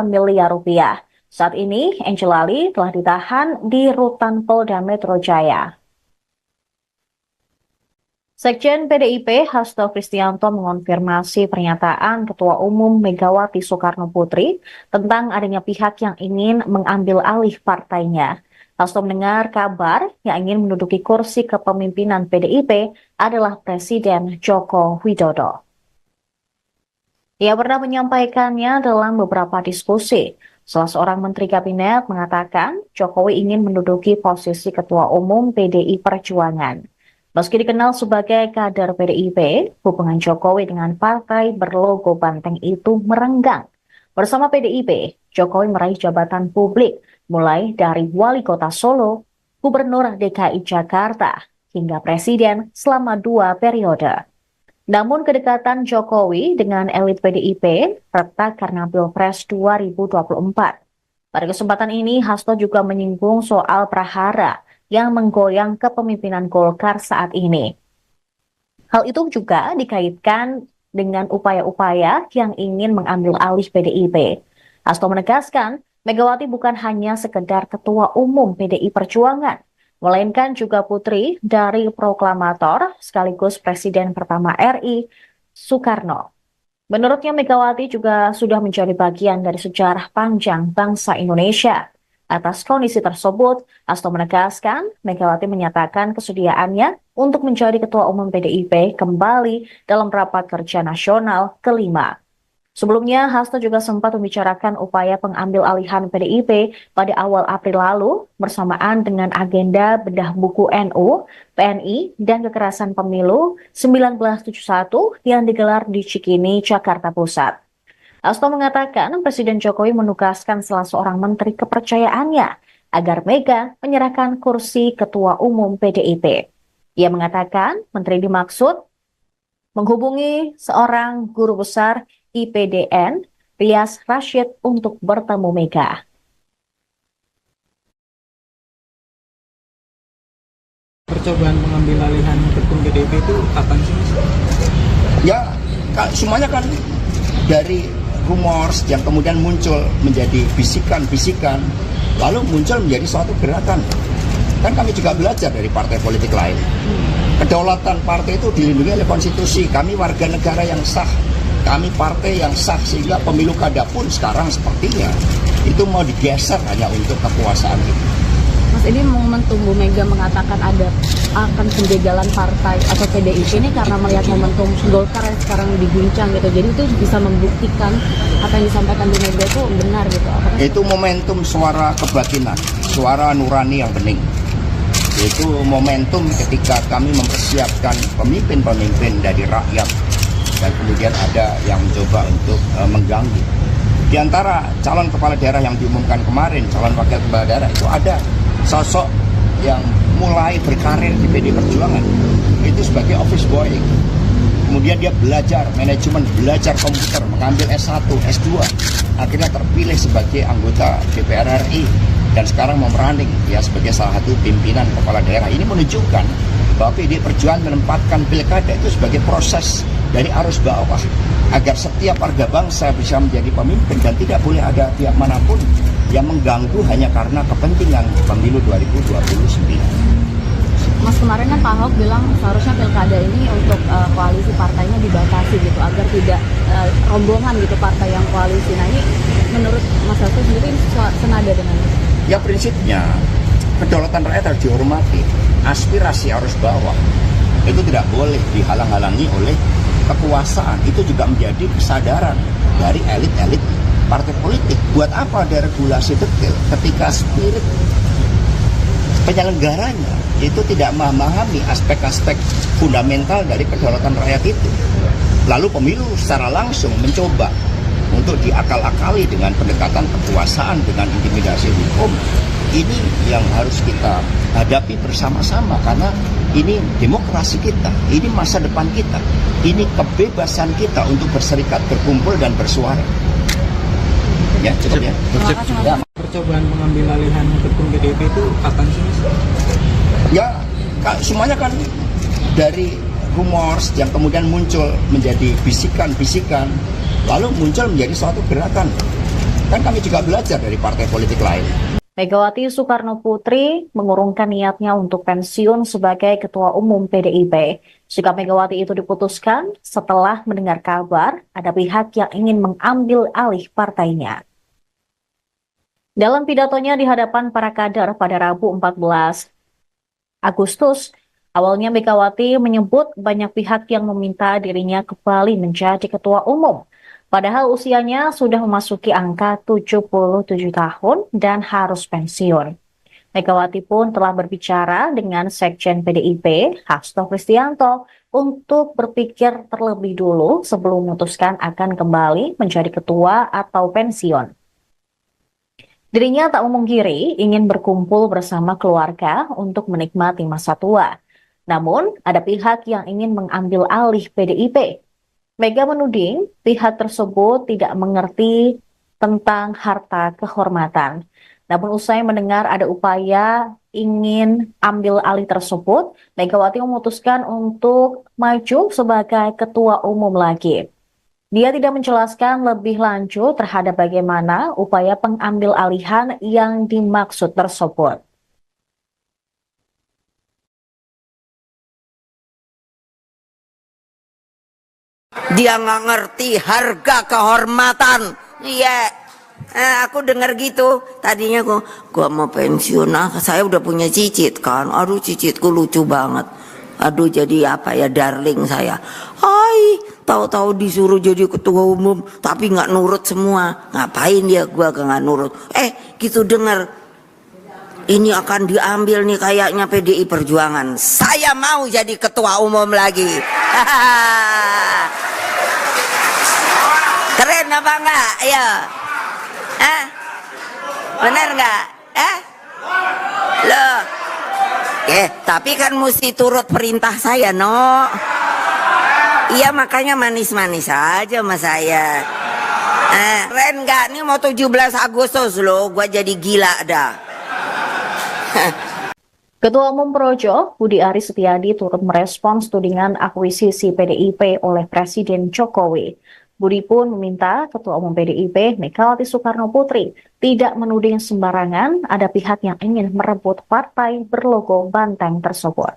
miliar rupiah. Saat ini, Angel Lali telah ditahan di Rutan Polda Metro Jaya. Sekjen PDIP Hasto Kristianto mengonfirmasi pernyataan Ketua Umum Megawati Soekarno Putri tentang adanya pihak yang ingin mengambil alih partainya. Hasto mendengar kabar yang ingin menduduki kursi kepemimpinan PDIP adalah Presiden Joko Widodo. Ia pernah menyampaikannya dalam beberapa diskusi. Salah seorang menteri kabinet mengatakan Jokowi ingin menduduki posisi Ketua Umum PDI Perjuangan. Meski dikenal sebagai kader PDIP, hubungan Jokowi dengan partai berlogo banteng itu merenggang. Bersama PDIP, Jokowi meraih jabatan publik mulai dari Wali Kota Solo, Gubernur DKI Jakarta, hingga Presiden selama 2 periode. Namun kedekatan Jokowi dengan elit PDIP retak karena Pilpres 2024. Pada kesempatan ini, Hasto juga menyinggung soal prahara yang menggoyang kepemimpinan Golkar saat ini. Hal itu juga dikaitkan dengan upaya-upaya yang ingin mengambil alih PDIP. Hasto menegaskan, Megawati bukan hanya sekedar Ketua Umum PDI Perjuangan, melainkan juga putri dari proklamator sekaligus Presiden pertama RI, Soekarno. Menurutnya Megawati juga sudah menjadi bagian dari sejarah panjang bangsa Indonesia. Atas kondisi tersebut, Hasto menegaskan Megawati menyatakan kesediaannya untuk menjadi Ketua Umum PDIP kembali dalam rapat kerja nasional kelima. Sebelumnya, Hasto juga sempat membicarakan upaya pengambil alihan PDIP pada awal April lalu bersamaan dengan agenda bedah buku NU, PNI, dan kekerasan pemilu 1971 yang digelar di Cikini, Jakarta Pusat. Hasto mengatakan Presiden Jokowi menugaskan salah seorang menteri kepercayaannya agar Mega menyerahkan kursi Ketua Umum PDIP. Ia mengatakan menteri dimaksud menghubungi seorang guru besar IPDN, Rias Rashid, untuk bertemu Mega. Percobaan mengambil alihan ketum PDIP itu kapan sih, Mas? Ya, semuanya kan dari rumors yang kemudian muncul menjadi bisikan-bisikan, lalu muncul menjadi suatu gerakan. Kan kami juga belajar dari partai politik lain. Kedaulatan partai itu dilindungi oleh konstitusi. Kami warga negara yang sah, kami partai yang sah, sehingga pemilu kada pun sekarang sepertinya itu mau digeser hanya untuk kekuasaan itu. Mas, ini momentum Bu Mega mengatakan akan penjagalan partai atau PDIP ini karena melihat momentum Golkar yang sekarang diguncang gitu. Jadi itu bisa membuktikan apa yang disampaikan Bu Mega itu benar gitu. Apakah itu momentum suara kebatinan, suara nurani yang bening. Itu momentum ketika kami mempersiapkan pemimpin-pemimpin dari rakyat dan kemudian ada yang mencoba untuk mengganggu. Di antara calon kepala daerah yang diumumkan kemarin, calon wakil kepala daerah itu ada sosok yang mulai berkarir di PD Perjuangan itu sebagai office boy. Kemudian dia belajar manajemen, belajar komputer, mengambil S1, S2, akhirnya terpilih sebagai anggota DPR RI dan sekarang mau running ya sebagai salah satu pimpinan kepala daerah. Ini menunjukkan bahwa PD Perjuangan menempatkan pilkada itu sebagai proses dari arus bawah agar setiap warga bangsa bisa menjadi pemimpin dan tidak boleh ada pihak manapun yang mengganggu hanya karena kepentingan pemilu 2029. Mas, kemarin kan Pak Ahok bilang seharusnya pilkada ini untuk koalisi partainya dibatasi gitu agar tidak rombongan gitu partai yang koalisi. Nah, ini menurut Mas Hasto sendiri senada dengan itu? Ya prinsipnya kedaulatan rakyat harus dihormati. Aspirasi arus bawah itu tidak boleh dihalang-halangi oleh kekuasaan. Itu juga menjadi kesadaran dari elit-elit partai politik. Buat apa ada regulasi detail ketika spirit penyelenggaranya itu tidak memahami aspek-aspek fundamental dari kedaulatan rakyat itu. Lalu pemilu secara langsung mencoba untuk diakal-akali dengan pendekatan kekuasaan, dengan intimidasi hukum. Ini yang harus kita hadapi bersama-sama karena ini demokrasi kita, ini masa depan kita, ini kebebasan kita untuk berserikat, berkumpul dan bersuara. Ya, cukup ya. Percobaan pengambil alihan ketum PDIP itu kapan sih, Mas? Ya, semuanya kan dari rumors yang kemudian muncul menjadi bisikan-bisikan, lalu muncul menjadi suatu gerakan. Kan kami juga belajar dari partai politik lain. Megawati Soekarno Putri mengurungkan niatnya untuk pensiun sebagai Ketua Umum PDIP. Sikap Megawati itu diputuskan setelah mendengar kabar ada pihak yang ingin mengambil alih partainya. Dalam pidatonya di hadapan para kader pada Rabu 14 Agustus, awalnya Megawati menyebut banyak pihak yang meminta dirinya kembali menjadi Ketua Umum. Padahal usianya sudah memasuki angka 77 tahun dan harus pensiun. Megawati pun telah berbicara dengan Sekjen PDIP, Hasto Kristianto, untuk berpikir terlebih dulu sebelum memutuskan akan kembali menjadi ketua atau pensiun. Dirinya tak memungkiri ingin berkumpul bersama keluarga untuk menikmati masa tua. Namun, ada pihak yang ingin mengambil alih PDIP. Mega menuding pihak tersebut tidak mengerti tentang harta kehormatan. Namun usai mendengar ada upaya ingin ambil alih tersebut, Megawati memutuskan untuk maju sebagai ketua umum lagi. Dia tidak menjelaskan lebih lanjut terhadap bagaimana upaya pengambil alihan yang dimaksud tersebut. Dia nggak ngerti harga kehormatan. Iya, aku dengar gitu. Tadinya gua mau pensiun. Saya udah punya cicit kan. Aduh, cicitku lucu banget. Aduh, jadi apa ya, darling saya. Hai, tahu-tahu disuruh jadi ketua umum, tapi nggak nurut semua. Ngapain dia? Gua nggak nurut. Gitu dengar. Ini akan diambil nih kayaknya PDI Perjuangan. Saya mau jadi ketua umum lagi. Keren apa enggak? Ayo. Bener enggak? Loh. Tapi kan mesti turut perintah saya, no. Iya, makanya manis-manis aja sama saya. Keren enggak? Ini mau 17 Agustus loh, gua jadi gila dah. Ketua Umum Projo, Budi Aris Setiadi turut merespons tudingan akuisisi PDIP oleh Presiden Jokowi. Budi pun meminta Ketua Umum PDIP Megawati Soekarno Putri tidak menuding sembarangan ada pihak yang ingin merebut partai berlogo banteng tersebut.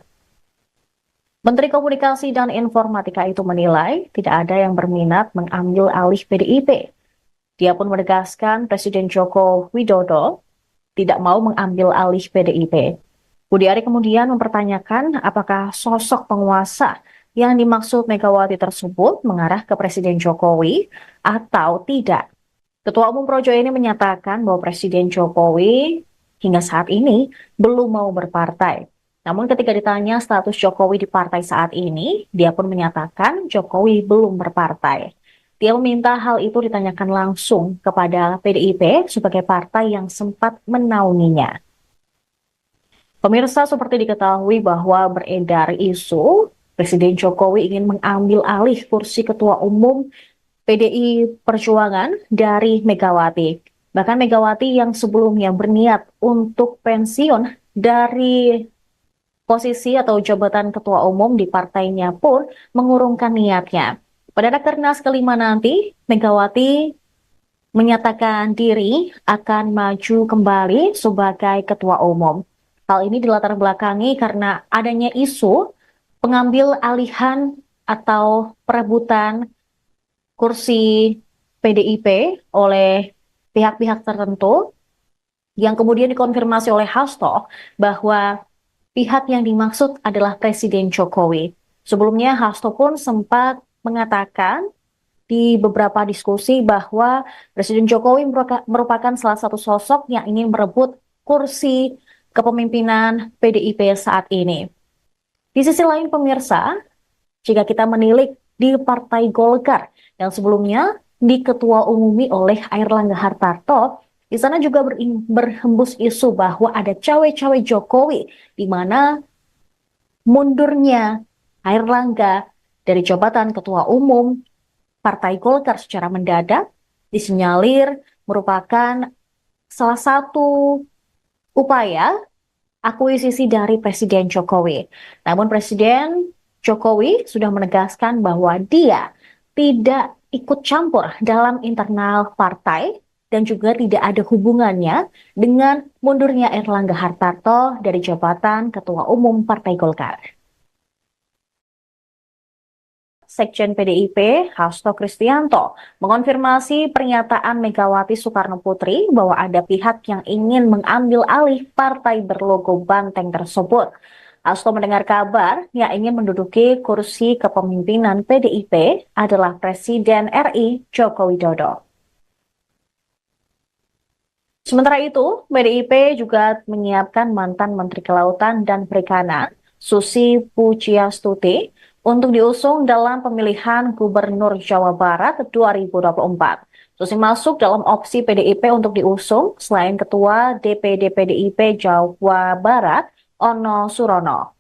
Menteri Komunikasi dan Informatika itu menilai tidak ada yang berminat mengambil alih PDIP. Dia pun menegaskan Presiden Joko Widodo tidak mau mengambil alih PDIP. Budi Ari kemudian mempertanyakan apakah sosok penguasa yang dimaksud Megawati tersebut mengarah ke Presiden Jokowi atau tidak. Ketua Umum Projo ini menyatakan bahwa Presiden Jokowi hingga saat ini belum mau berpartai. Namun ketika ditanya status Jokowi di partai saat ini, dia pun menyatakan Jokowi belum berpartai. Dia meminta hal itu ditanyakan langsung kepada PDIP sebagai partai yang sempat menaunginya. Pemirsa, seperti diketahui bahwa beredar isu Presiden Jokowi ingin mengambil alih kursi Ketua Umum PDI Perjuangan dari Megawati. Bahkan Megawati yang sebelumnya berniat untuk pensiun dari posisi atau jabatan Ketua Umum di partainya pun mengurungkan niatnya. Pada Rakernas kelima nanti, Megawati menyatakan diri akan maju kembali sebagai Ketua Umum. Hal ini dilatar belakangi karena adanya isu pengambil alihan atau perebutan kursi PDIP oleh pihak-pihak tertentu yang kemudian dikonfirmasi oleh Hasto bahwa pihak yang dimaksud adalah Presiden Jokowi. Sebelumnya Hasto pun sempat mengatakan di beberapa diskusi bahwa Presiden Jokowi merupakan salah satu sosok yang ingin merebut kursi kepemimpinan PDIP saat ini. Di sisi lain pemirsa, jika kita menilik di Partai Golkar yang sebelumnya diketua umumi oleh Airlangga Hartarto, di sana juga berhembus isu bahwa ada cawe-cawe Jokowi di mana mundurnya Airlangga dari jabatan ketua umum Partai Golkar secara mendadak disinyalir merupakan salah satu upaya akuisisi dari Presiden Jokowi. Namun Presiden Jokowi sudah menegaskan bahwa dia tidak ikut campur dalam internal partai dan juga tidak ada hubungannya dengan mundurnya Airlangga Hartarto dari jabatan Ketua Umum Partai Golkar. Sekjen PDIP, Hasto Kristianto, mengonfirmasi pernyataan Megawati Soekarno Putri bahwa ada pihak yang ingin mengambil alih partai berlogo banteng tersebut. Hasto mendengar kabar yang ingin menduduki kursi kepemimpinan PDIP adalah Presiden RI Joko Widodo. Sementara itu, PDIP juga menyiapkan mantan Menteri Kelautan dan Perikanan, Susi Pujiastuti, untuk diusung dalam pemilihan Gubernur Jawa Barat 2024. Susi masuk dalam opsi PDIP untuk diusung selain Ketua DPD PDIP Jawa Barat, Ono Surono.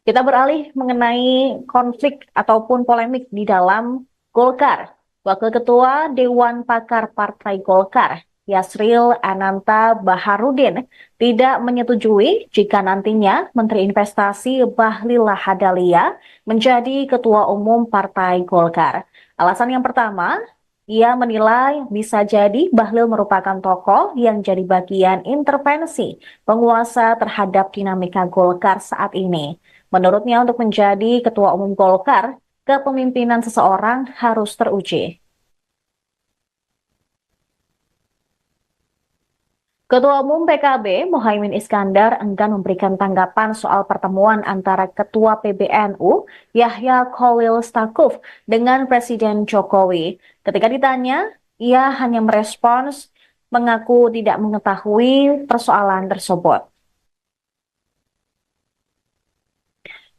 Kita beralih mengenai konflik ataupun polemik di dalam Golkar. Wakil Ketua Dewan Pakar Partai Golkar, Yasril Ananta Baharudin, tidak menyetujui jika nantinya Menteri Investasi Bahlil Lahadalia menjadi Ketua Umum Partai Golkar. Alasan yang pertama, ia menilai bisa jadi Bahlil merupakan tokoh yang jadi bagian intervensi penguasa terhadap dinamika Golkar saat ini. Menurutnya untuk menjadi Ketua Umum Golkar, kepemimpinan seseorang harus teruji. Ketua Umum PKB, Muhaimin Iskandar, enggan memberikan tanggapan soal pertemuan antara Ketua PBNU, Yahya Khalil Stakuf, dengan Presiden Jokowi. Ketika ditanya, ia hanya merespons mengaku tidak mengetahui persoalan tersebut.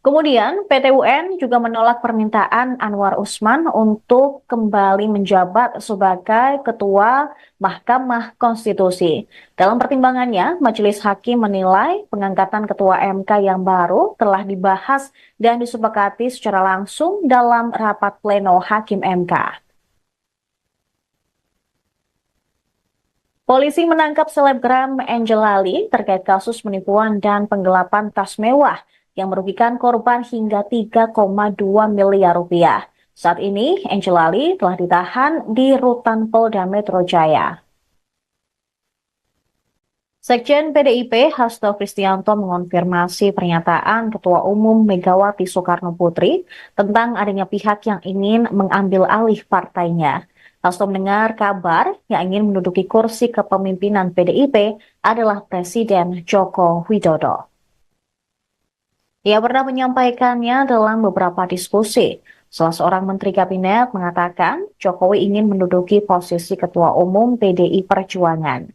Kemudian, PT UN juga menolak permintaan Anwar Usman untuk kembali menjabat sebagai Ketua Mahkamah Konstitusi. Dalam pertimbangannya, Majelis Hakim menilai pengangkatan Ketua MK yang baru telah dibahas dan disepakati secara langsung dalam rapat pleno Hakim MK. Polisi menangkap selebgram Angel Ali terkait kasus penipuan dan penggelapan tas mewah yang merugikan korban hingga 3,2 miliar rupiah. Saat ini, Angel Ali telah ditahan di rutan Polda Metro Jaya. Sekjen PDIP Hasto Kristianto mengonfirmasi pernyataan Ketua Umum Megawati Soekarno Putri tentang adanya pihak yang ingin mengambil alih partainya. Hasto mendengar kabar yang ingin menduduki kursi kepemimpinan PDIP adalah Presiden Joko Widodo. Ia pernah menyampaikannya dalam beberapa diskusi. Salah seorang Menteri Kabinet mengatakan Jokowi ingin menduduki posisi Ketua Umum PDI Perjuangan.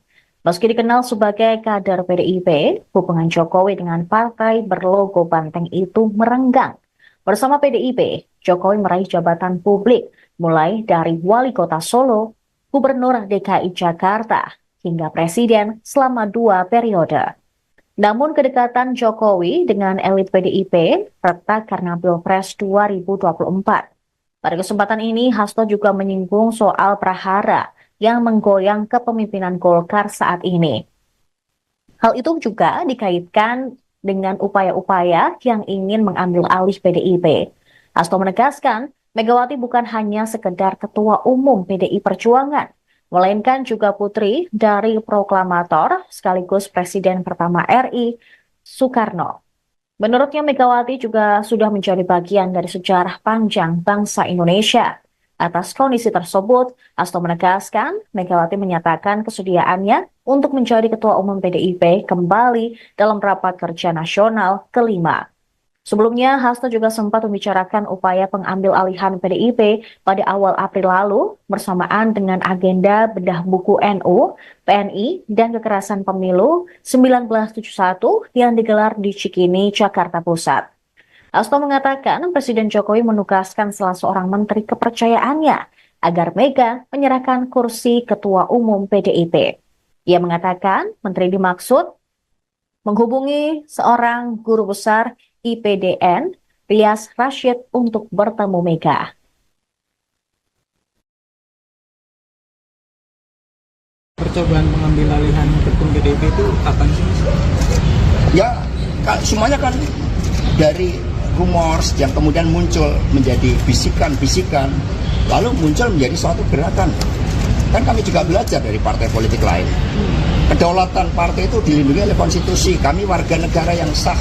Meski dikenal sebagai kader PDIP, hubungan Jokowi dengan partai berlogo banteng itu merenggang. Bersama PDIP, Jokowi meraih jabatan publik mulai dari Wali Kota Solo, Gubernur DKI Jakarta, hingga Presiden selama 2 periode. Namun kedekatan Jokowi dengan elit PDIP retak karena Pilpres 2024. Pada kesempatan ini, Hasto juga menyinggung soal prahara yang menggoyang kepemimpinan Golkar saat ini. Hal itu juga dikaitkan dengan upaya-upaya yang ingin mengambil alih PDIP. Hasto menegaskan, Megawati bukan hanya sekedar Ketua Umum PDI Perjuangan, melainkan juga putri dari proklamator sekaligus Presiden pertama RI, Soekarno. Menurutnya Megawati juga sudah menjadi bagian dari sejarah panjang bangsa Indonesia. Atas kondisi tersebut, Hasto menegaskan Megawati menyatakan kesediaannya untuk menjadi Ketua Umum PDIP kembali dalam rapat kerja nasional kelima. Sebelumnya, Hasto juga sempat membicarakan upaya pengambil alihan PDIP pada awal April lalu bersamaan dengan agenda bedah buku NU, PNI, dan kekerasan pemilu 1971 yang digelar di Cikini, Jakarta Pusat. Hasto mengatakan Presiden Jokowi menugaskan salah seorang menteri kepercayaannya agar Mega menyerahkan kursi Ketua Umum PDIP. Ia mengatakan menteri dimaksud menghubungi seorang guru besar IPDN, Rias Rashid, untuk bertemu Mega. Percobaan mengambil alihan ketum PDIP itu kapan sih, Mas? Ya, semuanya kan dari rumors yang kemudian muncul menjadi bisikan-bisikan, lalu muncul menjadi suatu gerakan. Kan kami juga belajar dari partai politik lain. Kedaulatan partai itu dilindungi oleh konstitusi. Kami warga negara yang sah,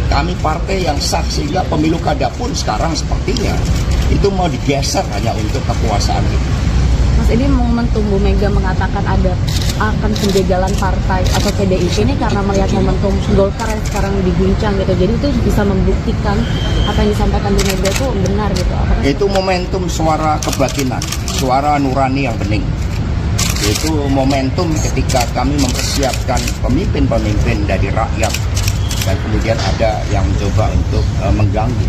kami partai yang sah, sehingga pemilu kada pun sekarang sepertinya itu mau digeser hanya untuk kekuasaan itu. Mas, ini momentum Bu Mega mengatakan akan penjagalan partai atau PDIP ini karena melihat momentum Golkar yang sekarang diguncang gitu. Jadi itu bisa membuktikan apa yang disampaikan Bu Mega itu benar gitu. Itu momentum suara kebatinan, suara nurani yang bening. Itu momentum ketika kami mempersiapkan pemimpin-pemimpin dari rakyat dan kemudian ada yang mencoba untuk mengganggu.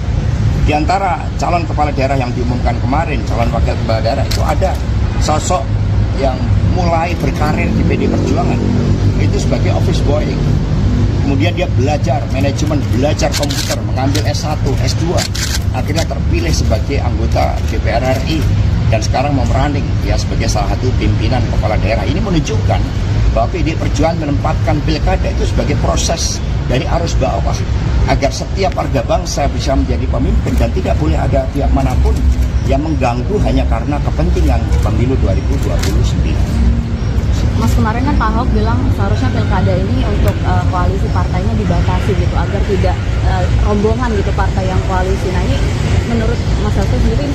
Di antara calon kepala daerah yang diumumkan kemarin, calon wakil kepala daerah itu ada sosok yang mulai berkarir di PDI Perjuangan itu sebagai office boy. Kemudian dia belajar manajemen, belajar komputer, mengambil S1, S2, akhirnya terpilih sebagai anggota DPR RI dan sekarang mau running ya sebagai salah satu pimpinan kepala daerah. Ini menunjukkan bahwa PDI Perjuangan menempatkan pilkada itu sebagai proses dari arus bawah agar setiap warga bangsa bisa menjadi pemimpin dan tidak boleh ada pihak manapun yang mengganggu hanya karena kepentingan pemilu 2029. Mas, kemarin kan Pak Ahok bilang seharusnya pilkada ini untuk koalisi partainya dibatasi gitu agar tidak rombongan gitu partai yang koalisi. Nah ini menurut Mas Hasto sendiri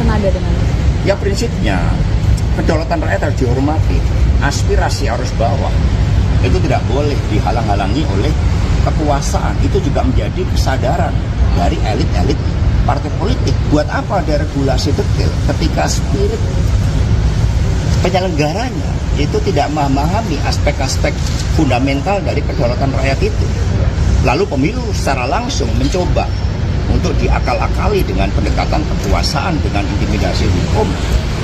senada dengan itu? Ya prinsipnya kedaulatan rakyat harus dihormati. Aspirasi arus bawah itu tidak boleh dihalang-halangi oleh kekuasaan. Itu juga menjadi kesadaran dari elit-elit partai politik. Buat apa ada regulasi detail ketika spirit penyelenggaranya itu tidak memahami aspek-aspek fundamental dari kedaulatan rakyat itu. Lalu pemilu secara langsung mencoba untuk diakal-akali dengan pendekatan kekuasaan, dengan intimidasi hukum.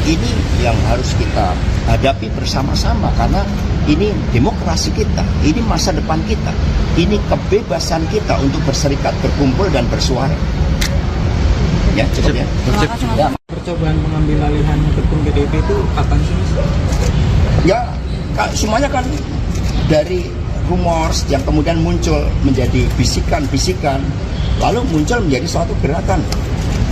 Ini yang harus kita hadapi bersama-sama karena ini demokrasi kita, ini masa depan kita, ini kebebasan kita untuk berserikat, berkumpul, dan bersuara. Ya, cukup ya. Percobaan mengambil alihan ketum PDIP itu kapan sih, Mas? Ya, semuanya kan dari rumors yang kemudian muncul menjadi bisikan-bisikan, lalu muncul menjadi suatu gerakan.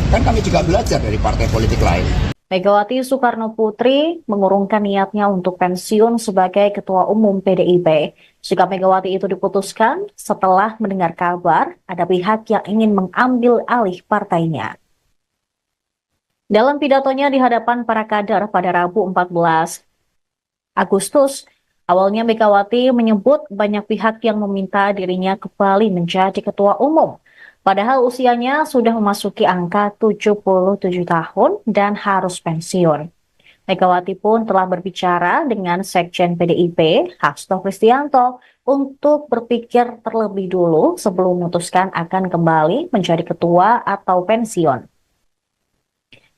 Kan kami juga belajar dari partai politik lain. Megawati Soekarno Putri mengurungkan niatnya untuk pensiun sebagai Ketua Umum PDIP. Sikap Megawati itu diputuskan setelah mendengar kabar ada pihak yang ingin mengambil alih partainya. Dalam pidatonya di hadapan para kader pada Rabu 14 Agustus, awalnya Megawati menyebut banyak pihak yang meminta dirinya kembali menjadi Ketua Umum. Padahal usianya sudah memasuki angka 77 tahun dan harus pensiun. Megawati pun telah berbicara dengan Sekjen PDIP, Hasto Kristianto, untuk berpikir terlebih dulu sebelum memutuskan akan kembali menjadi ketua atau pensiun.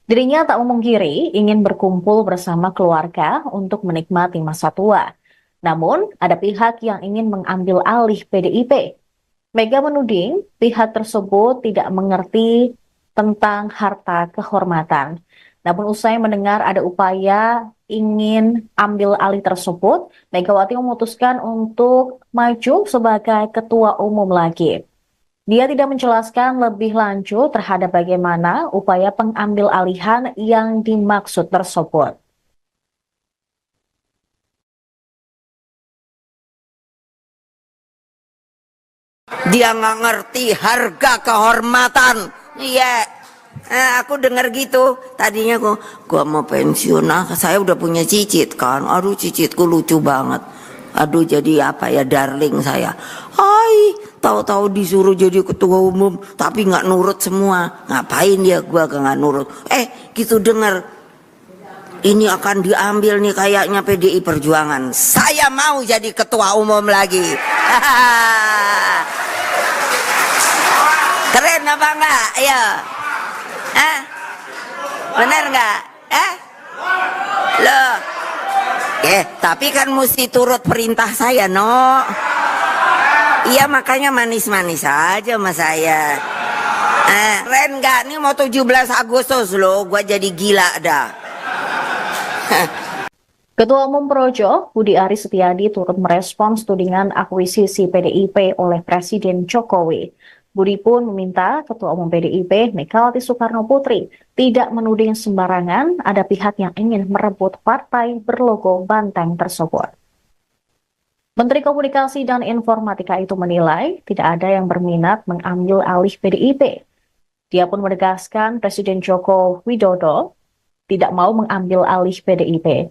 Dirinya tak memungkiri ingin berkumpul bersama keluarga untuk menikmati masa tua. Namun, ada pihak yang ingin mengambil alih PDIP. Mega menuding pihak tersebut tidak mengerti tentang harta kehormatan. Namun usai mendengar ada upaya ingin ambil alih tersebut, Megawati memutuskan untuk maju sebagai ketua umum lagi. Dia tidak menjelaskan lebih lanjut terhadap bagaimana upaya pengambil alihan yang dimaksud tersebut. Dia nggak ngerti harga kehormatan. Iya, aku dengar gitu. Tadinya gua mau pensiun. Saya udah punya cicit kan. Aduh, cicitku lucu banget. Aduh, jadi apa ya, darling saya. Hai, tahu-tahu disuruh jadi ketua umum, tapi nggak nurut semua. Ngapain ya gua nggak nurut? Gitu dengar. Ini akan diambil nih kayaknya PDI Perjuangan. Saya mau jadi ketua umum lagi. Keren apa enggak? Ayo. Bener enggak? Loh. Tapi kan mesti turut perintah saya, no. Iya, makanya manis-manis aja sama saya. Keren enggak? Ini mau 17 Agustus loh, gua jadi gila dah. Ketua Umum Projo, Budi Aris Setiadi turut merespons tudingan akuisisi PDIP oleh Presiden Jokowi. Budi pun meminta Ketua Umum PDIP, Megawati Soekarno Putri, tidak menuding sembarangan ada pihak yang ingin merebut partai berlogo banteng tersebut. Menteri Komunikasi dan Informatika itu menilai tidak ada yang berminat mengambil alih PDIP. Dia pun menegaskan Presiden Joko Widodo tidak mau mengambil alih PDIP.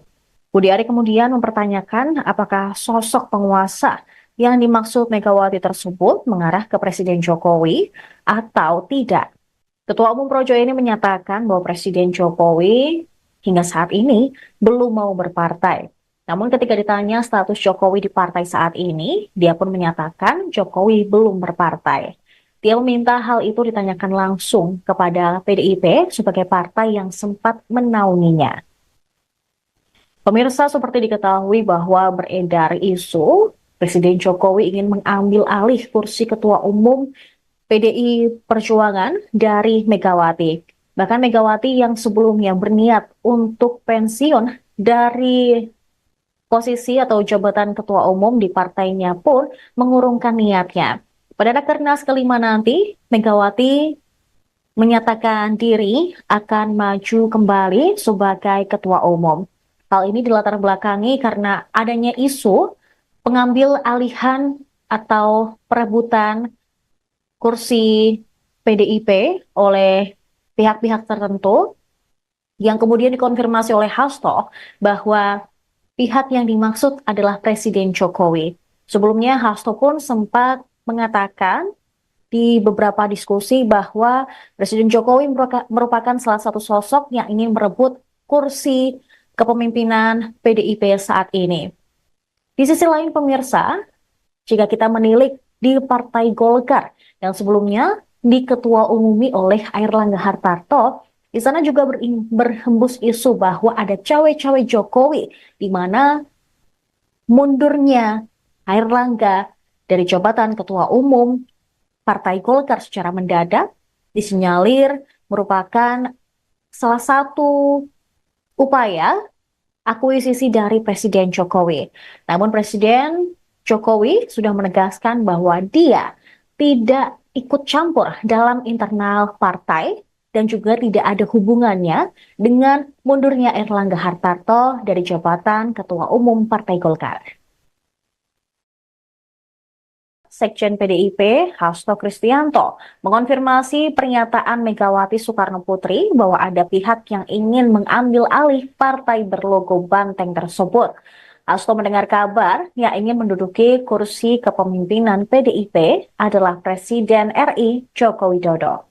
Budi Ari kemudian mempertanyakan apakah sosok penguasa yang dimaksud Megawati tersebut mengarah ke Presiden Jokowi atau tidak. Ketua Umum Projo ini menyatakan bahwa Presiden Jokowi hingga saat ini belum mau berpartai. Namun ketika ditanya status Jokowi di partai saat ini, dia pun menyatakan Jokowi belum berpartai. Dia meminta hal itu ditanyakan langsung kepada PDIP sebagai partai yang sempat menaunginya. Pemirsa, seperti diketahui bahwa beredar isu Presiden Jokowi ingin mengambil alih kursi Ketua Umum PDI Perjuangan dari Megawati. Bahkan Megawati yang sebelumnya berniat untuk pensiun dari posisi atau jabatan Ketua Umum di partainya pun mengurungkan niatnya. Pada Rakernas kelima nanti, Megawati menyatakan diri akan maju kembali sebagai Ketua Umum. Hal ini dilatar belakangi karena adanya isu pengambil alihan atau perebutan kursi PDIP oleh pihak-pihak tertentu yang kemudian dikonfirmasi oleh Hasto bahwa pihak yang dimaksud adalah Presiden Jokowi. Sebelumnya Hasto pun sempat mengatakan di beberapa diskusi bahwa Presiden Jokowi merupakan salah satu sosok yang ingin merebut kursi kepemimpinan PDIP saat ini. Di sisi lain pemirsa, jika kita menilik di Partai Golkar yang sebelumnya diketua-umumi oleh Airlangga Hartarto, di sana juga berhembus isu bahwa ada cawe-cawe Jokowi, di mana mundurnya Airlangga dari jabatan Ketua Umum Partai Golkar secara mendadak disinyalir merupakan salah satu upaya akuisisi dari Presiden Jokowi. Namun Presiden Jokowi sudah menegaskan bahwa dia tidak ikut campur dalam internal partai dan juga tidak ada hubungannya dengan mundurnya Erlangga Hartarto dari jabatan Ketua Umum Partai Golkar. Sekjen PDIP, Hasto Kristianto, mengonfirmasi pernyataan Megawati Soekarno Putri bahwa ada pihak yang ingin mengambil alih partai berlogo banteng tersebut. Hasto mendengar kabar yang ingin menduduki kursi kepemimpinan PDIP adalah Presiden RI Joko Widodo.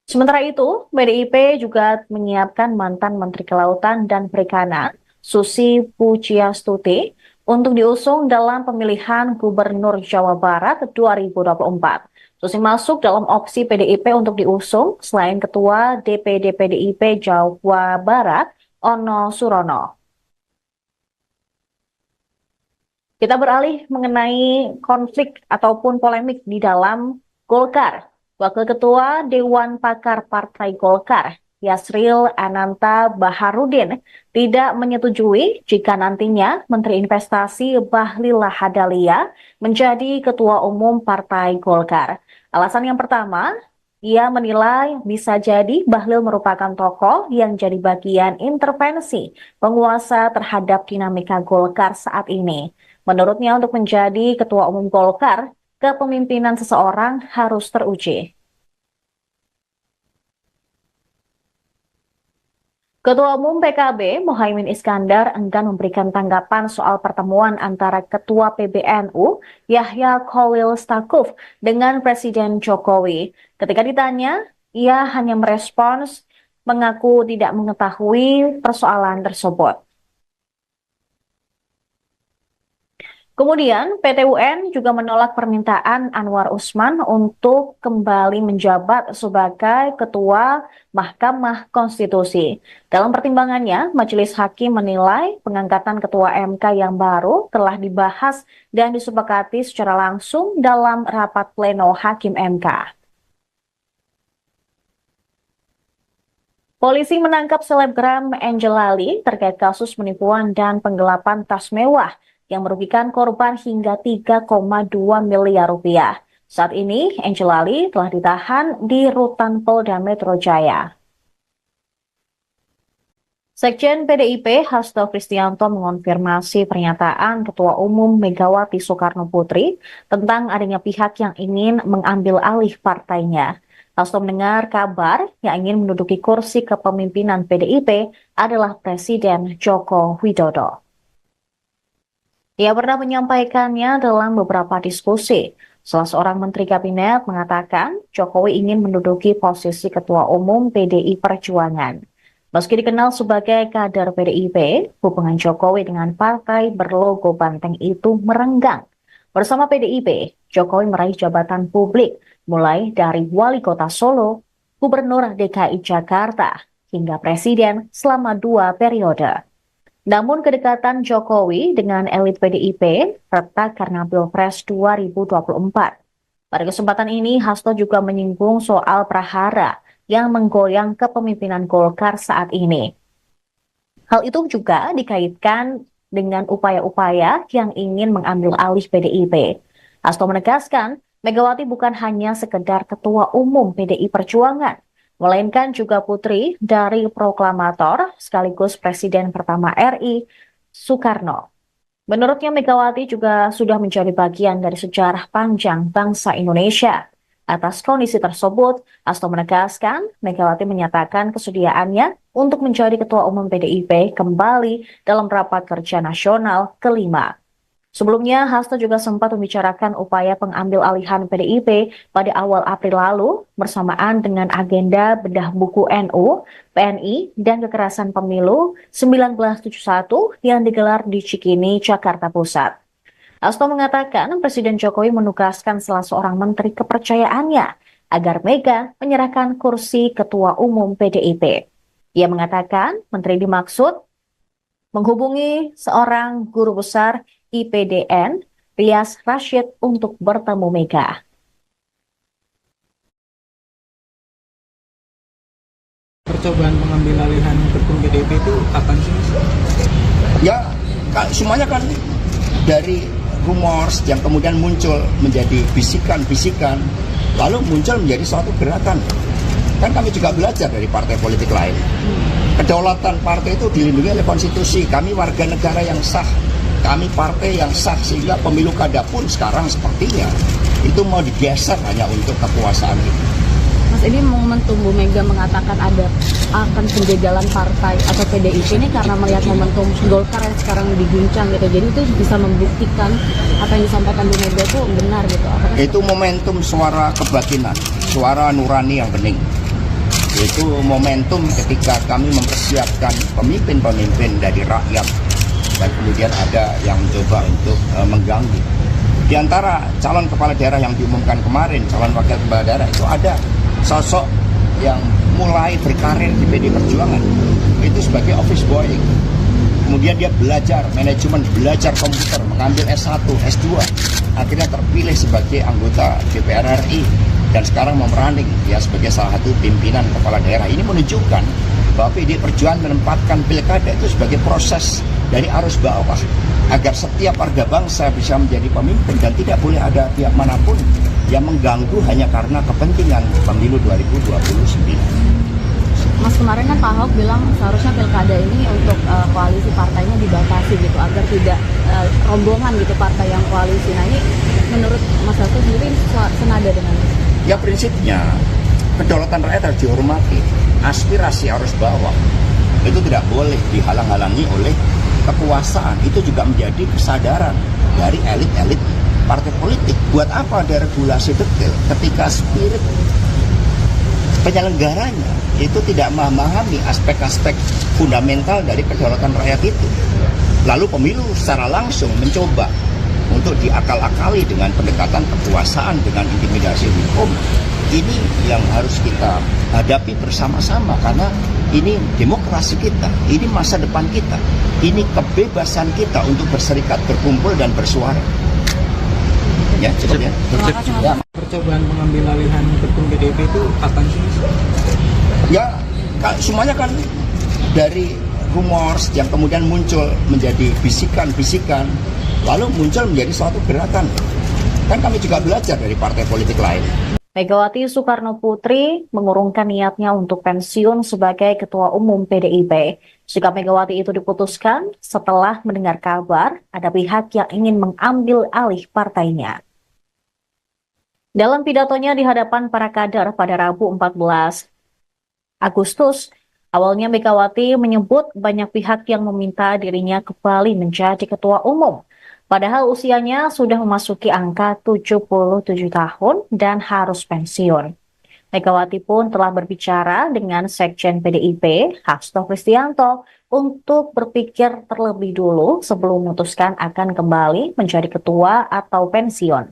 Sementara itu, PDIP juga menyiapkan mantan Menteri Kelautan dan Perikanan, Susi Pujiastuti, untuk diusung dalam pemilihan Gubernur Jawa Barat 2024. Susi masuk dalam opsi PDIP untuk diusung selain Ketua DPD PDIP Jawa Barat, Ono Surono. Kita beralih mengenai konflik ataupun polemik di dalam Golkar. Wakil Ketua Dewan Pakar Partai Golkar, Yasril Ananta Baharudin, tidak menyetujui jika nantinya Menteri Investasi Bahlil Lahadalia menjadi Ketua Umum Partai Golkar. Alasan yang pertama, ia menilai bisa jadi Bahlil merupakan tokoh yang jadi bagian intervensi penguasa terhadap dinamika Golkar saat ini. Menurutnya untuk menjadi Ketua Umum Golkar, kepemimpinan seseorang harus teruji. Ketua Umum PKB, Muhaimin Iskandar, enggan memberikan tanggapan soal pertemuan antara Ketua PBNU, Yahya Khalil Stakuf, dengan Presiden Jokowi. Ketika ditanya, ia hanya merespons mengaku tidak mengetahui persoalan tersebut. Kemudian, PT UN juga menolak permintaan Anwar Usman untuk kembali menjabat sebagai Ketua Mahkamah Konstitusi. Dalam pertimbangannya, Majelis Hakim menilai pengangkatan Ketua MK yang baru telah dibahas dan disepakati secara langsung dalam rapat pleno Hakim MK. Polisi menangkap selebgram Angel Lali terkait kasus penipuan dan penggelapan tas mewah yang merugikan korban hingga 3,2 miliar rupiah. Saat ini, Angel Lali telah ditahan di Rutan Polda Metro Jaya. Sekjen PDIP Hasto Kristianto mengonfirmasi pernyataan Ketua Umum Megawati Soekarno Putri tentang adanya pihak yang ingin mengambil alih partainya. Hasto mendengar kabar yang ingin menduduki kursi kepemimpinan PDIP adalah Presiden Joko Widodo. Ia pernah menyampaikannya dalam beberapa diskusi. Salah seorang menteri kabinet mengatakan Jokowi ingin menduduki posisi Ketua Umum PDI Perjuangan. Meski dikenal sebagai kader PDIP, hubungan Jokowi dengan partai berlogo banteng itu merenggang. Bersama PDIP, Jokowi meraih jabatan publik mulai dari Wali Kota Solo, Gubernur DKI Jakarta, hingga Presiden selama 2 periode. Namun kedekatan Jokowi dengan elit PDIP retak karena Pilpres 2024. Pada kesempatan ini, Hasto juga menyinggung soal prahara yang menggoyang kepemimpinan Golkar saat ini. Hal itu juga dikaitkan dengan upaya-upaya yang ingin mengambil alih PDIP. Hasto menegaskan, Megawati bukan hanya sekedar Ketua Umum PDI Perjuangan, melainkan juga putri dari proklamator sekaligus Presiden pertama RI, Soekarno. Menurutnya Megawati juga sudah menjadi bagian dari sejarah panjang bangsa Indonesia. Atas kondisi tersebut, Hasto menegaskan Megawati menyatakan kesediaannya untuk menjadi Ketua Umum PDIP kembali dalam rapat kerja nasional kelima. Sebelumnya, Hasto juga sempat membicarakan upaya pengambil alihan PDIP pada awal April lalu bersamaan dengan agenda bedah buku NU, PNI, dan kekerasan pemilu 1971 yang digelar di Cikini, Jakarta Pusat. Hasto mengatakan Presiden Jokowi menugaskan salah seorang menteri kepercayaannya agar Mega menyerahkan kursi Ketua Umum PDIP. Ia mengatakan menteri dimaksud menghubungi seorang guru besar IPDN, Rias Rashid, untuk bertemu Mega. Percobaan mengambil alihan ketum PDIP itu kapan sih, Mas? Ya, semuanya kan dari rumors yang kemudian muncul menjadi bisikan-bisikan, lalu muncul menjadi suatu gerakan. Kan kami juga belajar dari partai politik lain. Kedaulatan partai itu dilindungi oleh konstitusi. Kami warga negara yang sah, kami partai yang sah, sehingga pemilu kada pun sekarang sepertinya itu mau digeser hanya untuk kekuasaan itu. Mas, ini momentum Bu Mega mengatakan akan penjagalan partai atau PDIP ini karena melihat momentum Golkar yang sekarang diguncang gitu. Jadi itu bisa membuktikan apa yang disampaikan Bu Mega itu benar gitu. Apakah itu momentum suara kebatinan, suara nurani yang bening. Itu momentum ketika kami mempersiapkan pemimpin-pemimpin dari rakyat dan kemudian ada yang mencoba untuk mengganggu. Di antara calon kepala daerah yang diumumkan kemarin, calon wakil kepala daerah itu ada sosok yang mulai berkarir di PD Perjuangan itu sebagai office boy. Kemudian dia belajar manajemen, belajar komputer, mengambil S1, S2, akhirnya terpilih sebagai anggota DPR RI dan sekarang memeranding dia sebagai salah satu pimpinan kepala daerah. Ini menunjukkan bahwa PD Perjuangan menempatkan pilkada itu sebagai proses dari arus bawah agar setiap warga bangsa bisa menjadi pemimpin dan tidak boleh ada pihak manapun yang mengganggu hanya karena kepentingan pemilu 2029. Mas, kemarin kan Pak Ahok bilang seharusnya pilkada ini untuk koalisi partainya dibatasi gitu agar tidak rombongan gitu partai yang koalisi. Nah, ini menurut Mas Hasto sendiri senada dengan itu? Ya, prinsipnya kedaulatan rakyat harus dihormati. Aspirasi arus bawah itu tidak boleh dihalang-halangi oleh kekuasaan. Itu juga menjadi kesadaran dari elit-elit partai politik. Buat apa ada regulasi detail ketika spirit penyelenggaranya itu tidak memahami aspek-aspek fundamental dari kedaulatan rakyat itu. Lalu pemilu secara langsung mencoba untuk diakal-akali dengan pendekatan kekuasaan, dengan intimidasi hukum. Ini yang harus kita hadapi bersama-sama karena ini demokrasi kita, ini masa depan kita, ini kebebasan kita untuk berserikat, berkumpul dan bersuara. Ya, cukup ya. Ya. Percobaan pengambil alihan ketum PDIP itu kapan sih? Ya, semuanya kan dari rumors yang kemudian muncul menjadi bisikan-bisikan, lalu muncul menjadi suatu gerakan. Kan kami juga belajar dari partai politik lain. Megawati Soekarno Putri mengurungkan niatnya untuk pensiun sebagai Ketua Umum PDIP. Sikap Megawati itu diputuskan setelah mendengar kabar ada pihak yang ingin mengambil alih partainya. Dalam pidatonya di hadapan para kader pada Rabu 14 Agustus, awalnya Megawati menyebut banyak pihak yang meminta dirinya kembali menjadi Ketua Umum. Padahal usianya sudah memasuki angka 77 tahun dan harus pensiun. Megawati pun telah berbicara dengan Sekjen PDIP, Hasto Kristianto, untuk berpikir terlebih dulu sebelum memutuskan akan kembali menjadi ketua atau pensiun.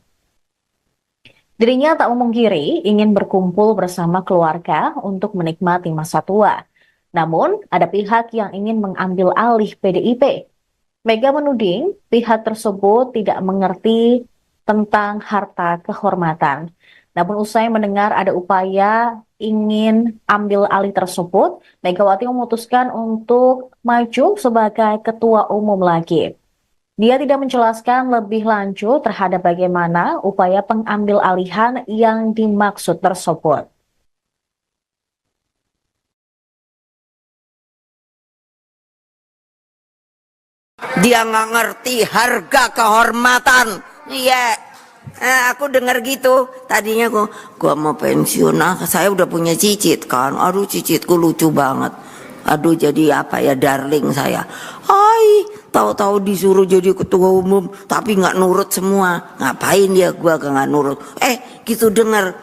Dirinya tak memungkiri ingin berkumpul bersama keluarga untuk menikmati masa tua. Namun, ada pihak yang ingin mengambil alih PDIP. Mega menuding pihak tersebut tidak mengerti tentang harta kehormatan. Namun usai mendengar ada upaya ingin ambil alih tersebut, Megawati memutuskan untuk maju sebagai ketua umum lagi. Dia tidak menjelaskan lebih lanjut terhadap bagaimana upaya pengambil alihan yang dimaksud tersebut. Dia nggak ngerti harga kehormatan. Iya. Aku dengar gitu. Tadinya gua mau pensiun. Saya udah punya cicit kan. Aduh, cicitku lucu banget. Aduh, jadi apa ya, darling saya. Hai, tahu-tahu disuruh jadi ketua umum tapi nggak nurut semua. Ngapain dia gua nggak nurut? Gitu dengar.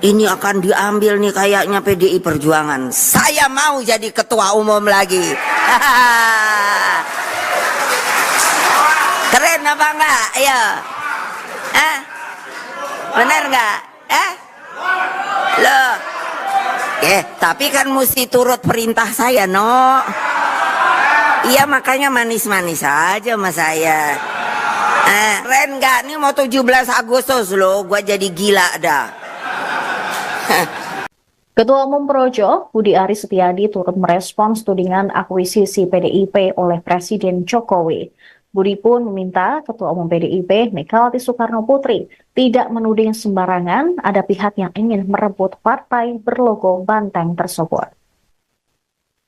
Ini akan diambil nih kayaknya PDI Perjuangan. Saya mau jadi ketua umum lagi. Keren apa enggak? Ayo. Bener enggak? Loh. Tapi kan mesti turut perintah saya, no. Iya, makanya manis-manis aja sama saya. Keren enggak? Ini mau 17 Agustus loh, gua jadi gila dah. Ketua Umum Projo, Budi Aris Setiadi turut merespons tudingan akuisisi PDIP oleh Presiden Jokowi. Budi pun meminta Ketua Umum PDIP Megawati Soekarno Putri tidak menuding sembarangan ada pihak yang ingin merebut partai berlogo banteng tersebut.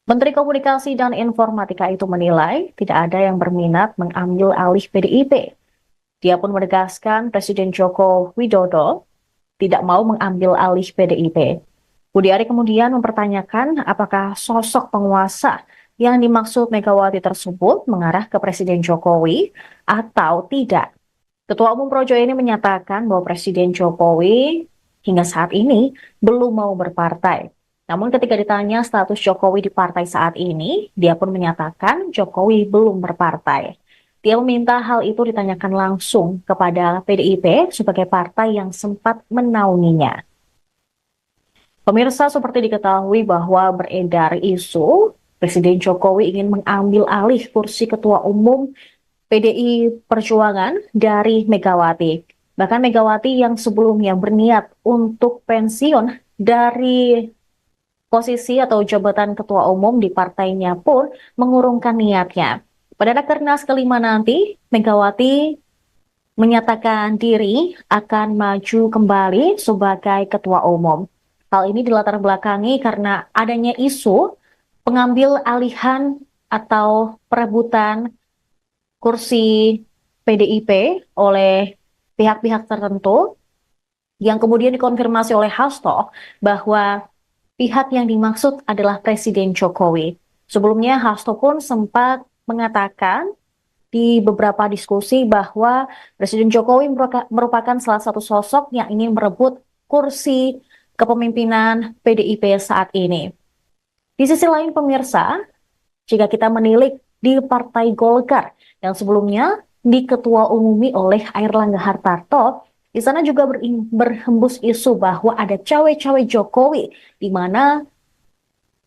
Menteri Komunikasi dan Informatika itu menilai tidak ada yang berminat mengambil alih PDIP. Dia pun menegaskan Presiden Joko Widodo tidak mau mengambil alih PDIP. Budi Ari kemudian mempertanyakan apakah sosok penguasa yang dimaksud Megawati tersebut mengarah ke Presiden Jokowi atau tidak. Ketua Umum Projo ini menyatakan bahwa Presiden Jokowi hingga saat ini belum mau berpartai. Namun ketika ditanya status Jokowi di partai saat ini, dia pun menyatakan Jokowi belum berpartai. Dia meminta hal itu ditanyakan langsung kepada PDIP sebagai partai yang sempat menaunginya. Pemirsa, seperti diketahui bahwa beredar isu Presiden Jokowi ingin mengambil alih kursi Ketua Umum PDI Perjuangan dari Megawati. Bahkan Megawati yang sebelumnya berniat untuk pensiun dari posisi atau jabatan ketua umum di partainya pun mengurungkan niatnya. Pada Rakernas kelima nanti, Megawati menyatakan diri akan maju kembali sebagai ketua umum. Hal ini dilatar belakangi karena adanya isu pengambil alihan atau perebutan kursi PDIP oleh pihak-pihak tertentu yang kemudian dikonfirmasi oleh Hasto bahwa pihak yang dimaksud adalah Presiden Jokowi. Sebelumnya Hasto pun sempat mengatakan di beberapa diskusi bahwa Presiden Jokowi merupakan salah satu sosok yang ingin merebut kursi kepemimpinan PDIP saat ini. Di sisi lain pemirsa, jika kita menilik di Partai Golkar yang sebelumnya diketua-umumi oleh Airlangga Hartarto, di sana juga berhembus isu bahwa ada cawe-cawe Jokowi, di mana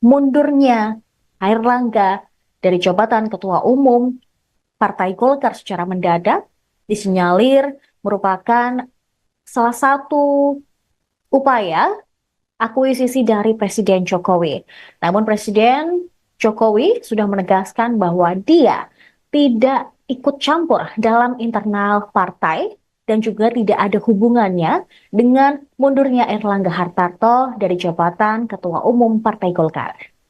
mundurnya Airlangga dari jabatan Ketua Umum Partai Golkar secara mendadak disinyalir merupakan salah satu upaya akuisisi dari Presiden Jokowi. Namun Presiden Jokowi sudah menegaskan bahwa dia tidak ikut campur dalam internal partai dan juga tidak ada hubungannya dengan mundurnya Airlangga Hartarto dari jabatan Ketua Umum Partai Golkar.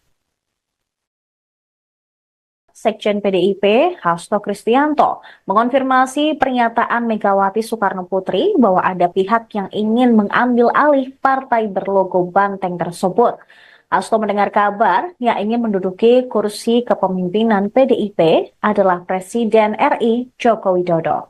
Sekjen PDIP, Hasto Kristianto, mengonfirmasi pernyataan Megawati Soekarno Putri bahwa ada pihak yang ingin mengambil alih partai berlogo banteng tersebut. Hasto mendengar kabar yang ingin menduduki kursi kepemimpinan PDIP adalah Presiden RI Joko Widodo.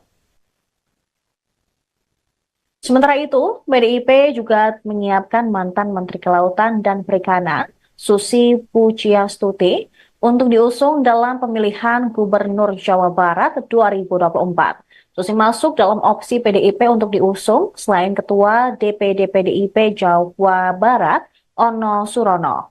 Sementara itu, PDIP juga menyiapkan mantan Menteri Kelautan dan Perikanan, Susi Pujiastuti, untuk diusung dalam pemilihan Gubernur Jawa Barat 2024. Susi masuk dalam opsi PDIP untuk diusung selain Ketua DPD PDIP Jawa Barat, Ono Surono.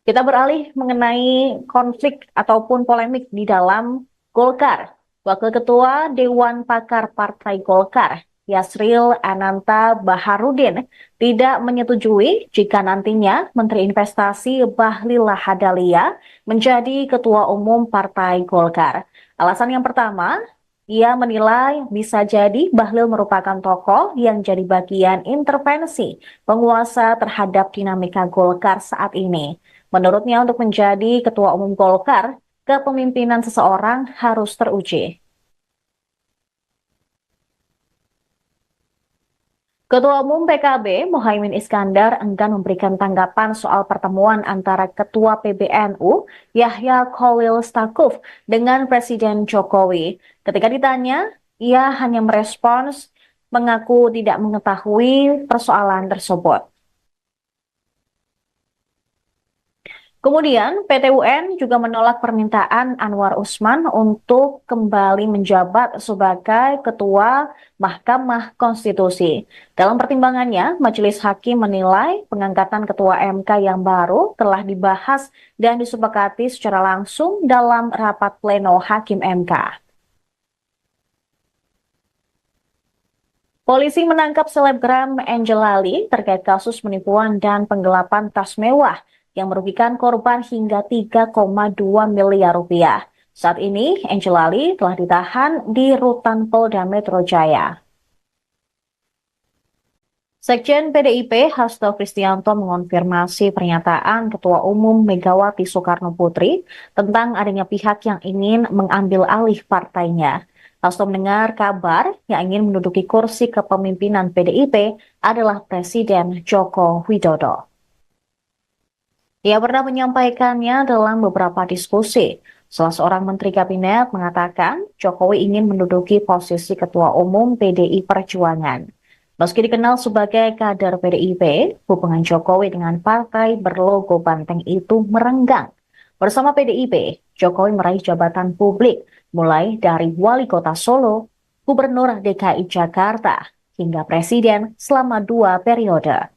Kita beralih mengenai konflik ataupun polemik di dalam Golkar. Wakil Ketua Dewan Pakar Partai Golkar, Yasril Ananta Baharudin, tidak menyetujui jika nantinya Menteri Investasi Bahlil Lahadalia menjadi Ketua Umum Partai Golkar. Alasan yang pertama, ia menilai bisa jadi Bahlil merupakan tokoh yang jadi bagian intervensi penguasa terhadap dinamika Golkar saat ini. Menurutnya untuk menjadi Ketua Umum Golkar, kepemimpinan seseorang harus teruji. Ketua Umum PKB, Muhaimin Iskandar, enggan memberikan tanggapan soal pertemuan antara Ketua PBNU, Yahya Khalil Stakuf, dengan Presiden Jokowi. Ketika ditanya, ia hanya merespons mengaku tidak mengetahui persoalan tersebut. Kemudian, PT UN juga menolak permintaan Anwar Usman untuk kembali menjabat sebagai Ketua Mahkamah Konstitusi. Dalam pertimbangannya, Majelis Hakim menilai pengangkatan Ketua MK yang baru telah dibahas dan disepakati secara langsung dalam rapat pleno Hakim MK. Polisi menangkap selebgram Angel Lali terkait kasus penipuan dan penggelapan tas mewah yang merugikan korban hingga 3,2 miliar rupiah. Saat ini, Angela Lee telah ditahan di rutan Polda Metro Jaya. Sekjen PDIP Hasto Kristianto mengonfirmasi pernyataan Ketua Umum Megawati Soekarno Putri tentang adanya pihak yang ingin mengambil alih partainya. Hasto mendengar kabar yang ingin menduduki kursi kepemimpinan PDIP adalah Presiden Joko Widodo. Ia pernah menyampaikannya dalam beberapa diskusi. Salah seorang Menteri Kabinet mengatakan Jokowi ingin menduduki posisi Ketua Umum PDI Perjuangan. Meski dikenal sebagai kader PDIP, hubungan Jokowi dengan partai berlogo banteng itu merenggang. Bersama PDIP, Jokowi meraih jabatan publik mulai dari Wali Kota Solo, Gubernur DKI Jakarta, hingga Presiden selama 2 periode.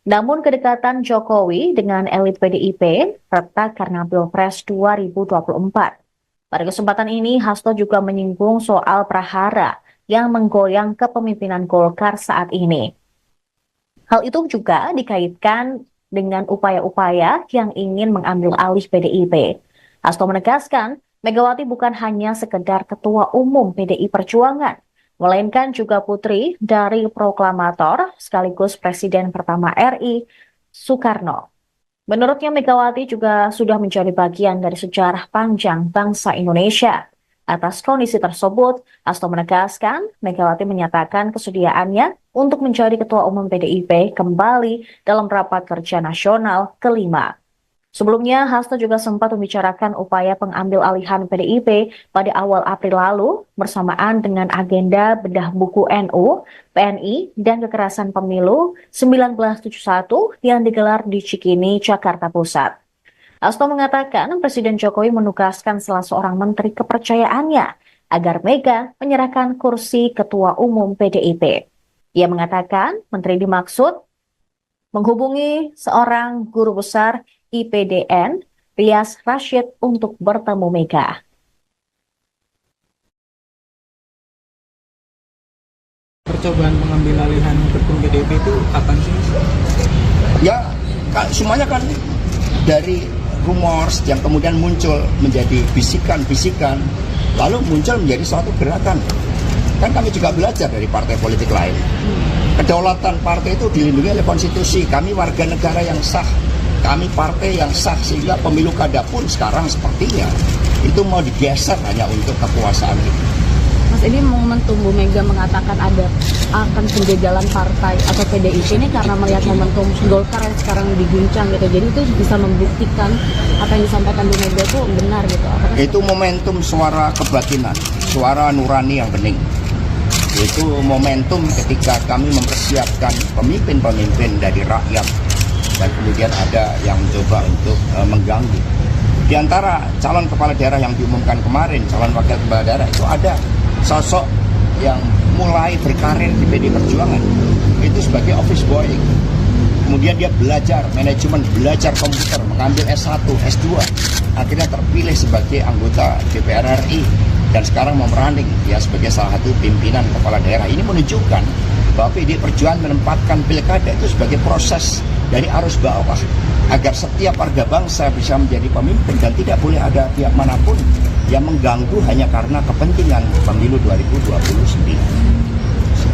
Namun kedekatan Jokowi dengan elit PDIP retak karena Pilpres 2024. Pada kesempatan ini, Hasto juga menyinggung soal prahara yang menggoyang kepemimpinan Golkar saat ini. Hal itu juga dikaitkan dengan upaya-upaya yang ingin mengambil alih PDIP. Hasto menegaskan, Megawati bukan hanya sekedar Ketua Umum PDI Perjuangan, melainkan juga putri dari proklamator sekaligus Presiden pertama RI, Soekarno. Menurutnya Megawati juga sudah menjadi bagian dari sejarah panjang bangsa Indonesia. Atas kondisi tersebut, Hasto menegaskan Megawati menyatakan kesediaannya untuk menjadi Ketua Umum PDIP kembali dalam rapat kerja nasional kelima. Sebelumnya, Hasto juga sempat membicarakan upaya pengambil alihan PDIP pada awal April lalu bersamaan dengan agenda bedah buku NU, PNI, dan kekerasan pemilu 1971 yang digelar di Cikini, Jakarta Pusat. Hasto mengatakan Presiden Jokowi menugaskan salah seorang menteri kepercayaannya agar Mega menyerahkan kursi Ketua Umum PDIP. Ia mengatakan menteri dimaksud menghubungi seorang guru besar IPDN, Rias Rashid, untuk bertemu Mega. Percobaan mengambil alihan ketum PDIP itu kapan sih? Ya, semuanya kan dari rumors yang kemudian muncul menjadi bisikan-bisikan, lalu muncul menjadi suatu gerakan. Kan kami juga belajar dari partai politik lain. Kedaulatan partai itu dilindungi oleh konstitusi. Kami warga negara yang sah, kami partai yang sah, sehingga pemilu kada pun sekarang sepertinya itu mau digeser hanya untuk kekuasaan itu. Mas, ini momentum Bu Mega mengatakan akan penjagalan partai atau PDIP ini karena melihat momentum Golkar yang sekarang diguncang gitu. Jadi itu bisa membuktikan apa yang disampaikan Bu Mega itu benar gitu. Itu momentum suara kebatinan, suara nurani yang bening. Itu momentum ketika kami mempersiapkan pemimpin-pemimpin dari rakyat dan kemudian ada yang mencoba untuk mengganggu. Di antara calon kepala daerah yang diumumkan kemarin, calon wakil kepala daerah itu ada sosok yang mulai berkarir di PDI Perjuangan itu sebagai office boy. Kemudian dia belajar manajemen, belajar komputer, mengambil S1, S2. Akhirnya terpilih sebagai anggota DPR RI dan sekarang memeranding dia sebagai salah satu pimpinan kepala daerah. Ini menunjukkan bahwa PDI Perjuangan menempatkan pilkada itu sebagai proses dari arus bawah agar setiap warga bangsa bisa menjadi pemimpin dan tidak boleh ada pihak manapun yang mengganggu hanya karena kepentingan pemilu 2029.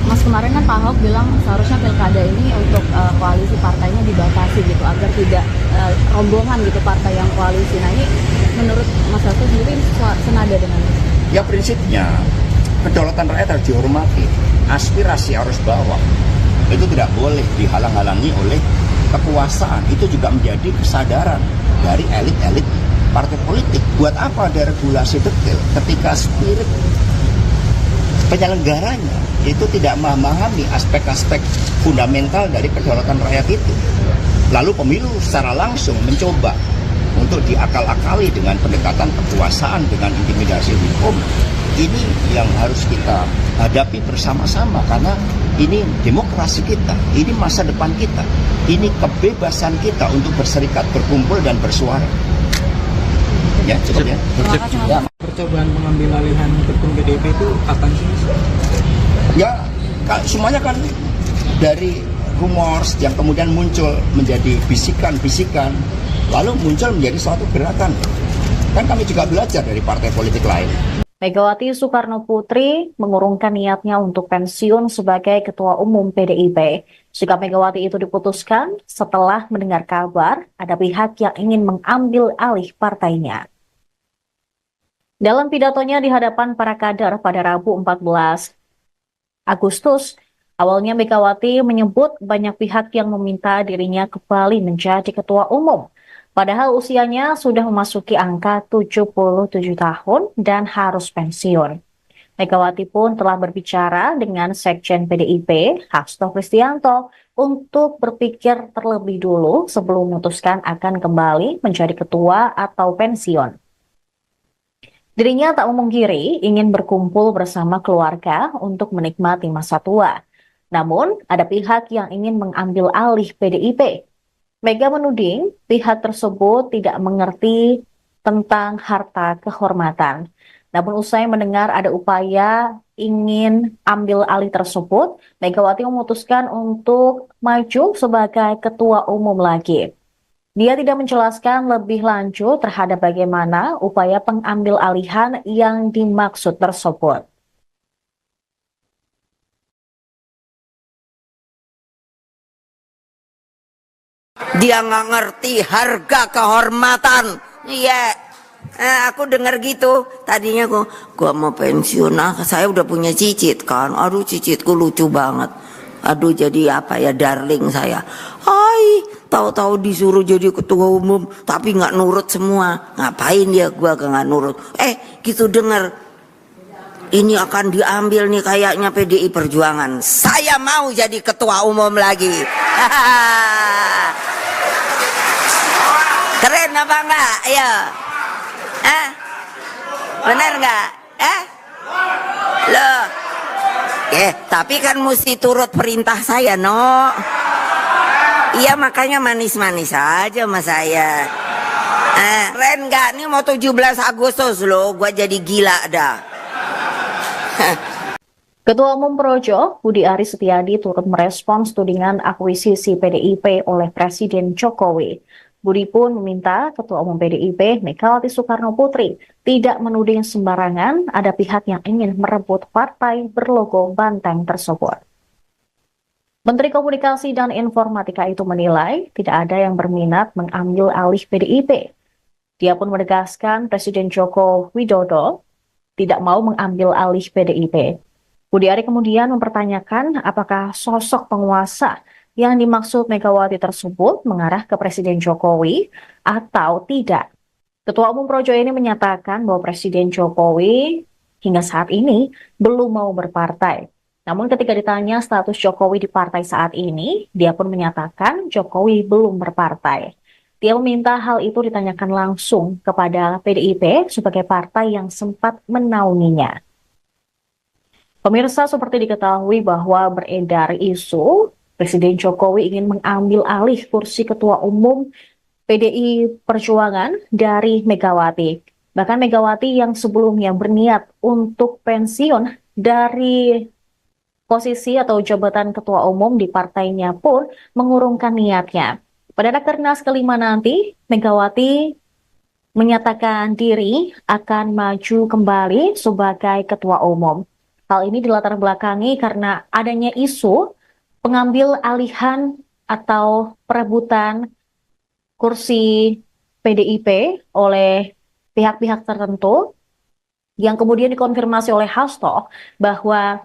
Mas, kemarin kan Pak Ahok bilang seharusnya pilkada ini untuk koalisi partainya dibatasi gitu agar tidak rombongan gitu partai yang koalisi. Nah, ini menurut Mas Hasto sendiri senada dengan itu? Ya, prinsipnya kedaulatan rakyat harus dihormati. Aspirasi arus bawah itu tidak boleh dihalang-halangi oleh kekuasaan. Itu juga menjadi kesadaran dari elit-elit partai politik. Buat apa ada regulasi detail ketika spirit penyelenggaranya itu tidak memahami aspek-aspek fundamental dari kedaulatan rakyat itu. Lalu pemilu secara langsung mencoba untuk diakal-akali dengan pendekatan kekuasaan, dengan intimidasi hukum. Ini yang harus kita hadapi bersama-sama karena ini demokrasi kita, ini masa depan kita, ini kebebasan kita untuk berserikat, berkumpul, dan bersuara. Ya, cukup ya. Percobaan mengambil alihan ketum PDIP itu kapan sih? Ya, semuanya kan dari rumors yang kemudian muncul menjadi bisikan-bisikan, lalu muncul menjadi suatu gerakan. Kan kami juga belajar dari partai politik lain. Megawati Soekarno Putri mengurungkan niatnya untuk pensiun sebagai Ketua Umum PDIP. Sikap Megawati itu diputuskan setelah mendengar kabar ada pihak yang ingin mengambil alih partainya. Dalam pidatonya di hadapan para kader pada Rabu 14 Agustus, awalnya Megawati menyebut banyak pihak yang meminta dirinya kembali menjadi Ketua Umum. Padahal usianya sudah memasuki angka 77 tahun dan harus pensiun. Megawati pun telah berbicara dengan Sekjen PDIP, Hasto Kristianto, untuk berpikir terlebih dulu sebelum memutuskan akan kembali menjadi ketua atau pensiun. Dirinya tak memungkiri ingin berkumpul bersama keluarga untuk menikmati masa tua. Namun, ada pihak yang ingin mengambil alih PDIP. Mega menuding pihak tersebut tidak mengerti tentang harta kehormatan. Namun usai mendengar ada upaya ingin ambil alih tersebut, Megawati memutuskan untuk maju sebagai ketua umum lagi. Dia tidak menjelaskan lebih lanjut terhadap bagaimana upaya pengambil alihan yang dimaksud tersebut. Dia nggak ngerti harga kehormatan. Iya. Aku dengar gitu. Tadinya gua mau pensiun. Saya udah punya cicit kan. Aduh, cicitku lucu banget. Aduh, jadi apa ya, darling saya. Hai, tahu-tahu disuruh jadi ketua umum tapi nggak nurut semua. Ngapain ya gua nggak nurut? Gitu dengar. Ini akan diambil nih kayaknya PDI Perjuangan. Saya mau jadi ketua umum lagi. Keren apa enggak? Ayo. Bener enggak? Loh. Tapi kan mesti turut perintah saya, no. Iya, makanya manis-manis aja sama saya. Keren enggak? Ini mau 17 Agustus loh, gua jadi gila dah. Ketua Umum Projo, Budi Aris Setiadi turut merespons tudingan akuisisi PDIP oleh Presiden Jokowi. Budi pun meminta Ketua Umum PDIP, Megawati Soekarno Putri, tidak menuding sembarangan ada pihak yang ingin merebut partai berlogo banteng tersebut. Menteri Komunikasi dan Informatika itu menilai tidak ada yang berminat mengambil alih PDIP. Dia pun menegaskan Presiden Joko Widodo tidak mau mengambil alih PDIP. Budi Ari kemudian mempertanyakan apakah sosok penguasa yang dimaksud Megawati tersebut mengarah ke Presiden Jokowi atau tidak. Ketua Umum Projo ini menyatakan bahwa Presiden Jokowi hingga saat ini belum mau berpartai. Namun ketika ditanya status Jokowi di partai saat ini, dia pun menyatakan Jokowi belum berpartai. Dia meminta hal itu ditanyakan langsung kepada PDIP sebagai partai yang sempat menaunginya. Pemirsa, seperti diketahui bahwa beredar isu Presiden Jokowi ingin mengambil alih kursi Ketua Umum PDI Perjuangan dari Megawati. Bahkan Megawati yang sebelumnya berniat untuk pensiun dari posisi atau jabatan Ketua Umum di partainya pun mengurungkan niatnya. Pada Rakernas kelima nanti, Megawati menyatakan diri akan maju kembali sebagai Ketua Umum. Hal ini dilatar belakangi karena adanya isu pengambil alihan atau perebutan kursi PDIP oleh pihak-pihak tertentu yang kemudian dikonfirmasi oleh Hasto bahwa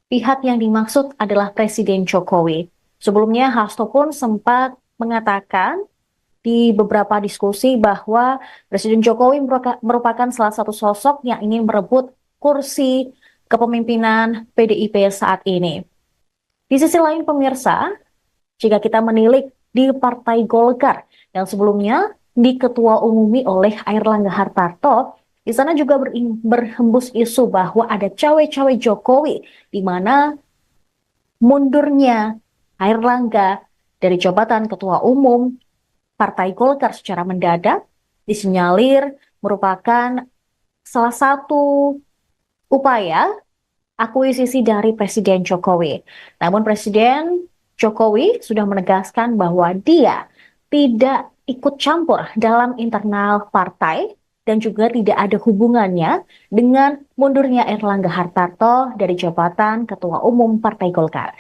pihak yang dimaksud adalah Presiden Jokowi. Sebelumnya Hasto pun sempat mengatakan di beberapa diskusi bahwa Presiden Jokowi merupakan salah satu sosok yang ingin merebut kursi kepemimpinan PDIP saat ini. Di sisi lain pemirsa, jika kita menilik di Partai Golkar yang sebelumnya diketua umumi oleh Airlangga Hartarto, di sana juga berhembus isu bahwa ada cawe-cawe Jokowi di mana mundurnya Airlangga dari jabatan ketua umum Partai Golkar secara mendadak disinyalir merupakan salah satu upaya akuisisi dari Presiden Jokowi. Namun Presiden Jokowi sudah menegaskan bahwa dia tidak ikut campur dalam internal partai dan juga tidak ada hubungannya dengan mundurnya Erlangga Hartarto dari jabatan Ketua Umum Partai Golkar.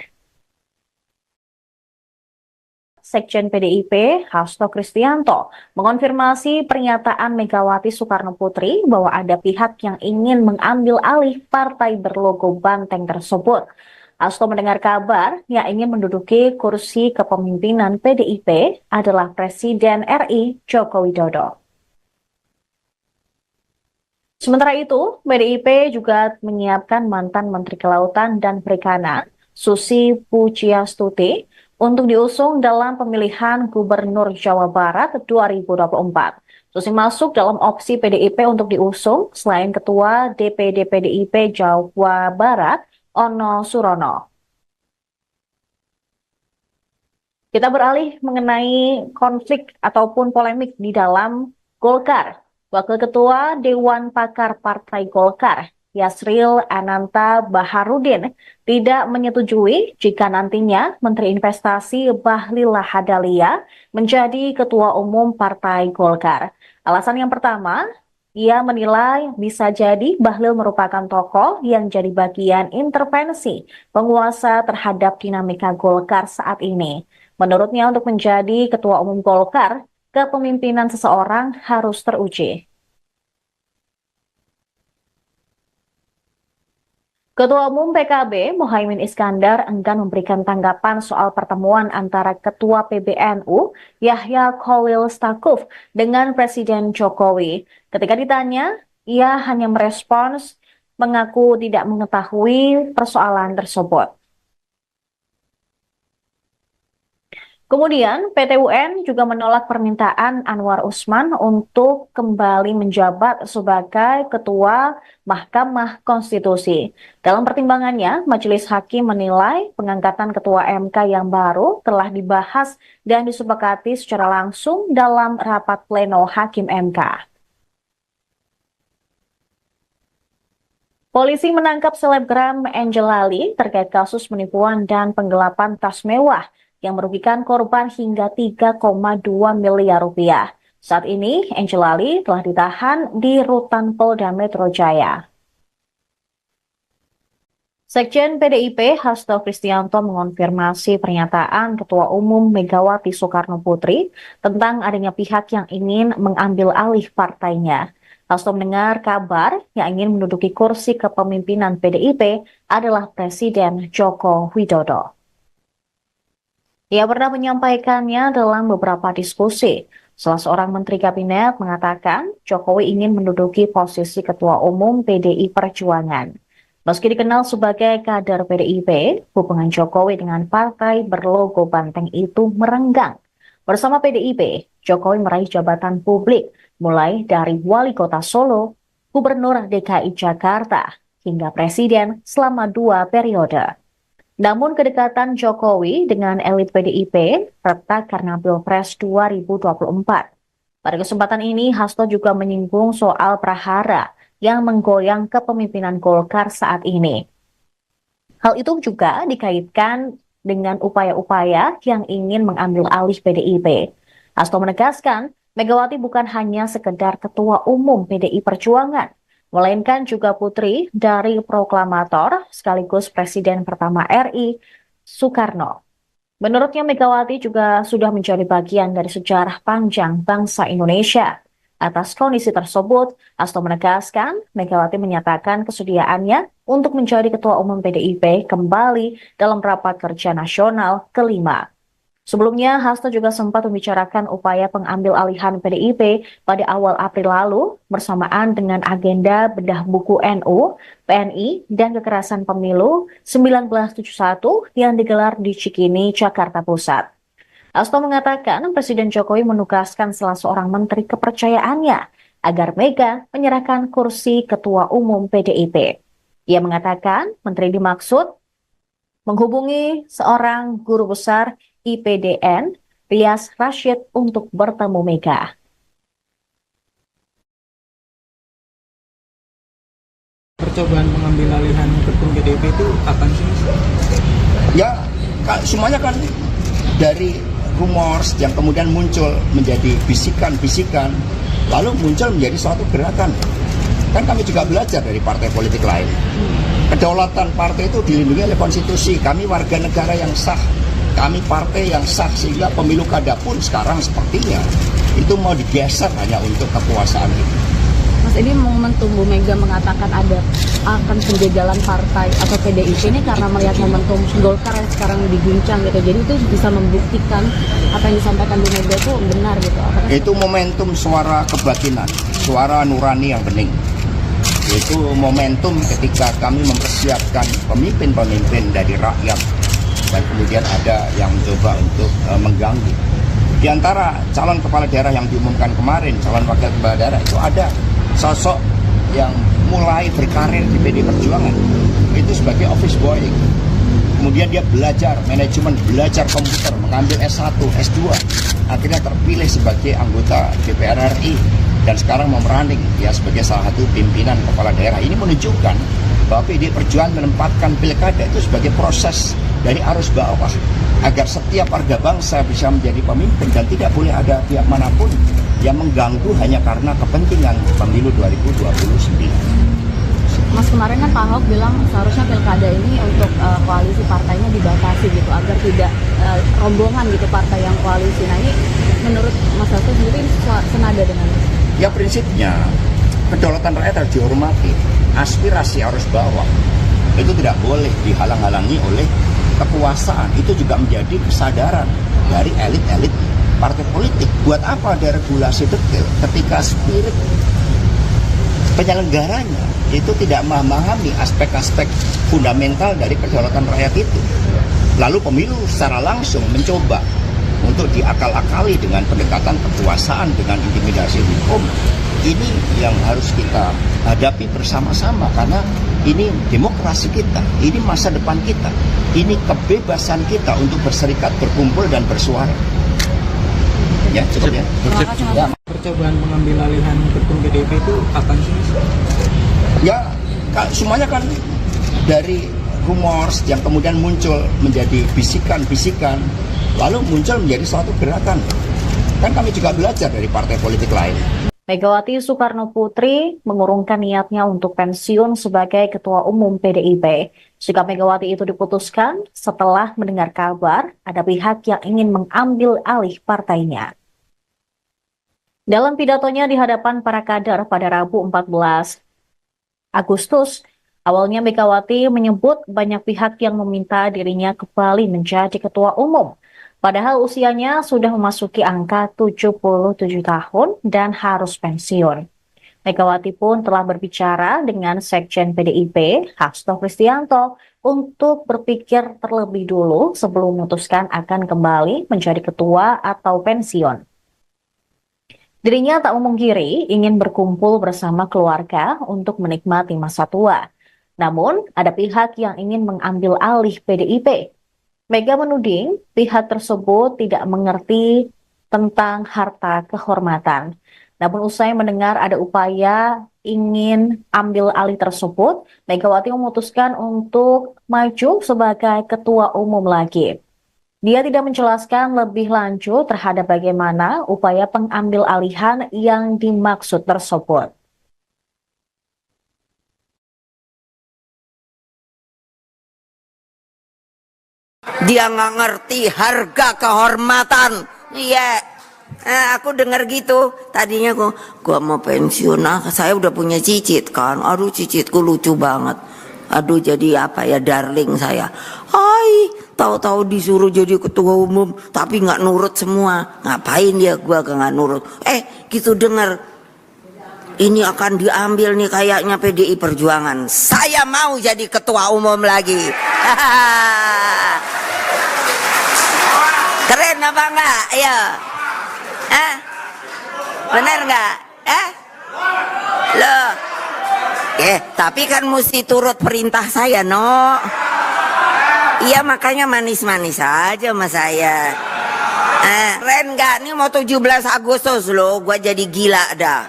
Sekjen PDIP, Hasto Kristianto, mengonfirmasi pernyataan Megawati Soekarnoputri bahwa ada pihak yang ingin mengambil alih partai berlogo banteng tersebut. Hasto mendengar kabar yang ingin menduduki kursi kepemimpinan PDIP adalah Presiden RI Joko Widodo. Sementara itu, PDIP juga menyiapkan mantan Menteri Kelautan dan Perikanan, Susi Pujiastuti, untuk diusung dalam pemilihan Gubernur Jawa Barat 2024. Susi masuk dalam opsi PDIP untuk diusung selain Ketua DPD PDIP Jawa Barat, Ono Surono. Kita beralih mengenai konflik ataupun polemik di dalam Golkar. Wakil Ketua Dewan Pakar Partai Golkar, Yasril Ananta Baharudin, tidak menyetujui jika nantinya Menteri Investasi Bahlil Lahadalia menjadi Ketua Umum Partai Golkar. Alasan yang pertama, ia menilai bisa jadi Bahlil merupakan tokoh yang jadi bagian intervensi penguasa terhadap dinamika Golkar saat ini. Menurutnya untuk menjadi Ketua Umum Golkar, kepemimpinan seseorang harus teruji. Ketua Umum PKB Muhaimin Iskandar enggan memberikan tanggapan soal pertemuan antara Ketua PBNU Yahya Khalil Stakuf dengan Presiden Jokowi. Ketika ditanya, ia hanya merespons mengaku tidak mengetahui persoalan tersebut. Kemudian, PT UN juga menolak permintaan Anwar Usman untuk kembali menjabat sebagai Ketua Mahkamah Konstitusi. Dalam pertimbangannya, Majelis Hakim menilai pengangkatan Ketua MK yang baru telah dibahas dan disepakati secara langsung dalam rapat pleno Hakim MK. Polisi menangkap selebgram Angel Ali terkait kasus penipuan dan penggelapan tas mewah yang merugikan korban hingga 3,2 miliar rupiah. Saat ini, Angel Ali telah ditahan di Rutan Polda Metro Jaya. Sekjen PDIP Hasto Kristianto mengonfirmasi pernyataan Ketua Umum Megawati Soekarnoputri tentang adanya pihak yang ingin mengambil alih partainya. Hasto mendengar kabar yang ingin menduduki kursi kepemimpinan PDIP adalah Presiden Joko Widodo. Ia pernah menyampaikannya dalam beberapa diskusi. Salah seorang menteri kabinet mengatakan Jokowi ingin menduduki posisi Ketua Umum PDI Perjuangan. Meski dikenal sebagai kader PDIP, hubungan Jokowi dengan partai berlogo banteng itu merenggang. Bersama PDIP, Jokowi meraih jabatan publik, mulai dari Wali Kota Solo, Gubernur DKI Jakarta, hingga Presiden selama 2 periode. Namun kedekatan Jokowi dengan elit PDIP retak karena Pilpres 2024. Pada kesempatan ini, Hasto juga menyinggung soal prahara yang menggoyang kepemimpinan Golkar saat ini. Hal itu juga dikaitkan dengan upaya-upaya yang ingin mengambil alih PDIP. Hasto menegaskan, Megawati bukan hanya sekedar Ketua Umum PDI Perjuangan, melainkan juga putri dari proklamator sekaligus Presiden pertama RI, Soekarno. Menurutnya Megawati juga sudah menjadi bagian dari sejarah panjang bangsa Indonesia. Atas kondisi tersebut, Hasto menegaskan Megawati menyatakan kesediaannya untuk menjadi Ketua Umum PDIP kembali dalam rapat kerja nasional kelima. Sebelumnya, Hasto juga sempat membicarakan upaya pengambil alihan PDIP pada awal April lalu bersamaan dengan agenda bedah buku NU, PNI, dan kekerasan pemilu 1971 yang digelar di Cikini, Jakarta Pusat. Hasto mengatakan Presiden Jokowi menugaskan salah seorang menteri kepercayaannya agar Mega menyerahkan kursi Ketua Umum PDIP. Ia mengatakan menteri dimaksud menghubungi seorang guru besar IPDN, Rias Rashid, untuk bertemu Mega. Percobaan mengambil alihan ketum PDIP itu kapan sih? Ya, semuanya kan dari rumors yang kemudian muncul menjadi bisikan-bisikan, lalu muncul menjadi suatu gerakan. Kan kami juga belajar dari partai politik lain. Kedaulatan partai itu dilindungi oleh konstitusi. Kami warga negara yang sah, kami partai yang sah, sehingga pemilu kada pun sekarang sepertinya itu mau digeser hanya untuk kekuasaan itu. Mas, ini momentum Bu Mega mengatakan akan penjagalan partai atau PDIP ini karena melihat momentum Golkar yang sekarang diguncang gitu. Jadi itu bisa membuktikan apa yang disampaikan Bu Mega itu benar gitu. Itu momentum suara kebatinan, suara nurani yang bening. Itu momentum ketika kami mempersiapkan pemimpin-pemimpin dari rakyat dan kemudian ada yang mencoba untuk mengganggu. Di antara calon kepala daerah yang diumumkan kemarin, calon wakil kepala daerah itu ada sosok yang mulai berkarir di PD Perjuangan itu sebagai office boy. Kemudian dia belajar manajemen, belajar komputer, mengambil S1, S2, akhirnya terpilih sebagai anggota DPR RI dan sekarang mau merunning ya sebagai salah satu pimpinan kepala daerah. Ini menunjukkan bahwa PD Perjuangan menempatkan pilkada itu sebagai proses dari arus bawah agar setiap warga bangsa bisa menjadi pemimpin dan tidak boleh ada pihak manapun yang mengganggu hanya karena kepentingan pemilu 2029. Mas, kemarin kan Pak Ahok bilang seharusnya pilkada ini untuk koalisi partainya dibatasi gitu agar tidak rombongan gitu partai yang koalisi. Nah, ini menurut Mas Hasto sendiri senada dengan itu? Ya prinsipnya kedaulatan rakyat harus dihormati. Aspirasi arus bawah itu tidak boleh dihalang-halangi oleh kekuasaan. Itu juga menjadi kesadaran dari elit-elit partai politik. Buat apa ada regulasi detail ketika spirit penyelenggaranya itu tidak memahami aspek-aspek fundamental dari kedaulatan rakyat itu. Lalu pemilu secara langsung mencoba untuk diakal-akali dengan pendekatan kekuasaan, dengan intimidasi hukum. Ini yang harus kita hadapi bersama-sama karena ini demokrasi kita, ini masa depan kita, ini kebebasan kita untuk berserikat, berkumpul dan bersuara. Ya, cukup ya. Percobaan pengambil alihan ketum PDIP itu kapan sih? Ya, semuanya kan dari rumors yang kemudian muncul menjadi bisikan-bisikan, lalu muncul menjadi suatu gerakan. Kan kami juga belajar dari partai politik lain. Megawati Soekarno Putri mengurungkan niatnya untuk pensiun sebagai Ketua Umum PDIP. Sikap Megawati itu diputuskan setelah mendengar kabar ada pihak yang ingin mengambil alih partainya. Dalam pidatonya di hadapan para kader pada Rabu 14 Agustus, awalnya Megawati menyebut banyak pihak yang meminta dirinya kembali menjadi Ketua Umum. Padahal usianya sudah memasuki angka 77 tahun dan harus pensiun. Megawati pun telah berbicara dengan Sekjen PDIP, Hasto Kristianto, untuk berpikir terlebih dulu sebelum memutuskan akan kembali menjadi ketua atau pensiun. Dirinya tak memungkiri ingin berkumpul bersama keluarga untuk menikmati masa tua. Namun, ada pihak yang ingin mengambil alih PDIP. Mega menuding pihak tersebut tidak mengerti tentang harta kehormatan. Namun usai mendengar ada upaya ingin ambil alih tersebut, Megawati memutuskan untuk maju sebagai ketua umum lagi. Dia tidak menjelaskan lebih lanjut terhadap bagaimana upaya pengambil alihan yang dimaksud tersebut. Dia nggak ngerti harga kehormatan. Iya, aku dengar gitu. Tadinya gua mau pensiun. Saya udah punya cicit kan. Aduh, cicitku lucu banget. Aduh, jadi apa ya, darling saya. Hai, tahu-tahu disuruh jadi ketua umum, tapi nggak nurut semua. Ngapain dia? Gua nggak nurut. Gitu dengar. Ini akan diambil nih kayaknya PDI Perjuangan. Saya mau jadi ketua umum lagi. Keren apa enggak? Ayo. Bener enggak? Loh. Tapi kan mesti turut perintah saya, no. Iya, makanya manis-manis aja sama saya. Keren enggak? Ini mau 17 Agustus loh, gua jadi gila dah.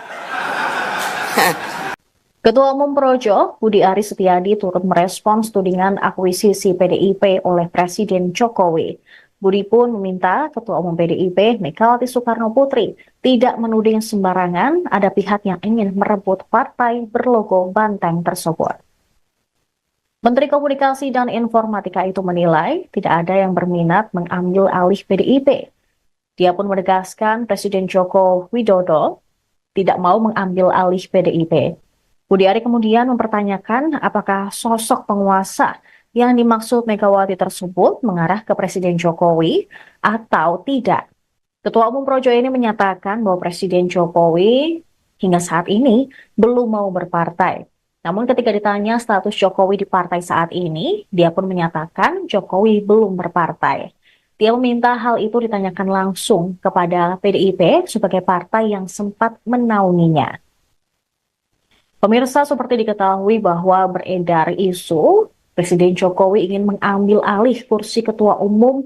Ketua Umum Projo, Budi Aris Setiadi turut merespons tudingan akuisisi PDIP oleh Presiden Jokowi. Budi pun meminta Ketua Umum PDIP Megawati Soekarno Putri tidak menuding sembarangan ada pihak yang ingin merebut partai berlogo banteng tersebut. Menteri Komunikasi dan Informatika itu menilai tidak ada yang berminat mengambil alih PDIP. Dia pun menegaskan Presiden Joko Widodo tidak mau mengambil alih PDIP. Budi Ari kemudian mempertanyakan apakah sosok penguasa yang dimaksud Megawati tersebut mengarah ke Presiden Jokowi atau tidak. Ketua Umum Projo ini menyatakan bahwa Presiden Jokowi hingga saat ini belum mau berpartai. Namun ketika ditanya status Jokowi di partai saat ini, dia pun menyatakan Jokowi belum berpartai. Dia meminta hal itu ditanyakan langsung kepada PDIP sebagai partai yang sempat menaunginya. Pemirsa, seperti diketahui bahwa beredar isu Presiden Jokowi ingin mengambil alih kursi Ketua Umum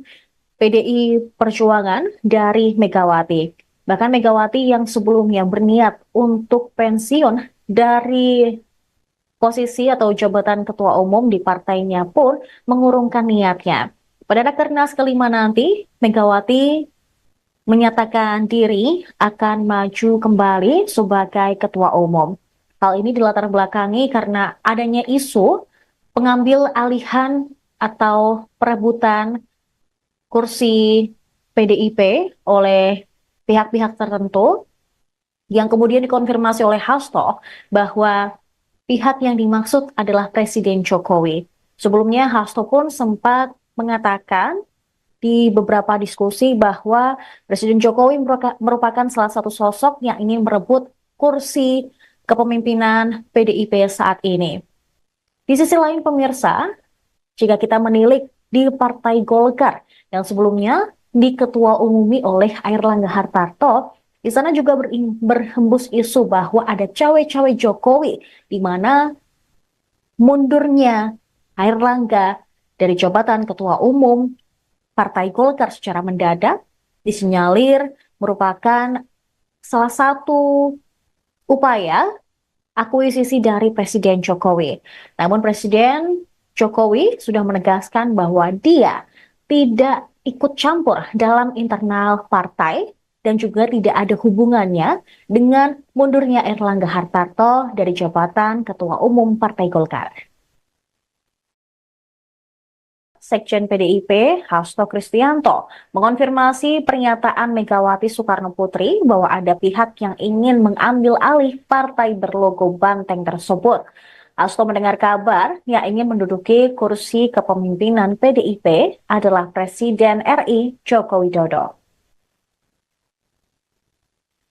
PDI Perjuangan dari Megawati. Bahkan Megawati yang sebelumnya berniat untuk pensiun dari posisi atau jabatan Ketua Umum di partainya pun mengurungkan niatnya. Pada Rakernas kelima nanti, Megawati menyatakan diri akan maju kembali sebagai Ketua Umum. Hal ini dilatar belakangi karena adanya isu pengambil alihan atau perebutan kursi PDIP oleh pihak-pihak tertentu yang kemudian dikonfirmasi oleh Hasto bahwa pihak yang dimaksud adalah Presiden Jokowi. Sebelumnya Hasto pun sempat mengatakan di beberapa diskusi bahwa Presiden Jokowi merupakan salah satu sosok yang ingin merebut kursi kepemimpinan PDIP saat ini. Di sisi lain pemirsa, jika kita menilik di Partai Golkar yang sebelumnya diketua-umumi oleh Airlangga Hartarto, di sana juga berhembus isu bahwa ada cawe-cawe Jokowi, di mana mundurnya Airlangga dari jabatan Ketua Umum Partai Golkar secara mendadak disinyalir merupakan salah satu upaya akuisisi dari Presiden Jokowi. Namun Presiden Jokowi sudah menegaskan bahwa dia tidak ikut campur dalam internal partai dan juga tidak ada hubungannya dengan mundurnya Airlangga Hartarto dari jabatan Ketua Umum Partai Golkar. Sekjen PDIP, Hasto Kristianto, mengonfirmasi pernyataan Megawati Soekarno Putri bahwa ada pihak yang ingin mengambil alih partai berlogo banteng tersebut. Hasto mendengar kabar yang ingin menduduki kursi kepemimpinan PDIP adalah Presiden RI Joko Widodo.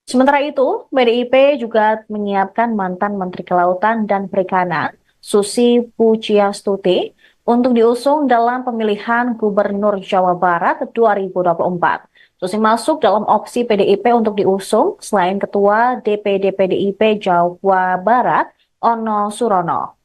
Sementara itu, PDIP juga menyiapkan mantan Menteri Kelautan dan Perikanan, Susi Pujiastuti, untuk diusung dalam pemilihan Gubernur Jawa Barat 2024. Susi masuk dalam opsi PDIP untuk diusung selain Ketua DPD PDIP Jawa Barat, Ono Surono.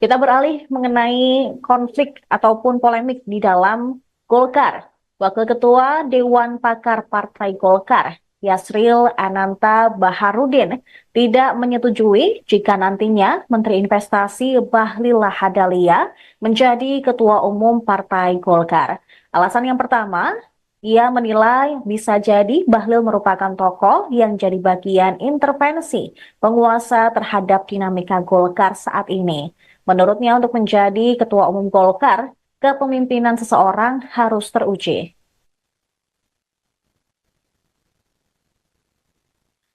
Kita beralih mengenai konflik ataupun polemik di dalam Golkar. Wakil Ketua Dewan Pakar Partai Golkar, Yasril Ananta Baharudin, tidak menyetujui jika nantinya Menteri Investasi Bahlil Lahadalia menjadi Ketua Umum Partai Golkar. Alasan yang pertama, ia menilai bisa jadi Bahlil merupakan tokoh yang jadi bagian intervensi penguasa terhadap dinamika Golkar saat ini. Menurutnya untuk menjadi Ketua Umum Golkar, kepemimpinan seseorang harus teruji.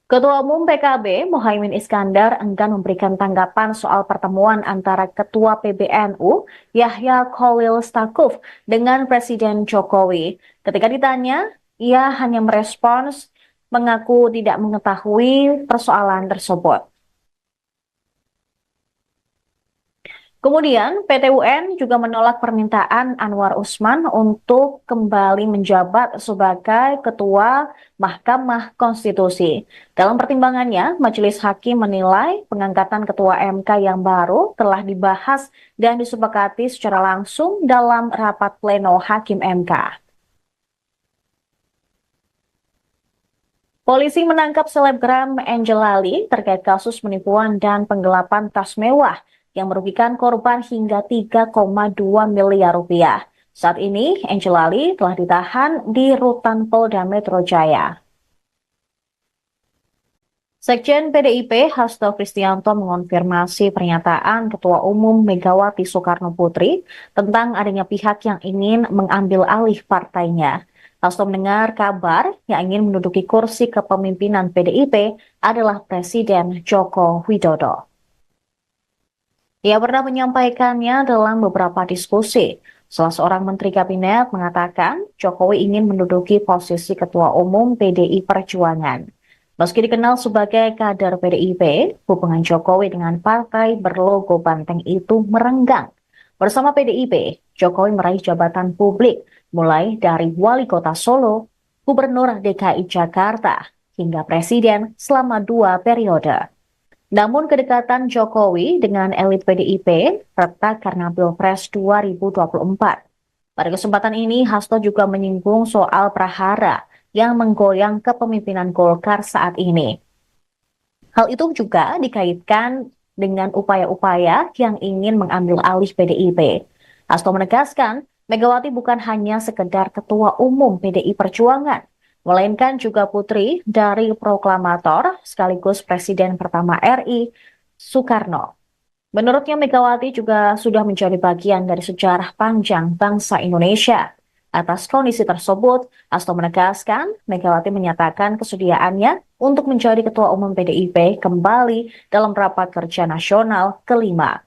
Ketua Umum PKB Muhaimin Iskandar enggan memberikan tanggapan soal pertemuan antara Ketua PBNU Yahya Khalil Stakuf dengan Presiden Jokowi. Ketika ditanya, ia hanya merespons mengaku tidak mengetahui persoalan tersebut. Kemudian, PT UN juga menolak permintaan Anwar Usman untuk kembali menjabat sebagai Ketua Mahkamah Konstitusi. Dalam pertimbangannya, Majelis Hakim menilai pengangkatan Ketua MK yang baru telah dibahas dan disepakati secara langsung dalam rapat pleno Hakim MK. Polisi menangkap selebgram Angel Lali terkait kasus penipuan dan penggelapan tas mewah yang merugikan korban hingga 3,2 miliar rupiah. Saat ini, Angela Lee telah ditahan di rutan Polda Metro Jaya. Sekjen PDIP Hasto Kristianto mengonfirmasi pernyataan Ketua Umum Megawati Soekarno Putri tentang adanya pihak yang ingin mengambil alih partainya. Hasto mendengar kabar yang ingin menduduki kursi kepemimpinan PDIP adalah Presiden Joko Widodo. Ia pernah menyampaikannya dalam beberapa diskusi. Salah seorang menteri kabinet mengatakan Jokowi ingin menduduki posisi Ketua Umum PDI Perjuangan. Meski dikenal sebagai kader PDIP, hubungan Jokowi dengan partai berlogo banteng itu merenggang. Bersama PDIP, Jokowi meraih jabatan publik mulai dari Wali Kota Solo, Gubernur DKI Jakarta, hingga Presiden selama 2 periode. Namun kedekatan Jokowi dengan elit PDIP retak karena Pilpres 2024. Pada kesempatan ini, Hasto juga menyinggung soal prahara yang menggoyang kepemimpinan Golkar saat ini. Hal itu juga dikaitkan dengan upaya-upaya yang ingin mengambil alih PDIP. Hasto menegaskan, Megawati bukan hanya sekedar Ketua Umum PDI Perjuangan, melainkan juga putri dari proklamator sekaligus Presiden pertama RI, Soekarno. Menurutnya Megawati juga sudah menjadi bagian dari sejarah panjang bangsa Indonesia. Atas kondisi tersebut, Hasto menegaskan Megawati menyatakan kesediaannya untuk menjadi Ketua Umum PDIP kembali dalam rapat kerja nasional kelima.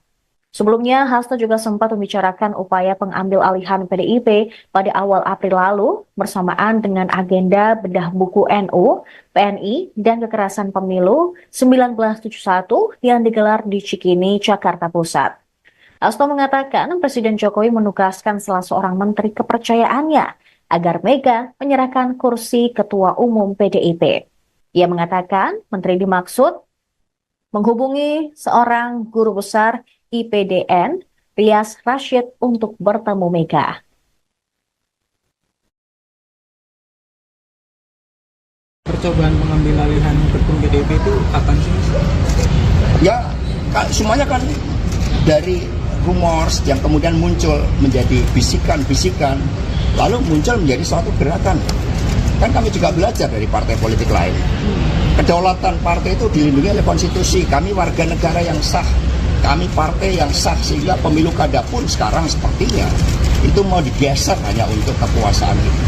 Sebelumnya, Hasto juga sempat membicarakan upaya pengambil alihan PDIP pada awal April lalu bersamaan dengan agenda bedah buku NU, PNI, dan kekerasan pemilu 1971 yang digelar di Cikini, Jakarta Pusat. Hasto mengatakan Presiden Jokowi menugaskan salah seorang menteri kepercayaannya agar Mega menyerahkan kursi Ketua Umum PDIP. Ia mengatakan menteri dimaksud menghubungi seorang guru besar IPDN, Rias Rashid, untuk bertemu Mega. Percobaan pengambil alihan ketum PDIP itu kapan sih? Ya, semuanya kan dari rumors yang kemudian muncul menjadi bisikan-bisikan, lalu muncul menjadi suatu gerakan. Kan kami juga belajar dari partai politik lain. Kedaulatan partai itu dilindungi oleh konstitusi. Kami warga negara yang sah, kami partai yang sah, sehingga pemilu kada pun sekarang sepertinya itu mau digeser hanya untuk kekuasaan itu.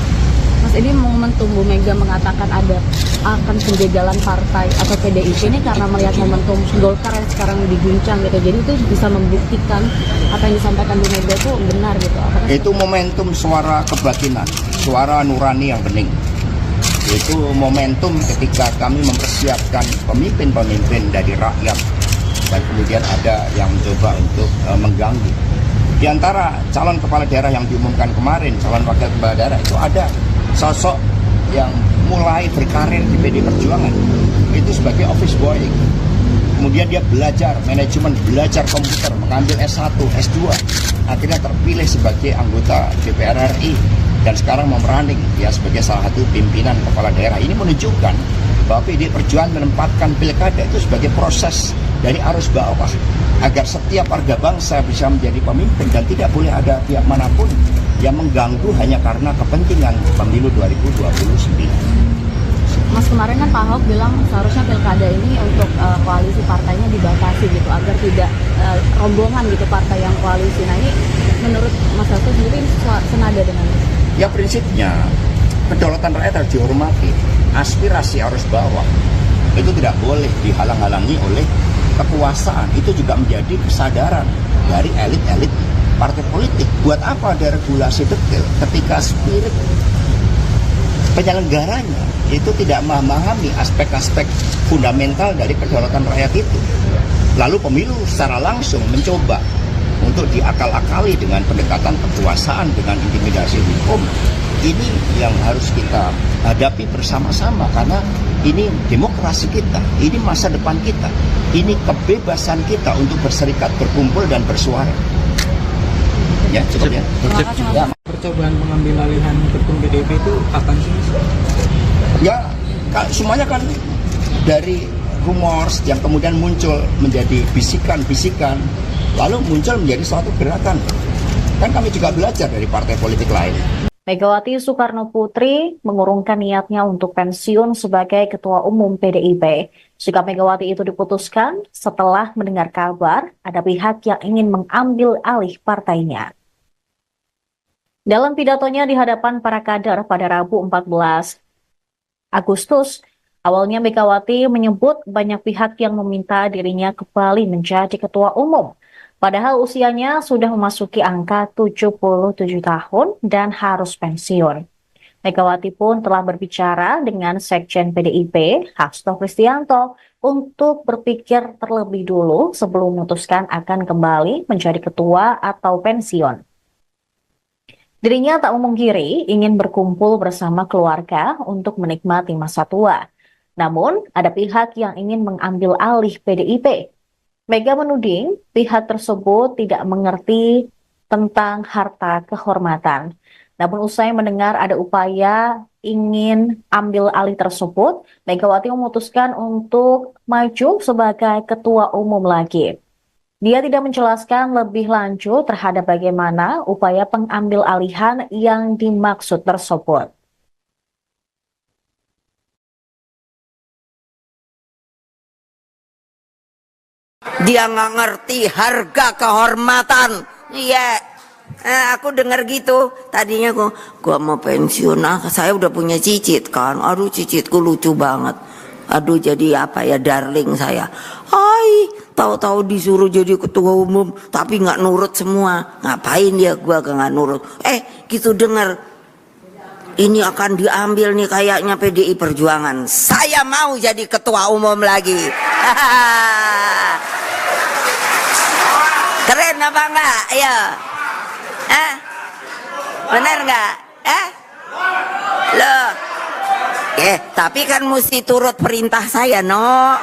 Mas, ini momentum Bu Mega mengatakan akan penjagalan partai atau PDIP ini karena melihat momentum Golkar yang sekarang diguncang gitu. Jadi itu bisa membuktikan apa yang disampaikan Bu Mega itu benar gitu. Itu momentum suara kebatinan, suara nurani yang bening. Itu momentum ketika kami mempersiapkan pemimpin-pemimpin dari rakyat dan kemudian ada yang mencoba untuk mengganggu. Di antara calon kepala daerah yang diumumkan kemarin, calon wakil kepala daerah itu ada sosok yang mulai berkarir di PD Perjuangan itu sebagai office boy. Kemudian dia belajar manajemen, belajar komputer, mengambil S1, S2, akhirnya terpilih sebagai anggota DPR RI dan sekarang memerani dia sebagai salah satu pimpinan kepala daerah. Ini menunjukkan bahwa PD Perjuangan menempatkan pilkada itu sebagai proses dari arus bawah agar setiap warga bangsa bisa menjadi pemimpin dan tidak boleh ada pihak manapun yang mengganggu hanya karena kepentingan pemilu 2029. Mas, kemarin kan Pak Ahok bilang seharusnya pilkada ini untuk koalisi partainya dibatasi gitu agar tidak rombongan gitu partai yang koalisi. Nah, ini menurut Mas Hasto sendiri senada dengan itu? Ya, prinsipnya kedaulatan rakyat harus dihormati. Aspirasi arus bawah itu tidak boleh dihalang-halangi oleh kekuasaan. Itu juga menjadi kesadaran dari elit-elit partai politik. Buat apa ada regulasi detail ketika spirit penyelenggaranya itu tidak memahami aspek-aspek fundamental dari kedaulatan rakyat itu. Lalu pemilu secara langsung mencoba untuk diakal-akali dengan pendekatan kekuasaan, dengan intimidasi hukum. Ini yang harus kita hadapi bersama-sama karena ini demokrasi kita, ini masa depan kita, ini kebebasan kita untuk berserikat, berkumpul, dan bersuara. Ya, cukup ya. Ya. Percobaan pengambil alihan ketum PDIP itu kapan sih? Ya, semuanya kan dari rumors yang kemudian muncul menjadi bisikan-bisikan, lalu muncul menjadi suatu gerakan. Kan kami juga belajar dari partai politik lain. Megawati Soekarno Putri mengurungkan niatnya untuk pensiun sebagai Ketua Umum PDIP. Sikap Megawati itu diputuskan setelah mendengar kabar ada pihak yang ingin mengambil alih partainya. Dalam pidatonya di hadapan para kader pada Rabu 14 Agustus, awalnya Megawati menyebut banyak pihak yang meminta dirinya kembali menjadi Ketua Umum. Padahal usianya sudah memasuki angka 77 tahun dan harus pensiun. Megawati pun telah berbicara dengan Sekjen PDIP, Hasto Kristianto, untuk berpikir terlebih dulu sebelum memutuskan akan kembali menjadi ketua atau pensiun. Dirinya tak memungkiri ingin berkumpul bersama keluarga untuk menikmati masa tua. Namun, ada pihak yang ingin mengambil alih PDIP. Mega menuding pihak tersebut tidak mengerti tentang harta kehormatan. Namun usai mendengar ada upaya ingin ambil alih tersebut, Megawati memutuskan untuk maju sebagai ketua umum lagi. Dia tidak menjelaskan lebih lanjut terhadap bagaimana upaya pengambil alihan yang dimaksud tersebut. Dia nggak ngerti harga kehormatan. Iya, aku dengar gitu. Tadinya gua mau pensiun. Saya udah punya cicit kan. Aduh, cicitku lucu banget. Aduh, jadi apa ya, darling saya. Hai, tahu-tahu disuruh jadi ketua umum, tapi nggak nurut semua. Ngapain dia? Gua nggak nurut. Gitu dengar. Ini akan diambil nih kayaknya PDI Perjuangan. Saya mau jadi ketua umum lagi. Keren apa enggak? Ayo. Bener enggak? Loh. Tapi kan mesti turut perintah saya, no.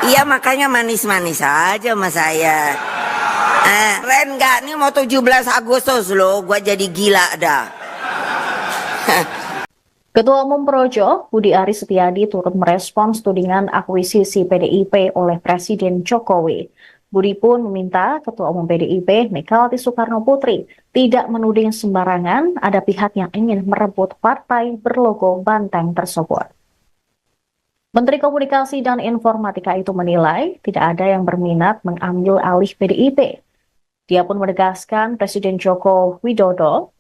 Iya, makanya manis-manis aja sama saya. Keren enggak? Ini mau 17 Agustus loh, gua jadi gila dah. Ketua Umum Projo, Budi Aris Setiadi turut merespons tudingan akuisisi PDIP oleh Presiden Jokowi. Budi pun meminta Ketua Umum PDIP, Megawati Soekarno Putri, tidak menuding sembarangan ada pihak yang ingin merebut partai berlogo banteng tersebut. Menteri Komunikasi dan Informatika itu menilai tidak ada yang berminat mengambil alih PDIP. Dia pun menegaskan Presiden Joko Widodo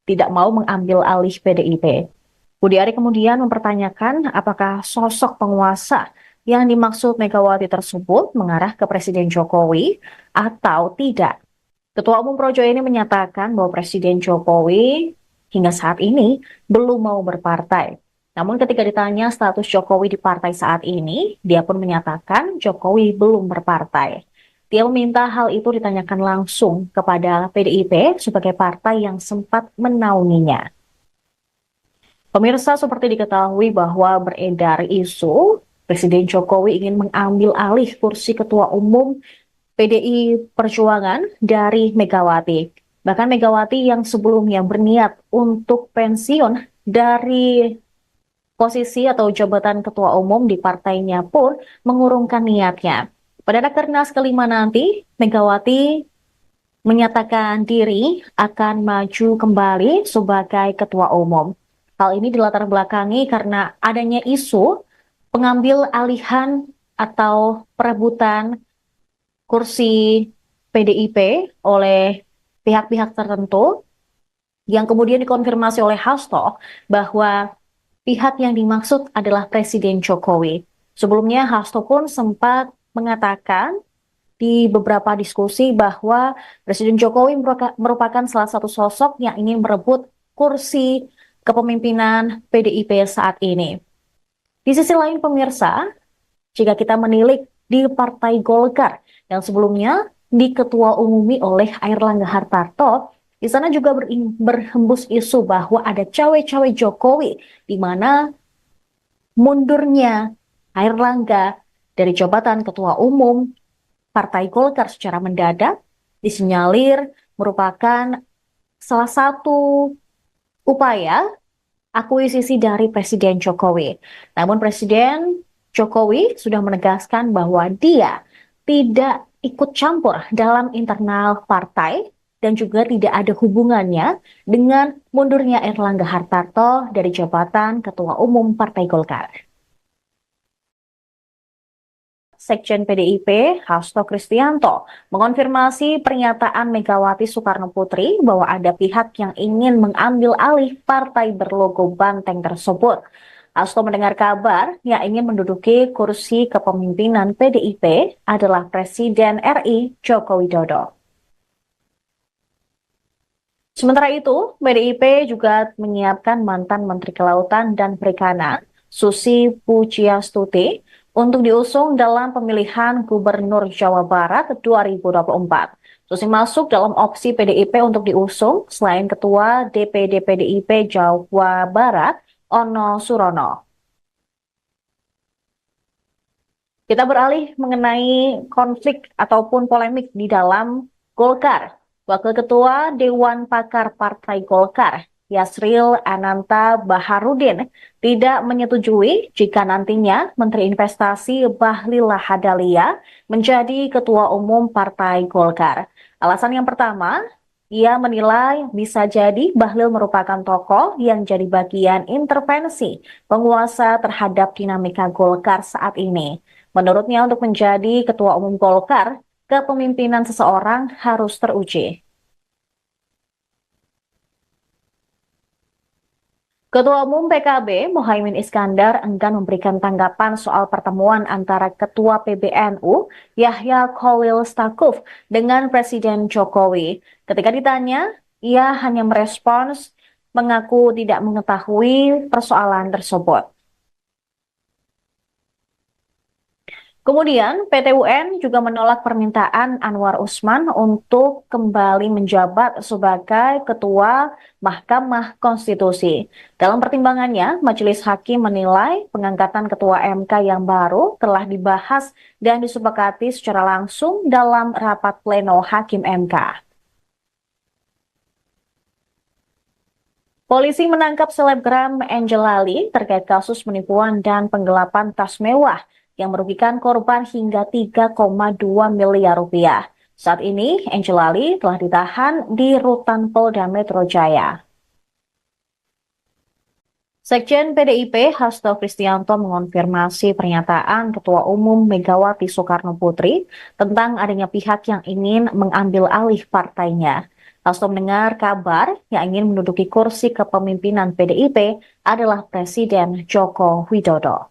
tidak mau mengambil alih PDIP. Budi Ari kemudian mempertanyakan apakah sosok penguasa yang dimaksud Megawati tersebut mengarah ke Presiden Jokowi atau tidak. Ketua Umum Projo ini menyatakan bahwa Presiden Jokowi hingga saat ini belum mau berpartai. Namun ketika ditanya status Jokowi di partai saat ini, dia pun menyatakan Jokowi belum berpartai. Dia meminta hal itu ditanyakan langsung kepada PDIP sebagai partai yang sempat menaunginya. Pemirsa, seperti diketahui bahwa beredar isu Presiden Jokowi ingin mengambil alih kursi Ketua Umum PDI Perjuangan dari Megawati. Bahkan Megawati yang sebelumnya berniat untuk pensiun dari posisi atau jabatan Ketua Umum di partainya pun mengurungkan niatnya. Pada Rakernas kelima nanti, Megawati menyatakan diri akan maju kembali sebagai Ketua Umum. Hal ini dilatar belakangi karena adanya isu pengambil alihan atau perebutan kursi PDIP oleh pihak-pihak tertentu yang kemudian dikonfirmasi oleh Hasto bahwa pihak yang dimaksud adalah Presiden Jokowi. Sebelumnya Hasto pun sempat mengatakan di beberapa diskusi bahwa Presiden Jokowi merupakan salah satu sosok yang ingin merebut kursi kepemimpinan PDIP saat ini. Di sisi lain pemirsa, jika kita menilik di Partai Golkar yang sebelumnya diketua umumi oleh Airlangga Hartarto, di sana juga berhembus isu bahwa ada cawe-cawe Jokowi, di mana mundurnya Airlangga dari jabatan ketua umum Partai Golkar secara mendadak disinyalir merupakan salah satu upaya akuisisi dari Presiden Jokowi. Namun Presiden Jokowi sudah menegaskan bahwa dia tidak ikut campur dalam internal partai dan juga tidak ada hubungannya dengan mundurnya Erlangga Hartarto dari jabatan Ketua Umum Partai Golkar. Sekjen PDIP, Hasto Kristianto, mengonfirmasi pernyataan Megawati Soekarno Putri bahwa ada pihak yang ingin mengambil alih partai berlogo banteng tersebut. Hasto mendengar kabar yang ingin menduduki kursi kepemimpinan PDIP adalah Presiden RI Joko Widodo. Sementara itu, PDIP juga menyiapkan mantan Menteri Kelautan dan Perikanan, Susi Pujiastuti, untuk diusung dalam pemilihan Gubernur Jawa Barat 2024. Susi masuk dalam opsi PDIP untuk diusung selain Ketua DPD PDIP Jawa Barat, Ono Surono. Kita beralih mengenai konflik ataupun polemik di dalam Golkar. Wakil Ketua Dewan Pakar Partai Golkar, Yasril Ananta Baharudin, tidak menyetujui jika nantinya Menteri Investasi Bahlil Lahadalia menjadi Ketua Umum Partai Golkar. Alasan yang pertama, ia menilai bisa jadi Bahlil merupakan tokoh yang jadi bagian intervensi penguasa terhadap dinamika Golkar saat ini. Menurutnya untuk menjadi Ketua Umum Golkar, kepemimpinan seseorang harus teruji. Ketua Umum PKB, Muhaimin Iskandar, enggan memberikan tanggapan soal pertemuan antara Ketua PBNU, Yahya Khalil Stakuf, dengan Presiden Jokowi. Ketika ditanya, ia hanya merespons mengaku tidak mengetahui persoalan tersebut. Kemudian, PT UN juga menolak permintaan Anwar Usman untuk kembali menjabat sebagai Ketua Mahkamah Konstitusi. Dalam pertimbangannya, Majelis Hakim menilai pengangkatan Ketua MK yang baru telah dibahas dan disepakati secara langsung dalam rapat pleno Hakim MK. Polisi menangkap selebgram Angel Lali terkait kasus penipuan dan penggelapan tas mewah yang merugikan korban hingga 3,2 miliar rupiah. Saat ini, Angel Lali telah ditahan di Rutan Polda Metro Jaya. Sekjen PDIP Hasto Kristianto mengonfirmasi pernyataan Ketua Umum Megawati Soekarno Putri tentang adanya pihak yang ingin mengambil alih partainya. Hasto mendengar kabar yang ingin menduduki kursi kepemimpinan PDIP adalah Presiden Joko Widodo.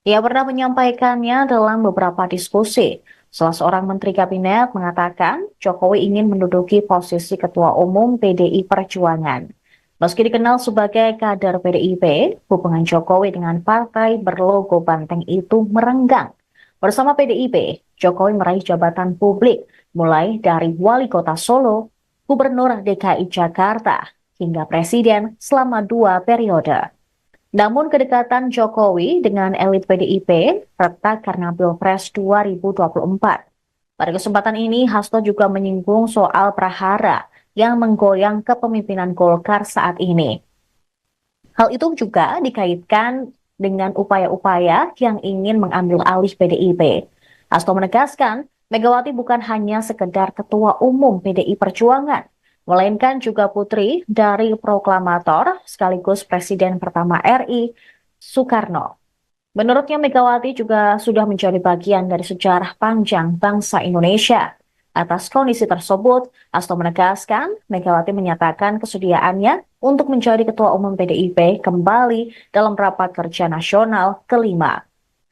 Ia pernah menyampaikannya dalam beberapa diskusi. Salah seorang menteri kabinet mengatakan Jokowi ingin menduduki posisi Ketua Umum PDI Perjuangan. Meski dikenal sebagai kader PDIP, hubungan Jokowi dengan partai berlogo banteng itu merenggang. Bersama PDIP, Jokowi meraih jabatan publik mulai dari Wali Kota Solo, Gubernur DKI Jakarta, hingga Presiden selama 2 periode. Namun kedekatan Jokowi dengan elit PDIP retak karena Pilpres 2024. Pada kesempatan ini, Hasto juga menyinggung soal prahara yang menggoyang kepemimpinan Golkar saat ini. Hal itu juga dikaitkan dengan upaya-upaya yang ingin mengambil alih PDIP. Hasto menegaskan, Megawati bukan hanya sekedar Ketua Umum PDI Perjuangan, melainkan juga putri dari proklamator sekaligus Presiden pertama RI, Soekarno. Menurutnya Megawati juga sudah menjadi bagian dari sejarah panjang bangsa Indonesia. Atas kondisi tersebut, Hasto menegaskan Megawati menyatakan kesediaannya untuk menjadi Ketua Umum PDIP kembali dalam rapat kerja nasional kelima.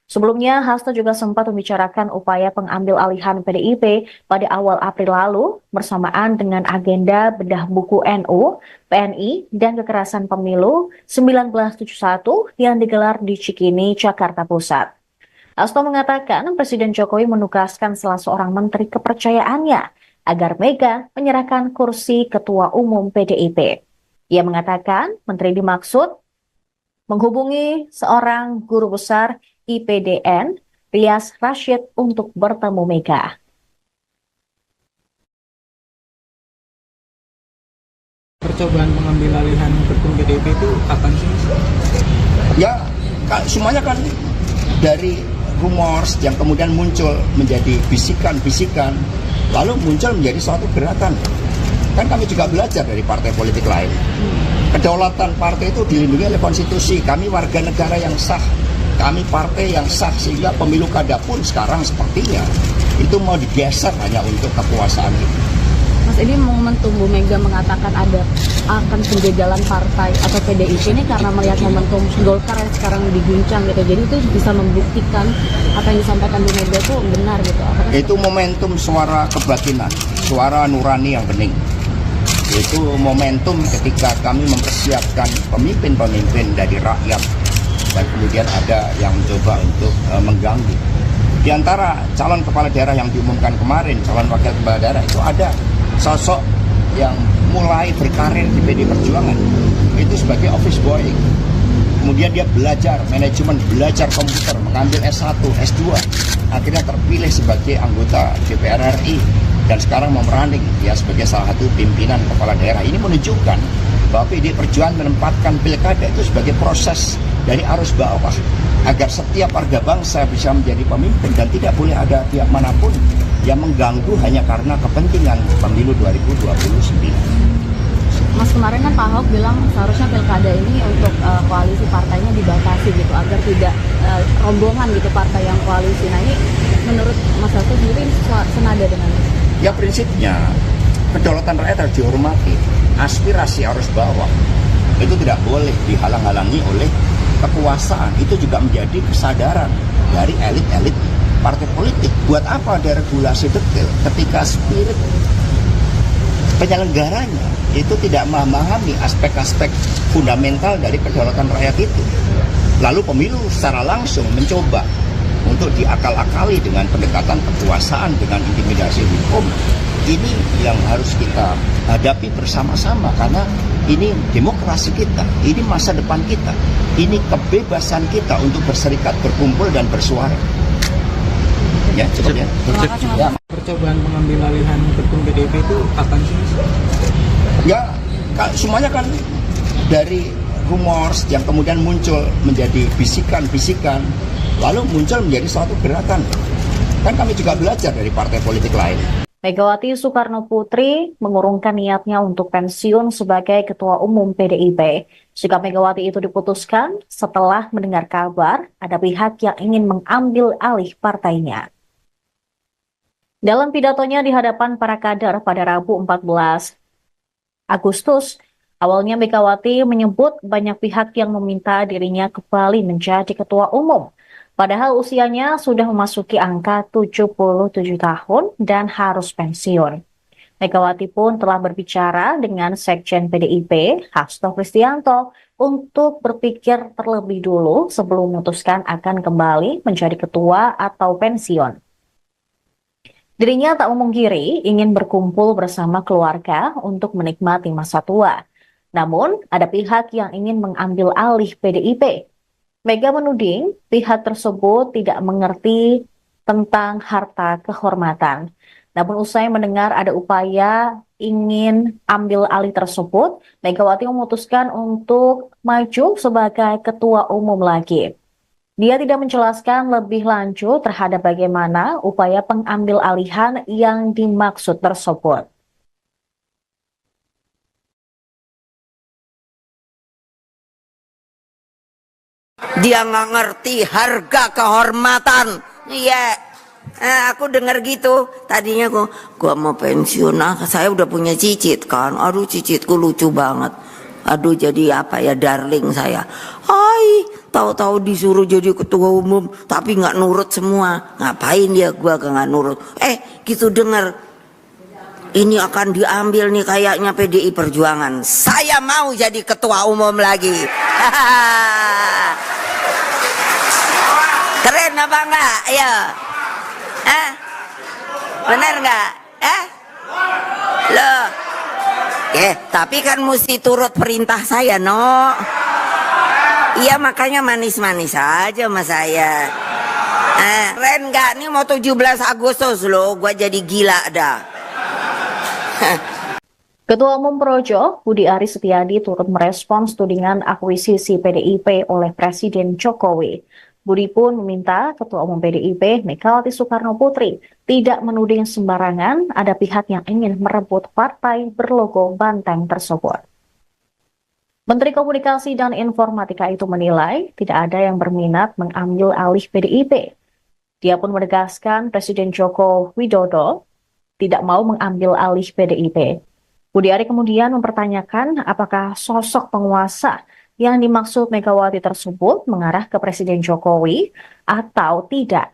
Sebelumnya, Hasto juga sempat membicarakan upaya pengambil alihan PDIP pada awal April lalu bersamaan dengan agenda bedah buku NU, PNI, dan kekerasan pemilu 1971 yang digelar di Cikini, Jakarta Pusat. Hasto mengatakan Presiden Jokowi menugaskan salah seorang menteri kepercayaannya agar Mega menyerahkan kursi Ketua Umum PDIP. Ia mengatakan menteri dimaksud menghubungi seorang guru besar IPDN, Rias Rashid, untuk bertemu Mega. Percobaan mengambil alihan ketum PDIP itu kapan sih? Ya, semuanya kan dari rumors yang kemudian muncul menjadi bisikan-bisikan, lalu muncul menjadi suatu gerakan. Kan kami juga belajar dari partai politik lain. Kedaulatan partai itu dilindungi oleh konstitusi. Kami warga negara yang sah, kami partai yang sah, sehingga pemilu kada pun sekarang sepertinya itu mau digeser hanya untuk kekuasaan itu. Mas, ini momentum Bu Mega mengatakan akan penjagalan partai atau PDIP ini karena melihat momentum Golkar yang sekarang diguncang gitu. Jadi itu bisa membuktikan apa yang disampaikan Bu Mega itu benar gitu. Apakah itu momentum suara kebatinan, suara nurani yang bening. Itu momentum ketika kami mempersiapkan pemimpin-pemimpin dari rakyat, dan kemudian ada yang mencoba untuk mengganggu. Di antara calon kepala daerah yang diumumkan kemarin, calon wakil kepala daerah, itu ada sosok yang mulai berkarir di PD Perjuangan itu sebagai office boy. Kemudian dia belajar manajemen, belajar komputer, mengambil S1, S2, akhirnya terpilih sebagai anggota DPR RI dan sekarang memeranding ya sebagai salah satu pimpinan kepala daerah. Ini menunjukkan bahwa PD Perjuangan menempatkan pilkada itu sebagai proses dari arus bawah agar setiap warga bangsa bisa menjadi pemimpin dan tidak boleh ada pihak manapun yang mengganggu hanya karena kepentingan pemilu 2029. Mas, kemarin kan Pak Ahok bilang seharusnya pilkada ini untuk koalisi partainya dibatasi gitu agar tidak rombongan gitu partai yang koalisi. Nah, ini menurut Mas Hasto sendiri ini senada dengan itu? Ya prinsipnya kedaulatan rakyat harus dihormati. Aspirasi arus bawah itu tidak boleh dihalang-halangi oleh kekuasaan. Itu juga menjadi kesadaran dari elit-elit partai politik. Buat apa ada regulasi detail ketika spirit penyelenggaranya itu tidak memahami aspek-aspek fundamental dari kedaulatan rakyat itu. Lalu pemilu secara langsung mencoba untuk diakal-akali dengan pendekatan kekuasaan, dengan intimidasi hukum. Ini yang harus kita hadapi bersama-sama karena ini demokrasi kita, ini masa depan kita, ini kebebasan kita untuk berserikat, berkumpul dan bersuara. Ya, cukup ya. Ya. Percobaan pengambil alihan ketum PDIP itu kapan sih? Ya, semuanya kan dari rumors yang kemudian muncul menjadi bisikan-bisikan, lalu muncul menjadi suatu gerakan. Kan kami juga belajar dari partai politik lain. Megawati Soekarno Putri mengurungkan niatnya untuk pensiun sebagai Ketua Umum PDIP. Sikap Megawati itu diputuskan setelah mendengar kabar ada pihak yang ingin mengambil alih partainya. Dalam pidatonya di hadapan para kader pada Rabu 14 Agustus, awalnya Megawati menyebut banyak pihak yang meminta dirinya kembali menjadi Ketua Umum. Padahal usianya sudah memasuki angka 77 tahun dan harus pensiun. Megawati pun telah berbicara dengan Sekjen PDIP, Hasto Kristianto, untuk berpikir terlebih dulu sebelum memutuskan akan kembali menjadi ketua atau pensiun. Dirinya tak memungkiri ingin berkumpul bersama keluarga untuk menikmati masa tua. Namun, ada pihak yang ingin mengambil alih PDIP. Mega menuding pihak tersebut tidak mengerti tentang harta kehormatan. Namun usai mendengar ada upaya ingin ambil alih tersebut, Megawati memutuskan untuk maju sebagai ketua umum lagi. Dia tidak menjelaskan lebih lanjut terhadap bagaimana upaya pengambil alihan yang dimaksud tersebut. Dia nggak ngerti harga kehormatan. Iya, aku dengar gitu. Tadinya gua mau pensiun, saya udah punya cicit kan. Aduh, cicitku lucu banget. Aduh, jadi apa ya, darling saya. Hai, tahu-tahu disuruh jadi ketua umum, tapi nggak nurut semua. Ngapain dia, gua nggak nurut. Gitu dengar. Ini akan diambil nih kayaknya PDI Perjuangan. Saya mau jadi ketua umum lagi. Keren apa enggak? Ayo. Bener enggak? Loh. Tapi kan mesti turut perintah saya, no. Iya, makanya manis-manis aja sama saya. Keren enggak? Ini mau 17 Agustus loh, gua jadi gila dah. Ketua Umum Projo, Budi Aris Setiadi turut merespons tudingan akuisisi PDIP oleh Presiden Jokowi. Budi pun meminta Ketua Umum PDIP Megawati Soekarno Putri tidak menuding sembarangan ada pihak yang ingin merebut partai berlogo banteng tersebut. Menteri Komunikasi dan Informatika itu menilai tidak ada yang berminat mengambil alih PDIP. Dia pun menegaskan Presiden Joko Widodo tidak mau mengambil alih PDIP. Budi Ari kemudian mempertanyakan apakah sosok penguasa yang dimaksud Megawati tersebut mengarah ke Presiden Jokowi atau tidak.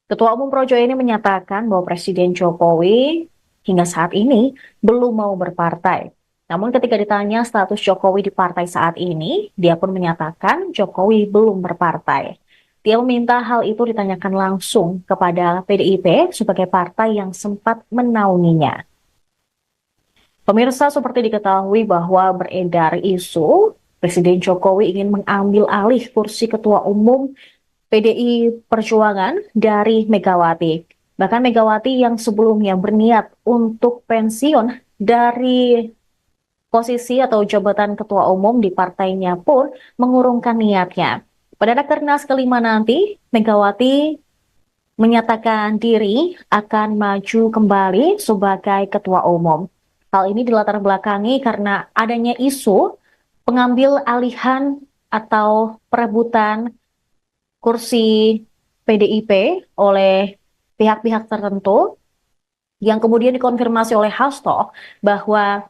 Ketua Umum Projo ini menyatakan bahwa Presiden Jokowi hingga saat ini belum mau berpartai. Namun ketika ditanya status Jokowi di partai saat ini, dia pun menyatakan Jokowi belum berpartai. Dia meminta hal itu ditanyakan langsung kepada PDIP sebagai partai yang sempat menaunginya. Pemirsa, seperti diketahui bahwa beredar isu Presiden Jokowi ingin mengambil alih kursi Ketua Umum PDI Perjuangan dari Megawati. Bahkan Megawati yang sebelumnya berniat untuk pensiun dari posisi atau jabatan Ketua Umum di partainya pun mengurungkan niatnya. Pada Rakernas kelima nanti, Megawati menyatakan diri akan maju kembali sebagai Ketua Umum. Hal ini dilatar belakangi karena adanya isu pengambil alihan atau perebutan kursi PDIP oleh pihak-pihak tertentu yang kemudian dikonfirmasi oleh Hasto bahwa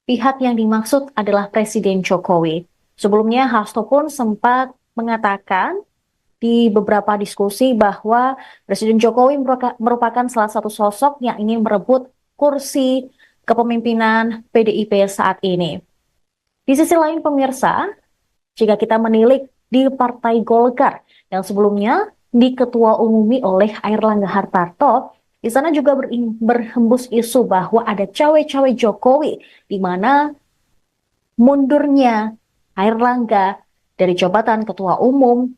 pihak yang dimaksud adalah Presiden Jokowi. Sebelumnya Hasto pun sempat mengatakan di beberapa diskusi bahwa Presiden Jokowi merupakan salah satu sosok yang ingin merebut kursi kepemimpinan PDIP saat ini. Di sisi lain pemirsa, jika kita menilik di Partai Golkar yang sebelumnya diketua umumi oleh Airlangga Hartarto, di sana juga berhembus isu bahwa ada cawe-cawe Jokowi di mana mundurnya Airlangga dari jabatan ketua umum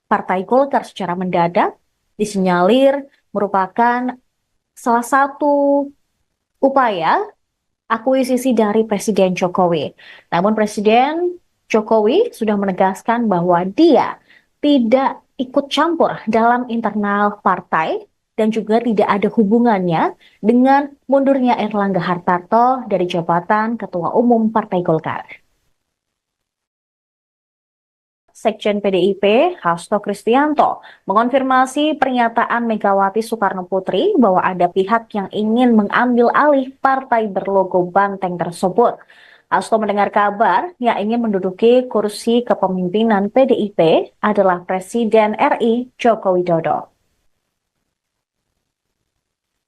Partai Golkar secara mendadak disinyalir merupakan salah satu upaya akuisisi dari Presiden Jokowi. Namun Presiden Jokowi sudah menegaskan bahwa dia tidak ikut campur dalam internal partai dan juga tidak ada hubungannya dengan mundurnya Airlangga Hartarto dari jabatan Ketua Umum Partai Golkar. Sekjen PDIP, Hasto Kristianto, mengonfirmasi pernyataan Megawati Soekarno Putri bahwa ada pihak yang ingin mengambil alih partai berlogo banteng tersebut. Hasto mendengar kabar yang ingin menduduki kursi kepemimpinan PDIP adalah Presiden RI Joko Widodo.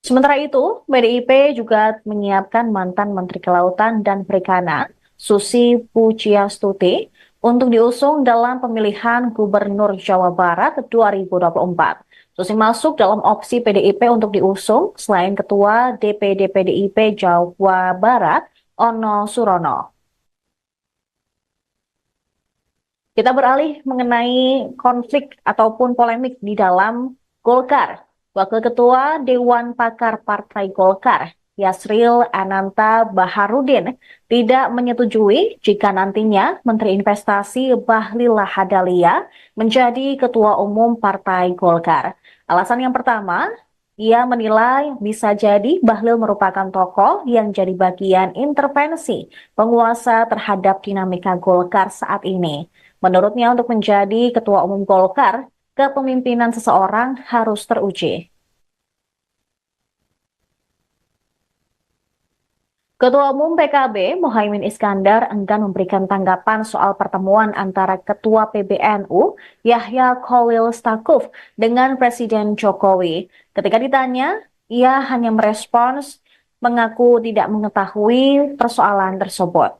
Sementara itu, PDIP juga menyiapkan mantan Menteri Kelautan dan Perikanan, Susi Pujiastuti, untuk diusung dalam pemilihan Gubernur Jawa Barat 2024. Susi masuk dalam opsi PDIP untuk diusung selain Ketua DPD PDIP Jawa Barat, Ono Surono. Kita beralih mengenai konflik ataupun polemik di dalam Golkar. Wakil Ketua Dewan Pakar Partai Golkar, Yasril Ananta Baharudin, tidak menyetujui jika nantinya Menteri Investasi Bahlil Lahadalia menjadi Ketua Umum Partai Golkar. Alasan yang pertama, ia menilai bisa jadi Bahlil merupakan tokoh yang jadi bagian intervensi penguasa terhadap dinamika Golkar saat ini. Menurutnya untuk menjadi Ketua Umum Golkar, kepemimpinan seseorang harus teruji. Ketua Umum PKB, Muhaimin Iskandar, enggan memberikan tanggapan soal pertemuan antara Ketua PBNU, Yahya Khalil Stakuf, dengan Presiden Jokowi. Ketika ditanya, ia hanya merespons mengaku tidak mengetahui persoalan tersebut.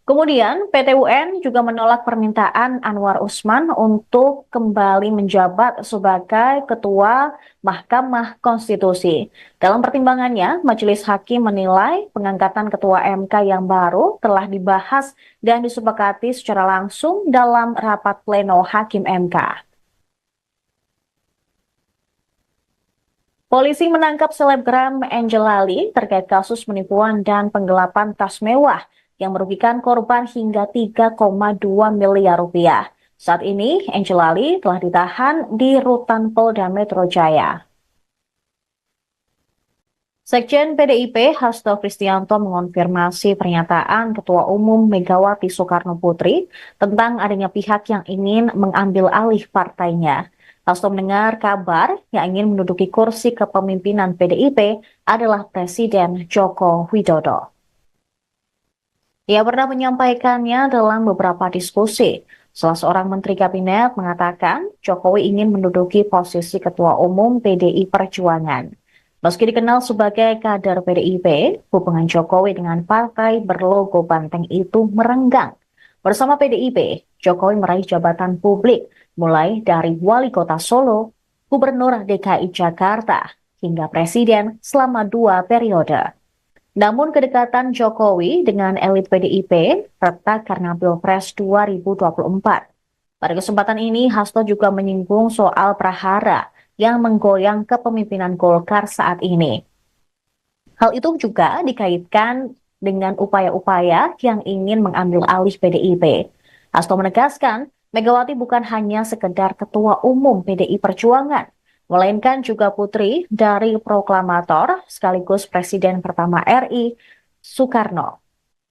Kemudian, PT UN juga menolak permintaan Anwar Usman untuk kembali menjabat sebagai Ketua Mahkamah Konstitusi. Dalam pertimbangannya, Majelis Hakim menilai pengangkatan Ketua MK yang baru telah dibahas dan disepakati secara langsung dalam rapat pleno Hakim MK. Polisi menangkap selebgram Angel Ali terkait kasus penipuan dan penggelapan tas mewah yang merugikan korban hingga 3,2 miliar rupiah. Saat ini, Angela Lee telah ditahan di Rutan Polda Metro Jaya. Sekjen PDIP Hasto Kristianto mengonfirmasi pernyataan Ketua Umum Megawati Soekarno Putri tentang adanya pihak yang ingin mengambil alih partainya. Hasto mendengar kabar yang ingin menduduki kursi kepemimpinan PDIP adalah Presiden Joko Widodo. Ia pernah menyampaikannya dalam beberapa diskusi. Salah seorang Menteri Kabinet mengatakan Jokowi ingin menduduki posisi Ketua Umum PDI Perjuangan. Meski dikenal sebagai kader PDIP, hubungan Jokowi dengan partai berlogo banteng itu merenggang. Bersama PDIP, Jokowi meraih jabatan publik, mulai dari Wali Kota Solo, Gubernur DKI Jakarta, hingga Presiden selama 2 periode. Namun kedekatan Jokowi dengan elit PDIP retak karena Pilpres 2024. Pada kesempatan ini, Hasto juga menyinggung soal prahara yang menggoyang kepemimpinan Golkar saat ini. Hal itu juga dikaitkan dengan upaya-upaya yang ingin mengambil alih PDIP. Hasto menegaskan, Megawati bukan hanya sekedar Ketua Umum PDI Perjuangan, melainkan juga putri dari proklamator sekaligus Presiden pertama RI, Soekarno.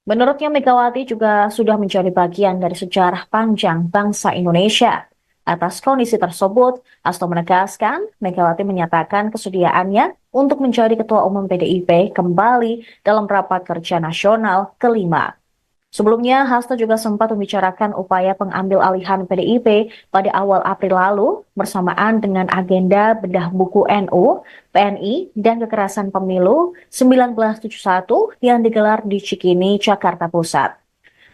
Menurutnya Megawati juga sudah menjadi bagian dari sejarah panjang bangsa Indonesia. Atas kondisi tersebut, Hasto menegaskan Megawati menyatakan kesediaannya untuk menjadi Ketua Umum PDIP kembali dalam rapat kerja nasional kelima. Sebelumnya, Hasto juga sempat membicarakan upaya pengambil alihan PDIP pada awal April lalu bersamaan dengan agenda bedah buku NU, PNI, dan kekerasan pemilu 1971 yang digelar di Cikini, Jakarta Pusat.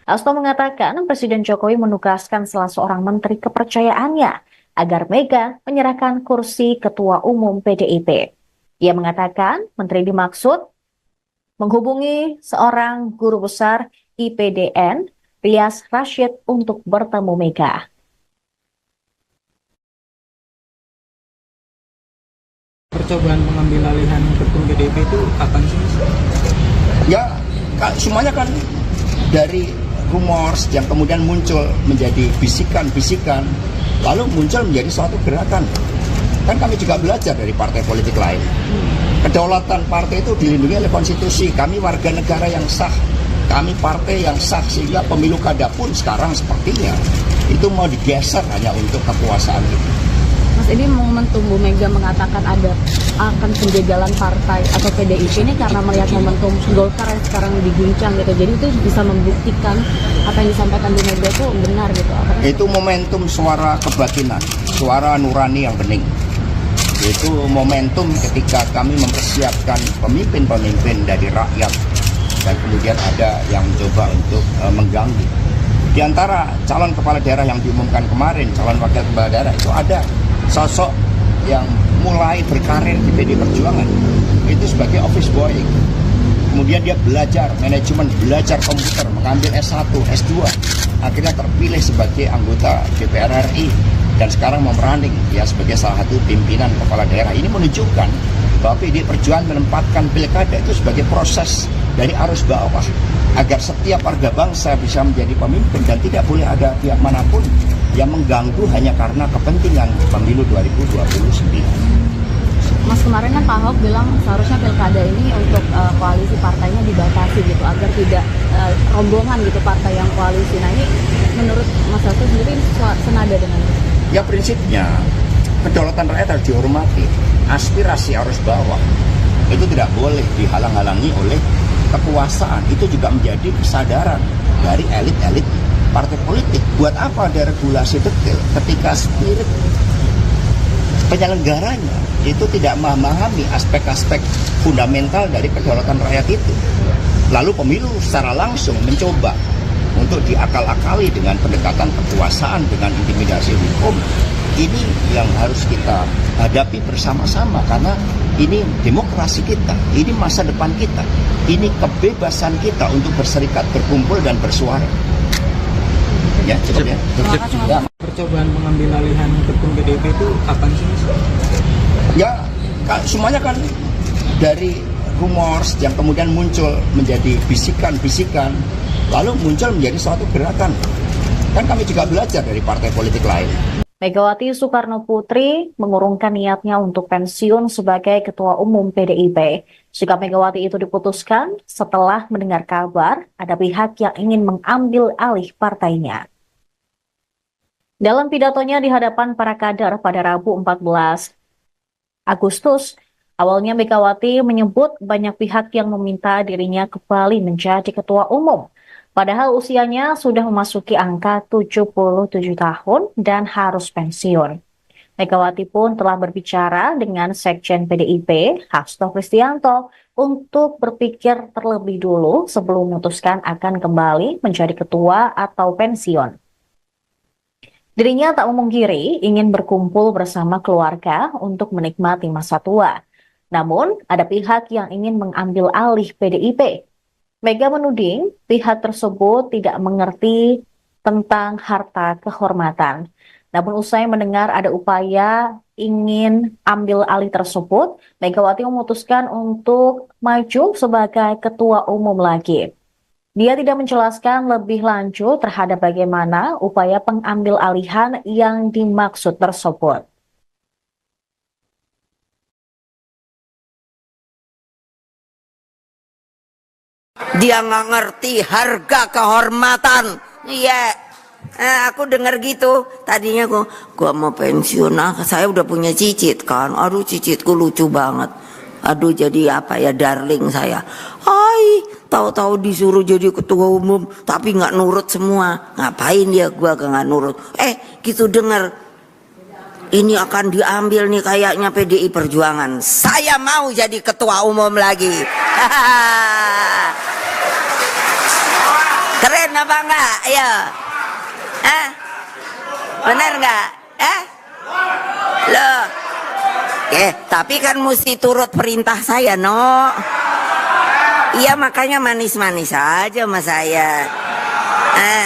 Hasto mengatakan Presiden Jokowi menugaskan salah seorang menteri kepercayaannya agar Mega menyerahkan kursi Ketua Umum PDIP. Ia mengatakan menteri dimaksud menghubungi seorang guru besar IPDN, Rias Rashid, untuk bertemu Mega. Percobaan mengambil alihan ketum PDIP itu kapan sih? Ya, semuanya kan dari rumors yang kemudian muncul menjadi bisikan-bisikan, lalu muncul menjadi suatu gerakan. Kan kami juga belajar dari partai politik lain. Kedaulatan partai itu dilindungi oleh konstitusi. Kami warga negara yang sah, kami partai yang sah, sehingga pemilu kada pun sekarang sepertinya itu mau digeser hanya untuk kekuasaan itu. Mas, ini momentum Bu Mega mengatakan akan penjagalan partai atau PDIP ini karena melihat momentum Golkar yang sekarang diguncang gitu. Jadi itu bisa membuktikan apa yang disampaikan Bu Mega itu benar gitu. Itu momentum suara kebatinan, suara nurani yang bening. Itu momentum ketika kami mempersiapkan pemimpin-pemimpin dari rakyat dan kemudian ada yang mencoba untuk mengganggu. Di antara calon kepala daerah yang diumumkan kemarin, calon wakil kepala daerah itu ada sosok yang mulai berkarir di PDI Perjuangan itu sebagai office boy. Kemudian dia belajar manajemen, belajar komputer, mengambil S1, S2, akhirnya terpilih sebagai anggota DPR RI dan sekarang mau running ya sebagai salah satu pimpinan kepala daerah. Ini menunjukkan bahwa PDI Perjuangan menempatkan pilkada itu sebagai proses dari arus bawah agar setiap warga bangsa bisa menjadi pemimpin dan tidak boleh ada pihak manapun yang mengganggu hanya karena kepentingan pemilu 2029. Mas, kemarin kan Pak Ahok bilang seharusnya pilkada ini untuk koalisi partainya dibatasi gitu agar tidak rombongan gitu partai yang koalisi. Nah ini menurut Mas Hasto sendiri senada dengan itu? Ya prinsipnya kedaulatan rakyat harus dihormati. Aspirasi arus bawah itu tidak boleh dihalang-halangi oleh kekuasaan. Itu juga menjadi kesadaran dari elit-elit partai politik. Buat apa ada regulasi detail ketika spirit penyelenggaranya itu tidak memahami aspek-aspek fundamental dari kedaulatan rakyat itu. Lalu pemilu secara langsung mencoba untuk diakal-akali dengan pendekatan kekuasaan, dengan intimidasi hukum. Ini yang harus kita hadapi bersama-sama karena ini demokrasi kita, ini masa depan kita, ini kebebasan kita untuk berserikat, berkumpul dan bersuara. Ya, cukup ya. Ya. Percobaan mengambil alihan ketum PDIP itu kapan sih? Ya, semuanya kan dari rumors yang kemudian muncul menjadi bisikan-bisikan, lalu muncul menjadi suatu gerakan. Kan kami juga belajar dari partai politik lain. Megawati Soekarno Putri mengurungkan niatnya untuk pensiun sebagai Ketua Umum PDIP. Sikap Megawati itu diputuskan setelah mendengar kabar ada pihak yang ingin mengambil alih partainya. Dalam pidatonya di hadapan para kader pada Rabu 14 Agustus, awalnya Megawati menyebut banyak pihak yang meminta dirinya kembali menjadi Ketua Umum. Padahal usianya sudah memasuki angka 77 tahun dan harus pensiun. Megawati pun telah berbicara dengan Sekjen PDIP, Hasto Kristianto, untuk berpikir terlebih dulu sebelum memutuskan akan kembali menjadi ketua atau pensiun. Dirinya tak memungkiri ingin berkumpul bersama keluarga untuk menikmati masa tua. Namun, ada pihak yang ingin mengambil alih PDIP. Mega menuding pihak tersebut tidak mengerti tentang harta kehormatan. Namun usai mendengar ada upaya ingin ambil alih tersebut, Megawati memutuskan untuk maju sebagai ketua umum lagi. Dia tidak menjelaskan lebih lanjut terhadap bagaimana upaya pengambil alihan yang dimaksud tersebut. Dia nggak ngerti harga kehormatan. Iya, aku dengar gitu. Tadinya gua mau pensiun. Saya udah punya cicit kan. Aduh, cicitku lucu banget. Aduh, jadi apa ya, darling saya. Hai, tahu-tahu disuruh jadi ketua umum, tapi nggak nurut semua. Ngapain dia? Gua nggak nurut. Gitu dengar. Ini akan diambil nih kayaknya PDI Perjuangan. Saya mau jadi ketua umum lagi. Keren apa enggak? Ayo. Bener enggak? Loh. Tapi kan mesti turut perintah saya, no. Iya, makanya manis-manis aja sama saya.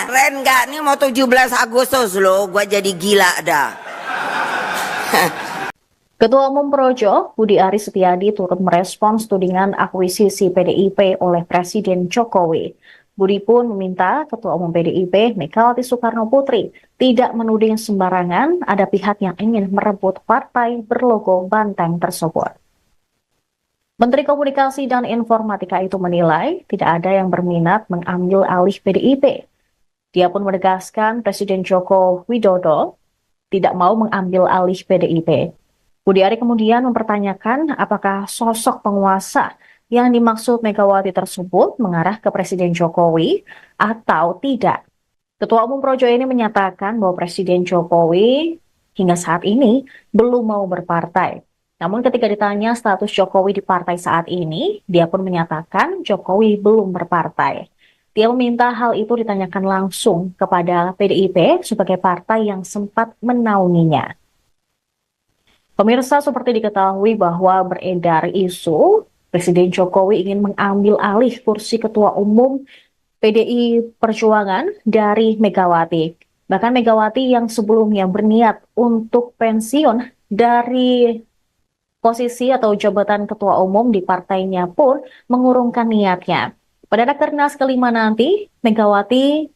Keren enggak? Ini mau 17 Agustus loh, gua jadi gila dah. Ketua Umum Projo, Budi Aris Setiadi turut merespons tudingan akuisisi PDIP oleh Presiden Jokowi. Budi pun meminta Ketua Umum PDIP, Megawati Soekarno Putri, tidak menuding sembarangan ada pihak yang ingin merebut partai berlogo banteng tersebut. Menteri Komunikasi dan Informatika itu menilai tidak ada yang berminat mengambil alih PDIP. Dia pun menegaskan Presiden Joko Widodo tidak mau mengambil alih PDIP. Budi Ari kemudian mempertanyakan apakah sosok penguasa yang dimaksud Megawati tersebut mengarah ke Presiden Jokowi atau tidak. Ketua Umum Projo ini menyatakan bahwa Presiden Jokowi hingga saat ini belum mau berpartai. Namun ketika ditanya status Jokowi di partai saat ini, dia pun menyatakan Jokowi belum berpartai. Dia meminta hal itu ditanyakan langsung kepada PDIP sebagai partai yang sempat menaunginya. Pemirsa, seperti diketahui bahwa beredar isu Presiden Jokowi ingin mengambil alih kursi Ketua Umum PDI Perjuangan dari Megawati. Bahkan Megawati yang sebelumnya berniat untuk pensiun dari posisi atau jabatan Ketua Umum di partainya pun mengurungkan niatnya. Pada Rakernas kelima nanti, Megawati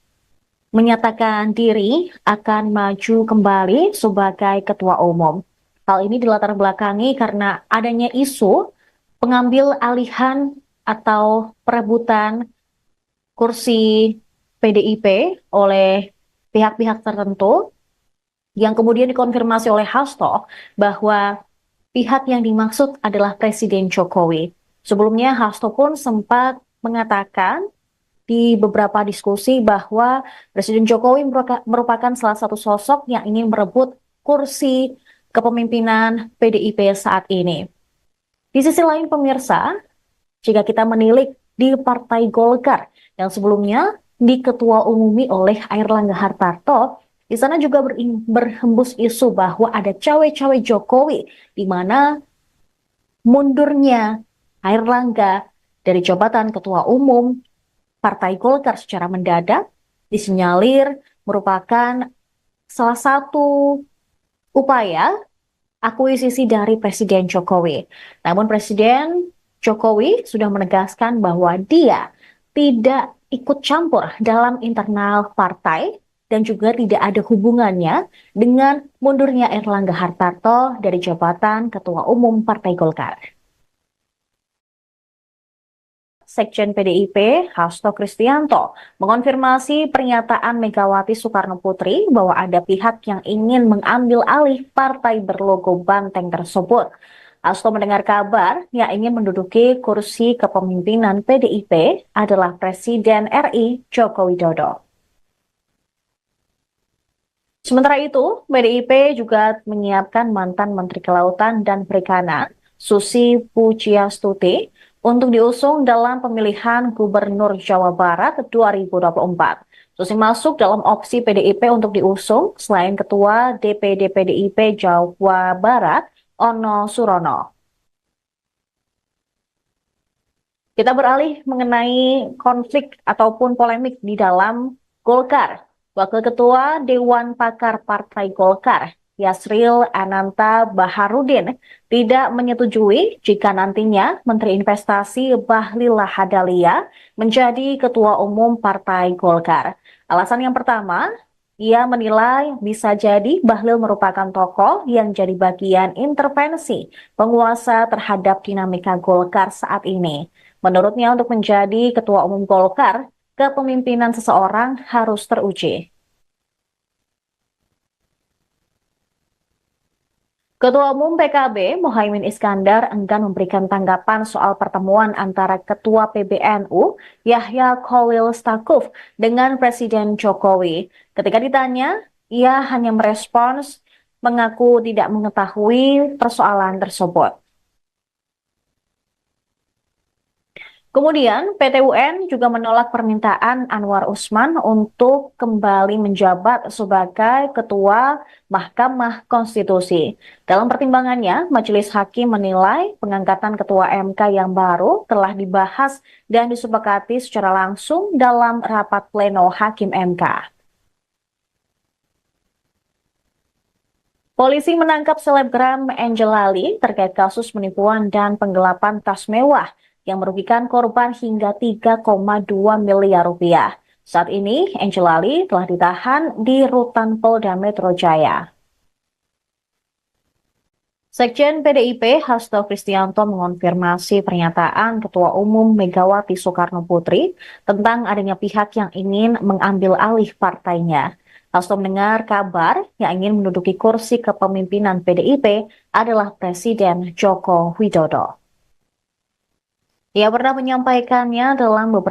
menyatakan diri akan maju kembali sebagai Ketua Umum. Hal ini dilatar belakangi karena adanya isu pengambil alihan atau perebutan kursi PDIP oleh pihak-pihak tertentu yang kemudian dikonfirmasi oleh Hasto bahwa pihak yang dimaksud adalah Presiden Jokowi. Sebelumnya Hasto pun sempat mengatakan di beberapa diskusi bahwa Presiden Jokowi merupakan salah satu sosok yang ingin merebut kursi kepemimpinan PDIP saat ini. Di sisi lain pemirsa, jika kita menilik di Partai Golkar yang sebelumnya diketua umumi oleh Airlangga Hartarto, di sana juga berhembus isu bahwa ada cawe-cawe Jokowi, di mana mundurnya Airlangga dari jabatan Ketua Umum Partai Golkar secara mendadak disinyalir merupakan salah satu upaya akuisisi dari Presiden Jokowi. Namun Presiden Jokowi sudah menegaskan bahwa dia tidak ikut campur dalam internal partai dan juga tidak ada hubungannya dengan mundurnya Erlangga Hartarto dari jabatan Ketua Umum Partai Golkar. Sekjen PDIP, Hasto Kristianto, mengonfirmasi pernyataan Megawati Soekarno Putri bahwa ada pihak yang ingin mengambil alih partai berlogo banteng tersebut. Hasto mendengar kabar yang ingin menduduki kursi kepemimpinan PDIP adalah Presiden RI Joko Widodo. Sementara itu, PDIP juga menyiapkan mantan Menteri Kelautan dan Perikanan, Susi Pujiastuti, untuk diusung dalam pemilihan Gubernur Jawa Barat 2024. Susi masuk dalam opsi PDIP untuk diusung selain Ketua DPD PDIP Jawa Barat, Ono Surono. Kita beralih mengenai konflik ataupun polemik di dalam Golkar. Wakil Ketua Dewan Pakar Partai Golkar, Yasril Ananta Baharudin, tidak menyetujui jika nantinya Menteri Investasi Bahlil Lahadalia menjadi Ketua Umum Partai Golkar. Alasan yang pertama, ia menilai bisa jadi Bahlil merupakan tokoh yang jadi bagian intervensi penguasa terhadap dinamika Golkar saat ini. Menurutnya untuk menjadi Ketua Umum Golkar, kepemimpinan seseorang harus teruji. Ketua Umum PKB, Muhaimin Iskandar, enggan memberikan tanggapan soal pertemuan antara Ketua PBNU, Yahya Khalil Stakuf, dengan Presiden Jokowi. Ketika ditanya, ia hanya merespons mengaku tidak mengetahui persoalan tersebut. Kemudian, PT UN juga menolak permintaan Anwar Usman untuk kembali menjabat sebagai Ketua Mahkamah Konstitusi. Dalam pertimbangannya, Majelis Hakim menilai pengangkatan Ketua MK yang baru telah dibahas dan disepakati secara langsung dalam rapat pleno Hakim MK. Polisi menangkap selebgram Angel Lali terkait kasus penipuan dan penggelapan tas mewah yang merugikan korban hingga 3,2 miliar rupiah. Saat ini, Angel Lali telah ditahan di Rutan Polda Metro Jaya. Sekjen PDIP Hasto Kristianto mengonfirmasi pernyataan Ketua Umum Megawati Soekarno Putri tentang adanya pihak yang ingin mengambil alih partainya. Hasto mendengar kabar yang ingin menduduki kursi kepemimpinan PDIP adalah Presiden Joko Widodo. Ia pernah menyampaikannya dalam beberapa